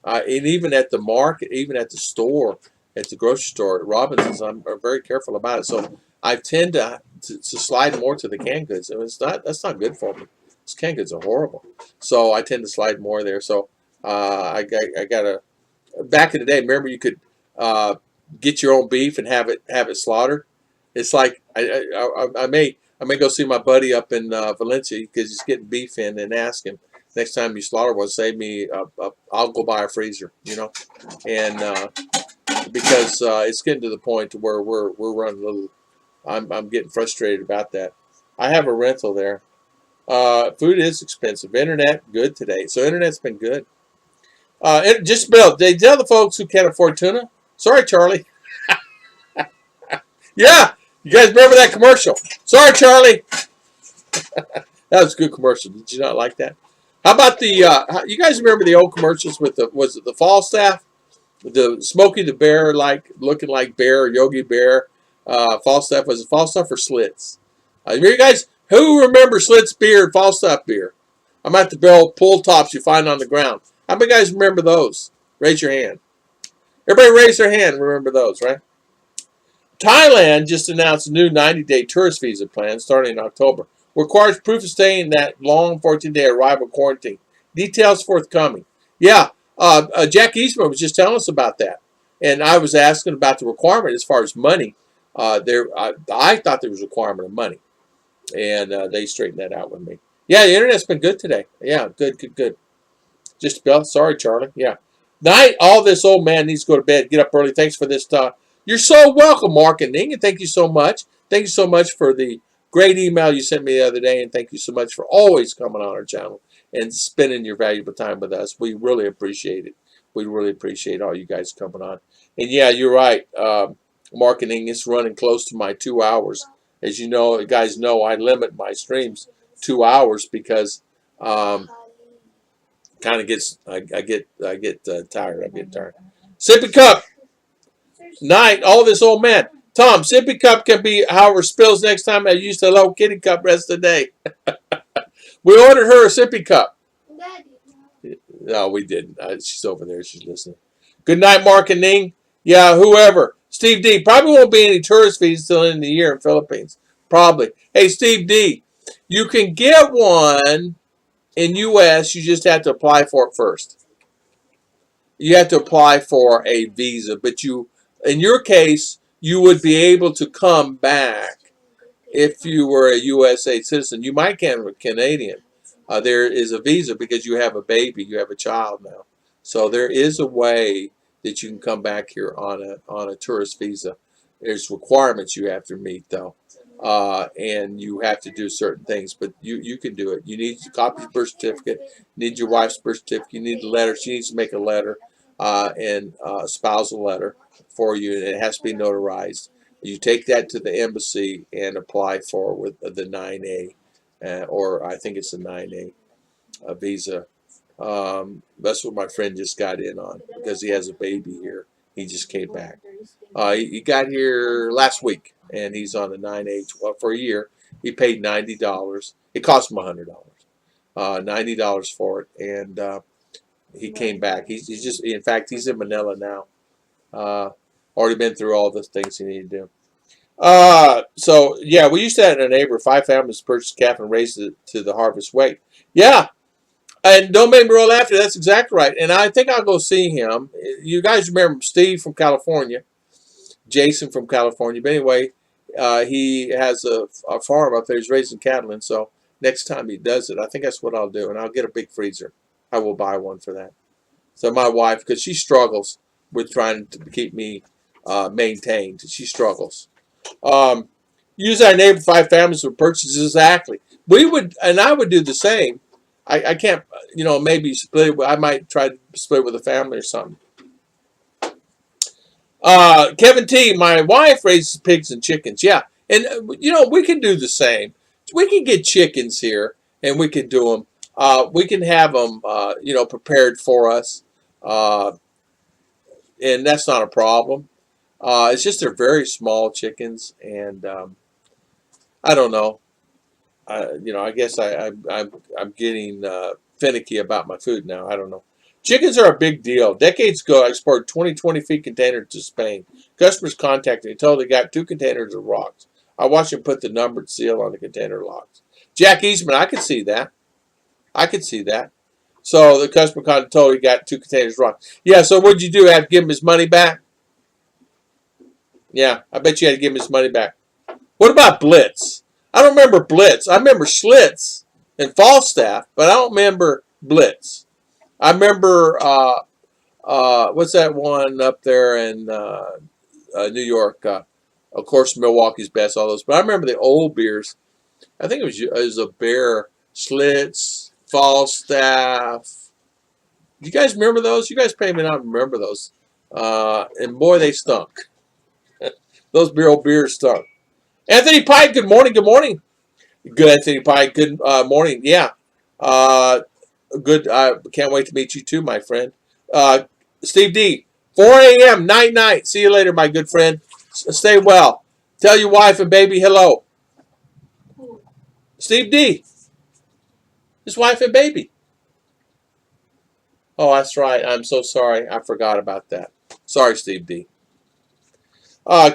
And even at the market, even at the store, at the grocery store, at Robinson's, I'm very careful about it. So I tend to slide more to the canned goods. And that's not good for me. These canned goods are horrible. So I tend to slide more there. So I got to. Back in the day, remember you could get your own beef and have it slaughtered. It's like I may go see my buddy up in Valencia because he's getting beef in, and ask him next time you slaughter one, save me. I'll go buy a freezer, and because it's getting to the point to where we're running a little. I'm getting frustrated about that. I have a rental there. Food is expensive. Internet good today, so internet's been good. Just Bill, they tell the folks who can't afford tuna. Sorry, Charlie. Yeah, you guys remember that commercial? Sorry, Charlie. That was a good commercial. Did you not like that? How about the? You guys remember the old commercials with was it the Falstaff, the Smokey the Bear, like looking like Bear, Yogi Bear? Falstaff, was it Falstaff or Slits? You guys who remember Slits beer and Falstaff beer? I'm at the Bell pull tops you find on the ground. How many guys remember those? Raise your hand. Everybody raise their hand and remember those, right? Thailand just announced a new 90-day tourist visa plan starting in October. Requires proof of stay in that long 14-day arrival quarantine. Details forthcoming. Yeah, Jack Eastman was just telling us about that. And I was asking about the requirement as far as money. I thought there was a requirement of money. And they straightened that out with me. Yeah, the internet's been good today. Yeah, good. Just about. Sorry, Charlie. Yeah. Night, all this old man needs to go to bed. Get up early. Thanks for this. You're so welcome, Mark and Ning, and thank you so much. Thank you so much for the great email you sent me the other day, and thank you so much for always coming on our channel and spending your valuable time with us. We really appreciate it. We really appreciate all you guys coming on. And yeah, you're right, Mark and Ning, it's running close to my 2 hours. As you guys know, I limit my streams 2 hours because kind of gets I get tired. I get tired. Sippy cup. Night, all this old man. Tom, sippy cup can be however spills next time. I used a Hello Kitty cup rest of the day. We ordered her a sippy cup.
Daddy.
No, we didn't. She's over there. She's listening. Good night, Mark and Ning. Yeah, whoever. Steve D. Probably won't be any tourist fees till the end of the year in Philippines. Probably. Hey, Steve D. You can get one in U.S. You just have to apply for it first. You have to apply for a visa, but in your case, you would be able to come back if you were a USA citizen. You might can a Canadian. There is a visa because you have a baby, you have a child now. So there is a way that you can come back here on a tourist visa. There's requirements you have to meet though, and you have to do certain things. But you can do it. You need a copy of your birth certificate. You need your wife's birth certificate. You need a letter. She needs to make a letter. And a spousal letter for you, and it has to be notarized. You take that to the embassy and apply for with the 9A, or I think it's a 9A visa. That's what my friend just got in on because he has a baby here. He just came back. He got here last week, and he's on the 9H. Well, for a year, he paid $90. It cost him $100. $90 for it, and he came back. He's just, in fact, he's in Manila now. Already been through all the things he needed to do. So yeah, we used to have a neighbor. 5 families purchased a calf and raised it to the harvest weight. Yeah, and don't make me roll after. That's exactly right. And I think I'll go see him. You guys remember Steve from California, Jason from California. But anyway, he has a farm up there. He's raising cattle, and so next time he does it, I think that's what I'll do. And I'll get a big freezer. I will buy one for that. So my wife, because she struggles with trying to keep me maintained. She struggles. Use our neighbor 5 families for purchases. Exactly. We would, and I would do the same. I can't, maybe split it. I might try to split it with a family or something. Kevin T, my wife raises pigs and chickens. Yeah. And, we can do the same. We can get chickens here and we can do them. We can have them, prepared for us. And that's not a problem. It's just they're very small chickens, and I don't know. I guess I'm getting finicky about my food now. I don't know. Chickens are a big deal. Decades ago, I exported 20 feet containers to Spain. Customers contacted me, told they got 2 containers of rocks. I watched them put the numbered seal on the container locks. Jack Eastman, I could see that. I could see that. So the customer told he got 2 containers of rocks. Yeah. So what'd you do? Have to give him his money back? Yeah, I bet you had to give him his money back. What about Blitz? I don't remember Blitz. I remember Schlitz and Falstaff, but I don't remember Blitz. I remember, what's that one up there in New York? Of course, Milwaukee's Best, all those. But I remember the old beers. I think it was a bear. Schlitz, Falstaff. Do you guys remember those? You guys probably not remember those. And boy, they stunk. Those old beers stunk. Anthony Pike, good morning, good morning. Good, Anthony Pike, good morning. Yeah. Good. I can't wait to meet you too, my friend. Steve D, 4 a.m., night. See you later, my good friend. Stay well. Tell your wife and baby hello. Steve D, his wife and baby. Oh, that's right. I'm so sorry. I forgot about that. Sorry, Steve D.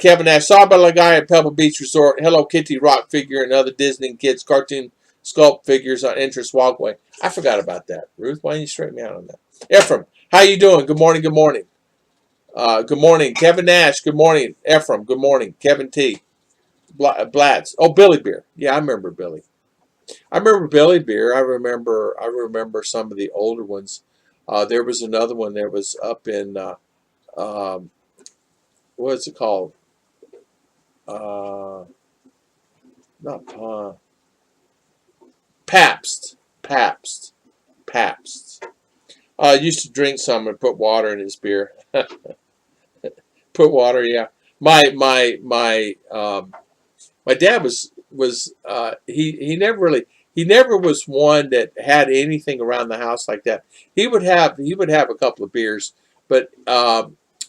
Kevin Nash, saw by the guy at Pebble Beach Resort, Hello Kitty rock figure and other Disney and kids cartoon sculpt figures on entrance walkway. I forgot about that. Ruth, why don't you straighten me out on that? Ephraim, how you doing? Good morning, good morning. Good morning. Kevin Nash, good morning. Ephraim, good morning. Kevin T. Blatz. Oh, Billy Beer. Yeah, I remember Billy. I remember Billy Beer. I remember some of the older ones. There was another one that was up in what's it called? Not Pabst. Used to drink some and put water in his beer. Put water, yeah. My dad was he never was one that had anything around the house like that. He would have a couple of beers, but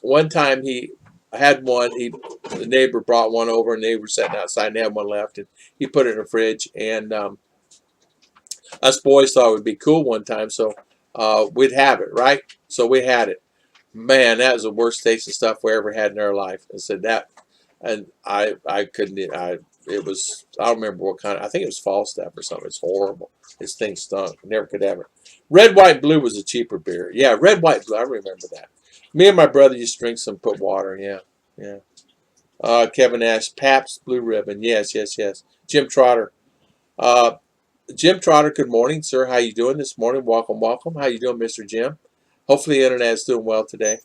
one time he had one. The neighbor brought one over, and they were sitting outside and had one left, and he put it in the fridge. And us boys thought it would be cool one time, so we'd have it, right? So we had it. Man, that was the worst tasting stuff we ever had in our life. I said that, and I couldn't. It was, I don't remember what kind. I think it was Falstaff or something. It's horrible. This thing stunk. Never could have it. Red, white, blue was a cheaper beer. Yeah, red, white, blue. I remember that. Me and my brother used to drink some, put water. Yeah. Kevin Ash, Pabst Blue Ribbon. Yes. Jim Trotter. Jim Trotter, good morning, sir. How you doing this morning? Welcome. How you doing, Mr. Jim? Hopefully the internet is doing well today.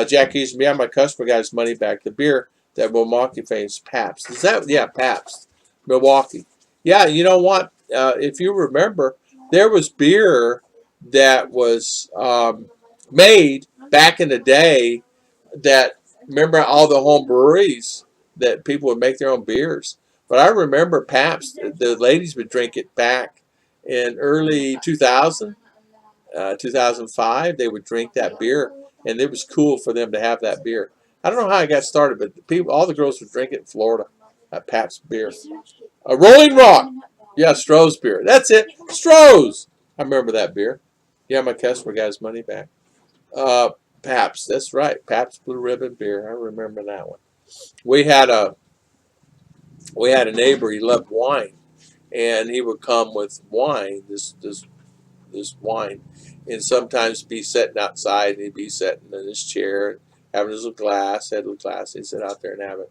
Jack Easton, yeah, my customer got his money back. The beer that Milwaukee famous, Pabst. Is that, yeah, Pabst. Milwaukee. Yeah, you know what? If you remember, there was beer that was made back in the day that, remember all the home breweries that people would make their own beers. But I remember Pabst, the ladies would drink it back in early 2000, 2005. They would drink that beer. and it was cool for them to have that beer. I don't know how it got started, but all the girls would drink it in Florida. Pabst beer. A Rolling Rock. Yeah, Stroh's beer. That's it. Stroh's. I remember that beer. Yeah, my customer got his money back. Pabst. That's right. Pabst Blue Ribbon beer. I remember that one. We had a neighbor. He loved wine, and he would come with wine. This wine, and sometimes be sitting outside, and he'd be sitting in his chair, having his little glass, had a little glass. He'd sit out there and have it.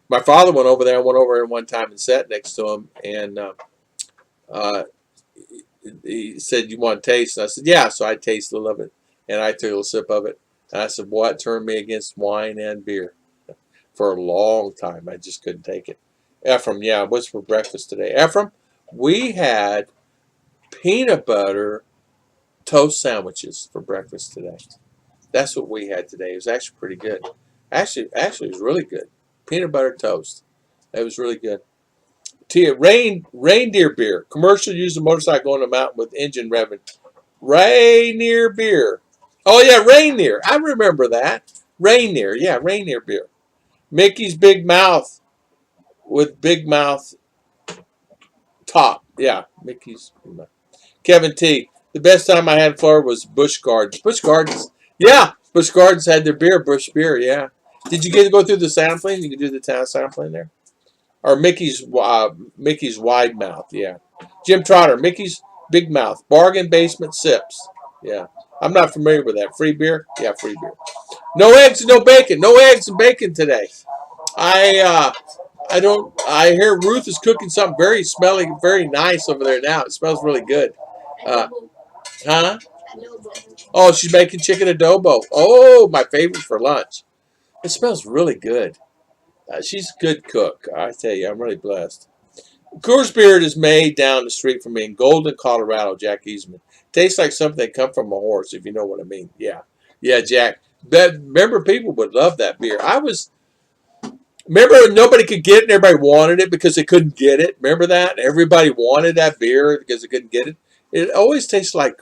My father went over there. I went over there one time and sat next to him, and he said, "You want to taste?" And I said, "Yeah." So I tasted a little of it, and I took a little sip of it, and I said, "Boy, it turned me against wine and beer for a long time. I just couldn't take it." Ephraim, yeah, what's for breakfast today? Ephraim, we had peanut butter toast sandwiches for breakfast today. That's what we had today. It was actually pretty good. Actually, it was really good. Peanut butter toast. It was really good. Reindeer beer. Commercial use a motorcycle on the mountain with engine revving. Reindeer beer. Oh yeah, reindeer. I remember that. Reindeer. Yeah, reindeer beer. Mickey's Big Mouth with Big Mouth top. Yeah, Mickey's Big Mouth. Kevin T. The best time I had in Florida was Busch Gardens. Busch Gardens. Yeah, Busch Gardens had their beer, Busch beer, yeah. Did you get to go through the sampling? You can do the town sampling there? Or Mickey's Wide Mouth, yeah. Jim Trotter, Mickey's Big Mouth. Bargain Basement Sips. Yeah. I'm not familiar with that. Free beer? Yeah, free beer. No eggs and no bacon. No eggs and bacon today. I hear Ruth is cooking something very smelly, very nice over there now. It smells really good. Huh? Oh, she's making chicken adobo. Oh, my favorite for lunch. It smells really good. She's a good cook. I tell you, I'm really blessed. Coors Beer is made down the street from me in Golden, Colorado, Jack Eastman. Tastes like something that come from a horse, if you know what I mean. Yeah. Yeah, Jack. Remember, people would love that beer. Remember, nobody could get it and everybody wanted it because they couldn't get it. Remember that? Everybody wanted that beer because they couldn't get it. It always tastes like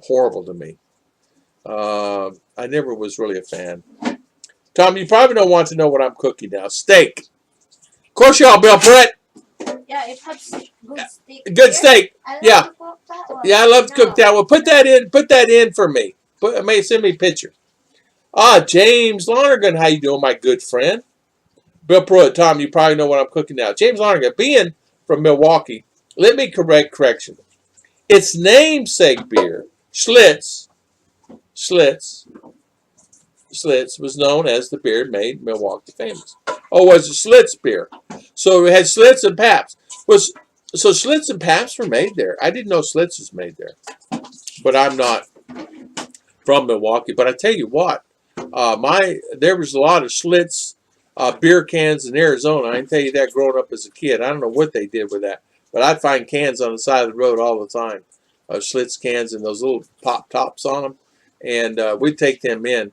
horrible to me. I never was really a fan. Tom, you probably don't want to know what I'm cooking now. Steak. Of course y'all, Bill Brett.
Yeah, it has good steak.
Good steak. Yeah.
To cook that one.
Yeah, I love to cook that one. Put that in for me. Send me a picture. James Lonergan, how you doing, my good friend? Bill Pruitt, Tom, you probably know what I'm cooking now. James Lonergan, being from Milwaukee, let me correction. Its namesake beer, Schlitz, was known as the beer made Milwaukee famous. Oh, was it Schlitz beer? So we had Schlitz and Pabst. So Schlitz and Pabst were made there. I didn't know Schlitz was made there. But I'm not from Milwaukee. But I tell you what, there was a lot of Schlitz beer cans in Arizona. I can tell you that growing up as a kid. I don't know what they did with that. But I'd find cans on the side of the road all the time. Schlitz cans and those little pop tops on them. And we'd take them in.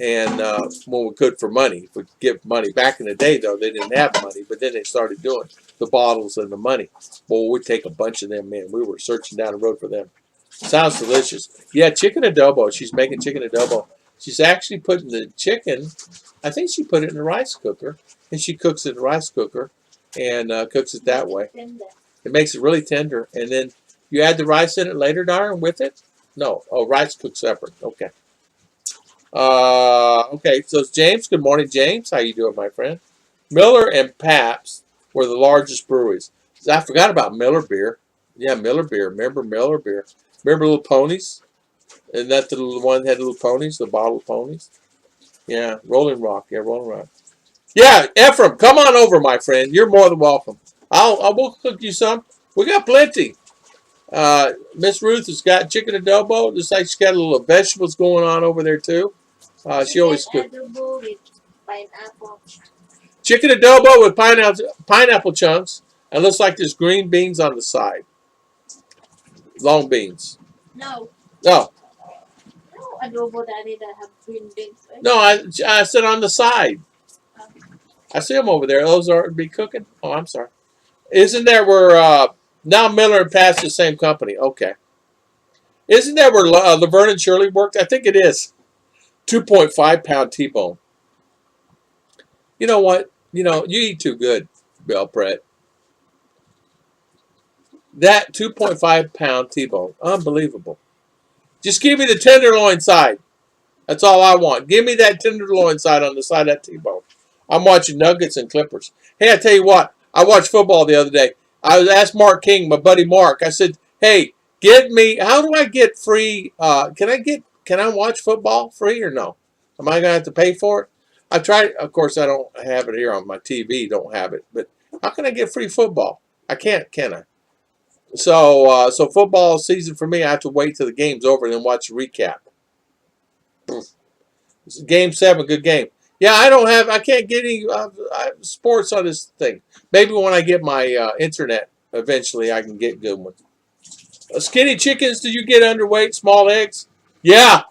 And when we could for money, if we could give money. Back in the day, though, they didn't have money, but then they started doing the bottles and the money. Well, we'd take a bunch of them in. We were searching down the road for them. Sounds delicious. Yeah, chicken adobo. She's making chicken adobo. She's actually putting the chicken, I think she put it in the rice cooker, and she cooks it in the rice cooker and cooks it that way. It makes it really tender. And then you add the rice in it later, darn, with it? No. Oh, rice cooked separate. Okay. Okay, so it's James. Good morning, James. How you doing, my friend? Miller and Pabst were the largest breweries. I forgot about Miller beer. Yeah, Miller beer. Remember Miller beer? Remember Little Ponies? Isn't that the one that had little ponies, the bottled ponies? Yeah, Rolling Rock. Yeah, Rolling Rock. Yeah, Ephraim, come on over, my friend. You're more than welcome. We'll cook you some. We got plenty. Miss Ruth has got chicken adobo. Just like she's got a little vegetables going on over there too. She always cooks. Chicken adobo with pineapple chunks. And looks like there's green beans on the side. Long beans.
No.
No.
No adobo daddy that have green beans. Right?
No, I said on the side. I see them over there. Those are to be cooking. Oh, I'm sorry. Isn't there where now Miller and Pabst the same company? Okay. Isn't that where Laverne and Shirley worked? I think it is. 2.5 pound T-bone. You know what? You eat too good, Bill Pratt. That 2.5 pound T-bone. Unbelievable. Just give me the tenderloin side. That's all I want. Give me that tenderloin side on the side of that T-bone. I'm watching Nuggets and Clippers. Hey, I tell you what. I watched football the other day. I was asked Mark King, my buddy Mark. I said, "Hey, get me. How do I get free? Can I watch football free or no? Am I gonna have to pay for it? I tried. Of course, I don't have it here on my TV. Don't have it. But how can I get free football? I can't. Can I? So football season for me, I have to wait till the game's over and then watch the recap. Game 7, good game. Yeah, I can't get any sports on this thing. Maybe when I get my internet, eventually I can get good ones. Skinny chickens, do you get underweight, small eggs? Yeah,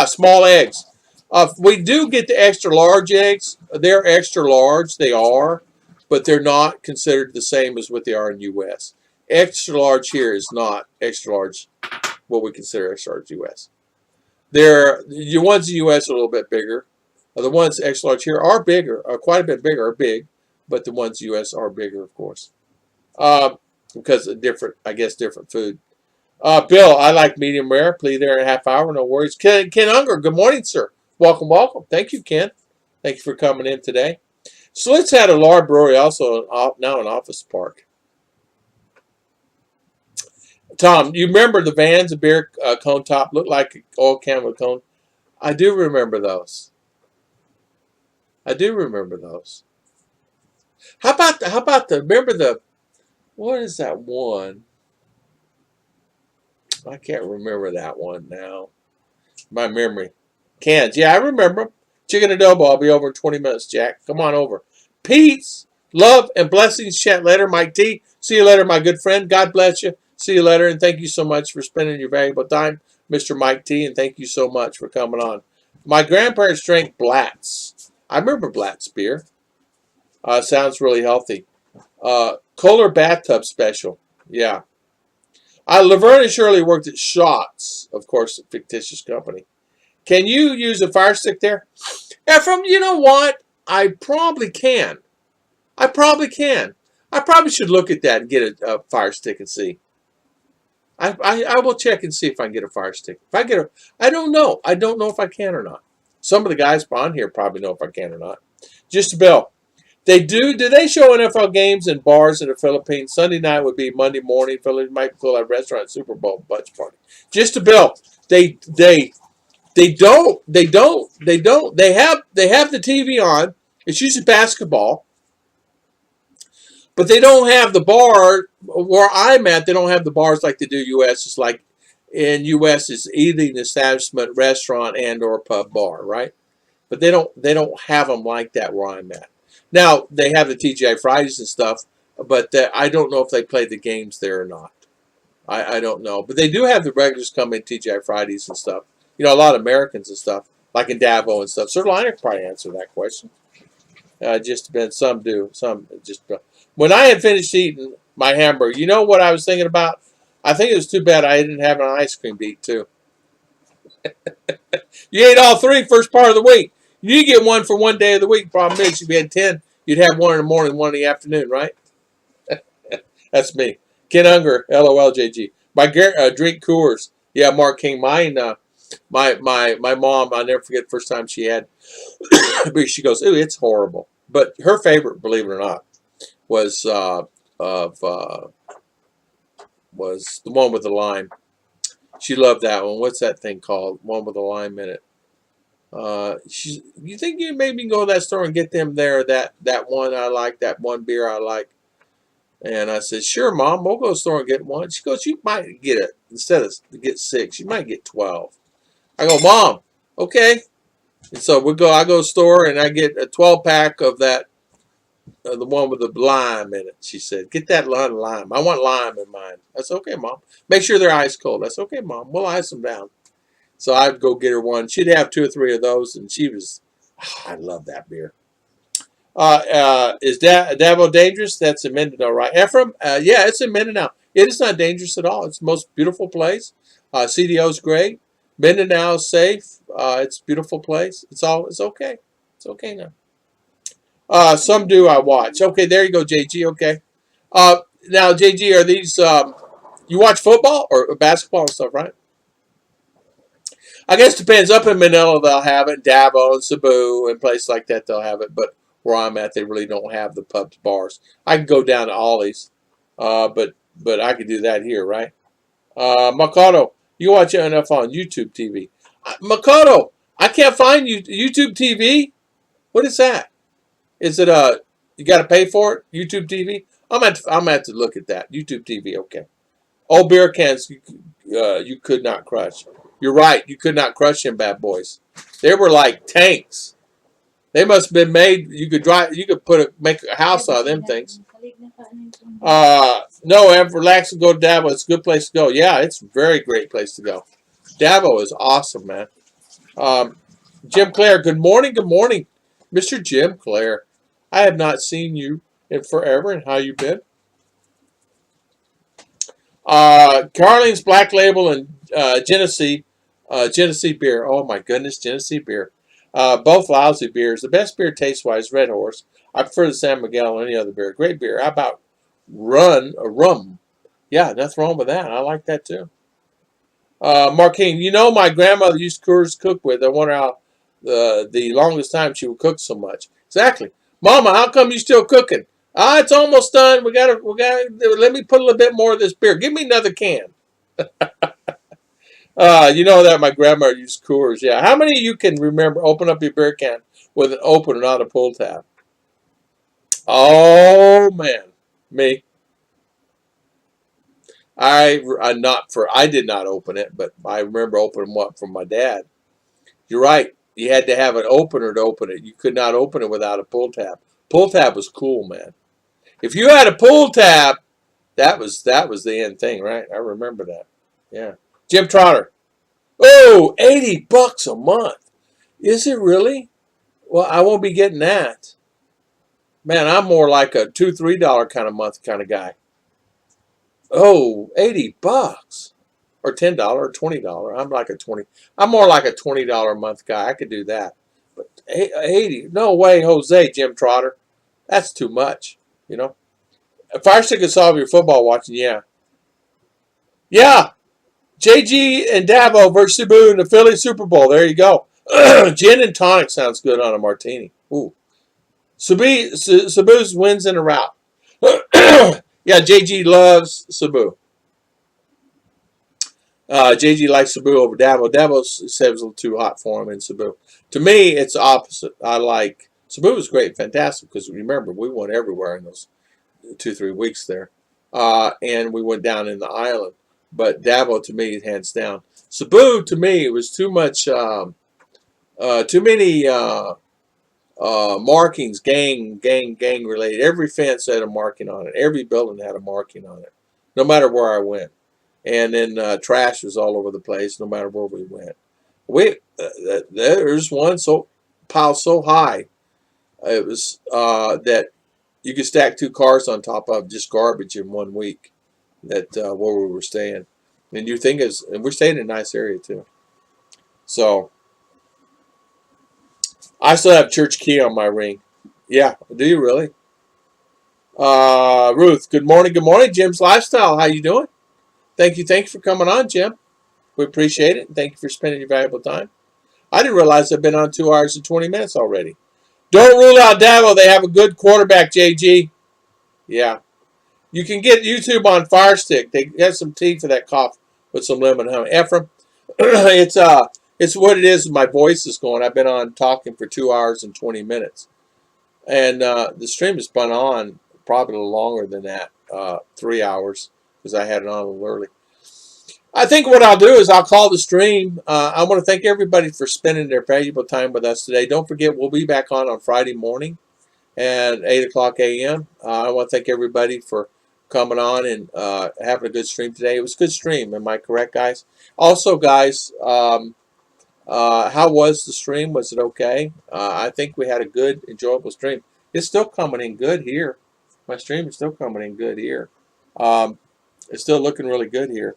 small eggs. We do get the extra large eggs. They're extra large, they are, but they're not considered the same as what they are in U.S. Extra large here is not extra large, what we consider extra large U.S. The ones in the U.S. are a little bit bigger. The ones extra large here are bigger, quite a bit bigger, are big, but the ones in the U.S. are bigger, of course, because of different food. Bill, I like medium rare. Please there in a half hour, no worries. Ken Unger, good morning, sir. Welcome. Thank you, Ken. Thank you for coming in today. Slits had a large brewery, also now an office park. Tom, you remember the vans, a beer cone top, looked like an oil can with cone? I do remember those. How about what is that one? I can't remember that one now. My memory. Cans. Yeah, I remember them. Chicken adobo. I'll be over in 20 minutes, Jack. Come on over. Peace, love, and blessings. Chat later, Mike T. See you later, my good friend. God bless you. See you later, and thank you so much for spending your valuable time, Mr. Mike T., and thank you so much for coming on. My grandparents drank Blatz. I remember Blatz beer. Sounds really healthy. Kohler bathtub special. Yeah. Laverne and Shirley worked at Shots, of course, a fictitious company. Can you use a fire stick there? Ephraim, you know what? I probably can. I probably should look at that and get a fire stick and see. I will check and see if I can get a fire stick. I don't know. I don't know if I can or not. Some of the guys on here probably know if I can or not. Just a bill. Do they show NFL games in bars in the Philippines? Sunday night would be Monday morning. Philippines might call that restaurant Super Bowl bunch party. Just a bill. They don't. They have the TV on. It's usually basketball. But they don't have the bar where I'm at. They don't have the bars like they do U.S. It's like in U.S. it's eating establishment, restaurant, and or pub bar, right? But they don't have them like that where I'm at. Now they have the TGI Fridays and stuff, but I don't know if they play the games there or not. I don't know, but they do have the regulars come in TGI Fridays and stuff. A lot of Americans and stuff, like in Davao and stuff. Sir Liner could probably answer that question. Just depends. Some do. Some just. When I had finished eating my hamburger, you know what I was thinking about? I think it was too bad I didn't have an ice cream to eat too. You ate all three first part of the week. You get one for one day of the week. Problem is, if you had 10, you'd have one in the morning, one in the afternoon, right? That's me. Ken Unger, LOLJG. My drink Coors. Yeah, Mark King. Mine. My mom. I'll never forget the first time she had. She goes, "Ooh, it's horrible." But her favorite, believe it or not, was was the one with the lime. She loved that one. What's that thing called? One with the lime in it. You think you maybe go to that store and get them there? That one I like. That one beer I like. And I said, "Sure, Mom. We'll go to the store and get one." She goes, "You might get it instead of get 6. You might get 12." I go, "Mom, okay." And so I go to the store and I get a 12-pack of that. The one with the lime in it, she said. "Get that lime. I want lime in mine." That's okay, Mom. Make sure they're ice cold. That's okay, Mom. We'll ice them down. So I'd go get her one. She'd have 2 or 3 of those, and she was, I love that beer. Is Davao dangerous? That's in Mindinao, right? Ephraim? Yeah, it's in Mindinao. It is not dangerous at all. It's the most beautiful place. CDO's great. Mindinao is safe. It's a beautiful place. It's okay. It's okay now. Some do I watch. Okay, there you go, JG. Okay. Now, JG, are these you watch football or basketball and stuff, right? I guess it depends. Up in Manila, they'll have it. Davao and Cebu and places like that, they'll have it. But where I'm at, they really don't have the pubs, bars. I can go down to Ollie's, but I could do that here, right? Makoto, you watch it enough on YouTube TV. Makoto, I can't find you YouTube TV. What is that? Is it you got to pay for it? YouTube TV? I'm at to look at that YouTube TV. Okay. Old beer cans you could not crush. You're right. You could not crush them bad boys. They were like tanks. They must have been made. You could drive. You could make a house out of them things. No, relax and go to Davao. It's a good place to go. Yeah, it's a very great place to go. Davao is awesome, man. Jim Clare, good morning, Mr. Jim Clare. I have not seen you in forever, and how you been? Carling's Black Label and Genesee beer. Oh my goodness, Genesee beer. Both lousy beers. The best beer taste-wise, Red Horse. I prefer the San Miguel or any other beer. Great beer. How about rum? Yeah, nothing wrong with that. I like that too. Marquine, you know my grandmother used to cook with. I wonder how the longest time she would cook so much. Exactly. Mama, how come you still cooking? It's almost done. We gotta let me put a little bit more of this beer. Give me another can. You know that my grandmother used Coors. Yeah. How many of you can remember open up your beer can with an opener, not a pull tab? Oh man, me. I did not open it, but I remember opening one from my dad. You're right. You had to have an opener to open it. You could not open it without a pull tab. Pull tab was cool, man. If you had a pull tab, that was the end thing, right? I remember that. Yeah. Jim Trotter. Oh, $80 a month. Is it really? Well, I won't be getting that. Man, I'm more like a $2, $3 kind of month kind of guy. Oh, $80 or $10 or $20. I'm more like a $20 a month guy. I could do that. But 80, no way, Jose, Jim Trotter. That's too much, you know. A Fire Stick could solve your football watching, yeah. Yeah, JG and Davo versus Cebu in the Philly Super Bowl. There you go. Gin and tonic sounds good on a martini. Ooh. Cebu's wins in a rout. Yeah, JG loves Cebu. JG likes Cebu over Davo. Davo said it was a little too hot for him in Cebu. To me, it's the opposite. I like Cebu was great, fantastic, because remember, we went everywhere in those 2-3 weeks there. And we went down in the island. But Davo, to me, hands down. Cebu, to me, it was too much, too many markings, gang related. Every fence had a marking on it. Every building had a marking on it, no matter where I went. And then trash was all over the place, no matter where we went. There's one pile so high, it was that you could stack 2 cars on top of just garbage in 1 week. That where we were staying, and you think and we're staying in a nice area too. So I still have church key on my ring. Yeah, do you really? Ruth, good morning, Jim's Lifestyle. How you doing? Thank you for coming on, Jim. We appreciate it, and thank you for spending your valuable time. I didn't realize I've been on 2 hours and 20 minutes already. Don't rule out Davo. They have a good quarterback, JG. Yeah. You can get YouTube on Fire Stick. They have some tea for that cough with some lemon honey. Ephraim, it's what it is. My voice is going. I've been on talking for 2 hours and 20 minutes, and the stream has been on probably a little longer than that, 3 hours, because I had it on a little early. I think what I'll do is I'll call the stream. I want to thank everybody for spending their valuable time with us today. Don't forget, we'll be back on Friday morning at 8 o'clock a.m. I want to thank everybody for coming on and having a good stream today. It was a good stream. Am I correct, guys? Also, guys, how was the stream? Was it okay? I think we had a good, enjoyable stream. It's still coming in good here. My stream is still coming in good here. It's still looking really good here.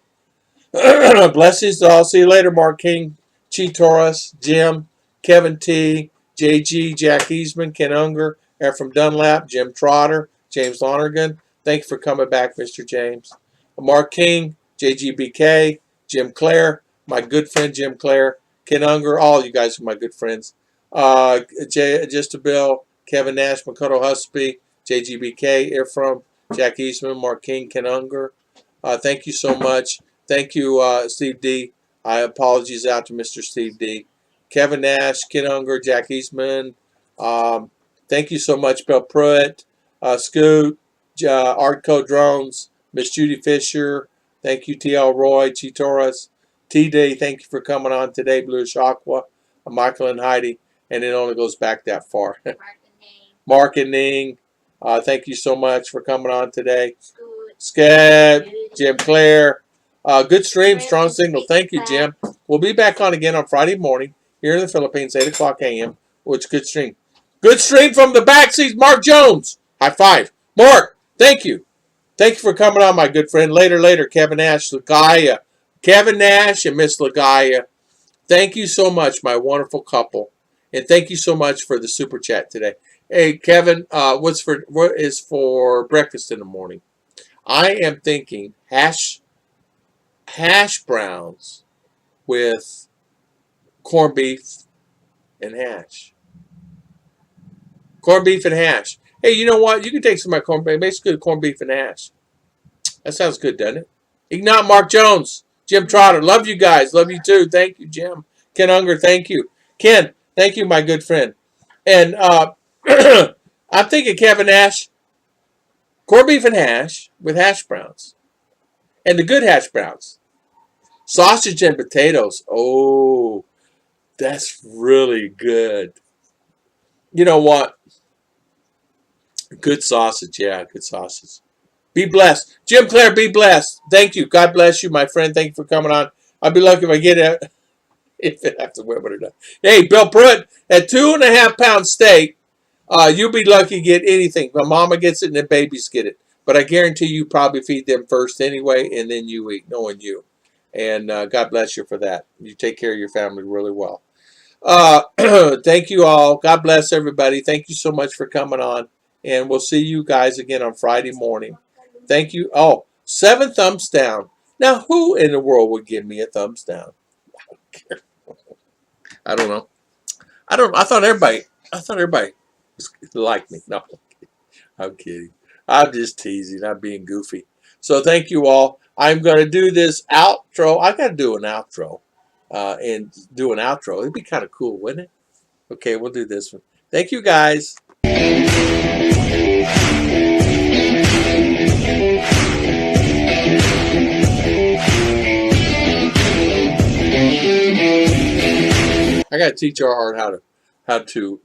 Blessings to all. See you later, Mark King, Chi Torres, Jim, Kevin T, JG, Jack Eastman, Ken Unger, Ephraim Dunlap, Jim Trotter, James Lonergan. Thank you for coming back, Mr. James. Mark King, JGBK, Jim Clare, my good friend Jim Clare, Ken Unger, all you guys are my good friends. Just a Bill, Kevin Nash, Makoto Husby, JGBK, Ephraim, Jack Eastman, Mark King, Ken Unger. Thank you so much. Thank you, Steve D. Apologies out to Mr. Steve D. Kevin Nash, Ken Unger, Jack Eastman. Thank you so much, Bill Pruitt, Scoot, Artco Drones, Miss Judy Fisher. Thank you, TL Roy, Chi Torres, T-Day. Thank you for coming on today, Bluish Aqua, Michael and Heidi. And it only goes back that far. Mark and Ning. Thank you so much for coming on today. Scab, Jim Clare. Good stream, strong signal. Thank you, Jim. We'll be back on again on Friday morning here in the Philippines, 8 o'clock a.m. Which good stream. Good stream from the backseat, Mark Jones. High five. Mark, thank you. Thank you for coming on, my good friend. Later, Kevin Nash, Lagaya. Kevin Nash and Miss Lagaya. Thank you so much, my wonderful couple. And thank you so much for the super chat today. Hey, Kevin, what is for breakfast in the morning? I am thinking hash browns with corned beef and hash. Corned beef and hash. Hey, you know what? You can take some of my corned beef. It makes good corned beef and hash. That sounds good, doesn't it? Ignat Mark Jones, Jim Trotter. Love you guys. Love you too. Thank you, Jim. Ken Unger, thank you. Ken, thank you, my good friend. And I'm thinking Kevin Nash, corned beef and hash with hash browns. And the good hash browns. Sausage and potatoes. Oh, that's really good. You know what? Good sausage. Yeah, good sausage. Be blessed. Jim Clare, be blessed. Thank you. God bless you, my friend. Thank you for coming on. I'll be lucky if I get it. If I have to whip it or not. Hey, Bill Pruitt, at 2.5 pound steak, you'll be lucky to get anything. My mama gets it and the babies get it. But I guarantee you probably feed them first anyway, and then you eat, knowing you. And God bless you for that. You take care of your family really well. Thank you all. God bless everybody. Thank you so much for coming on. And we'll see you guys again on Friday morning. Thank you. Oh, 7 thumbs down. Now, who in the world would give me a thumbs down? I don't care. I don't know. I thought everybody liked me. No, I'm kidding. I'm just teasing. I'm being goofy. So thank you all. I'm going to do this outro. I got to do an outro. It'd be kind of cool, wouldn't it? Okay, we'll do this one. Thank you, guys. I got to teach our heart how to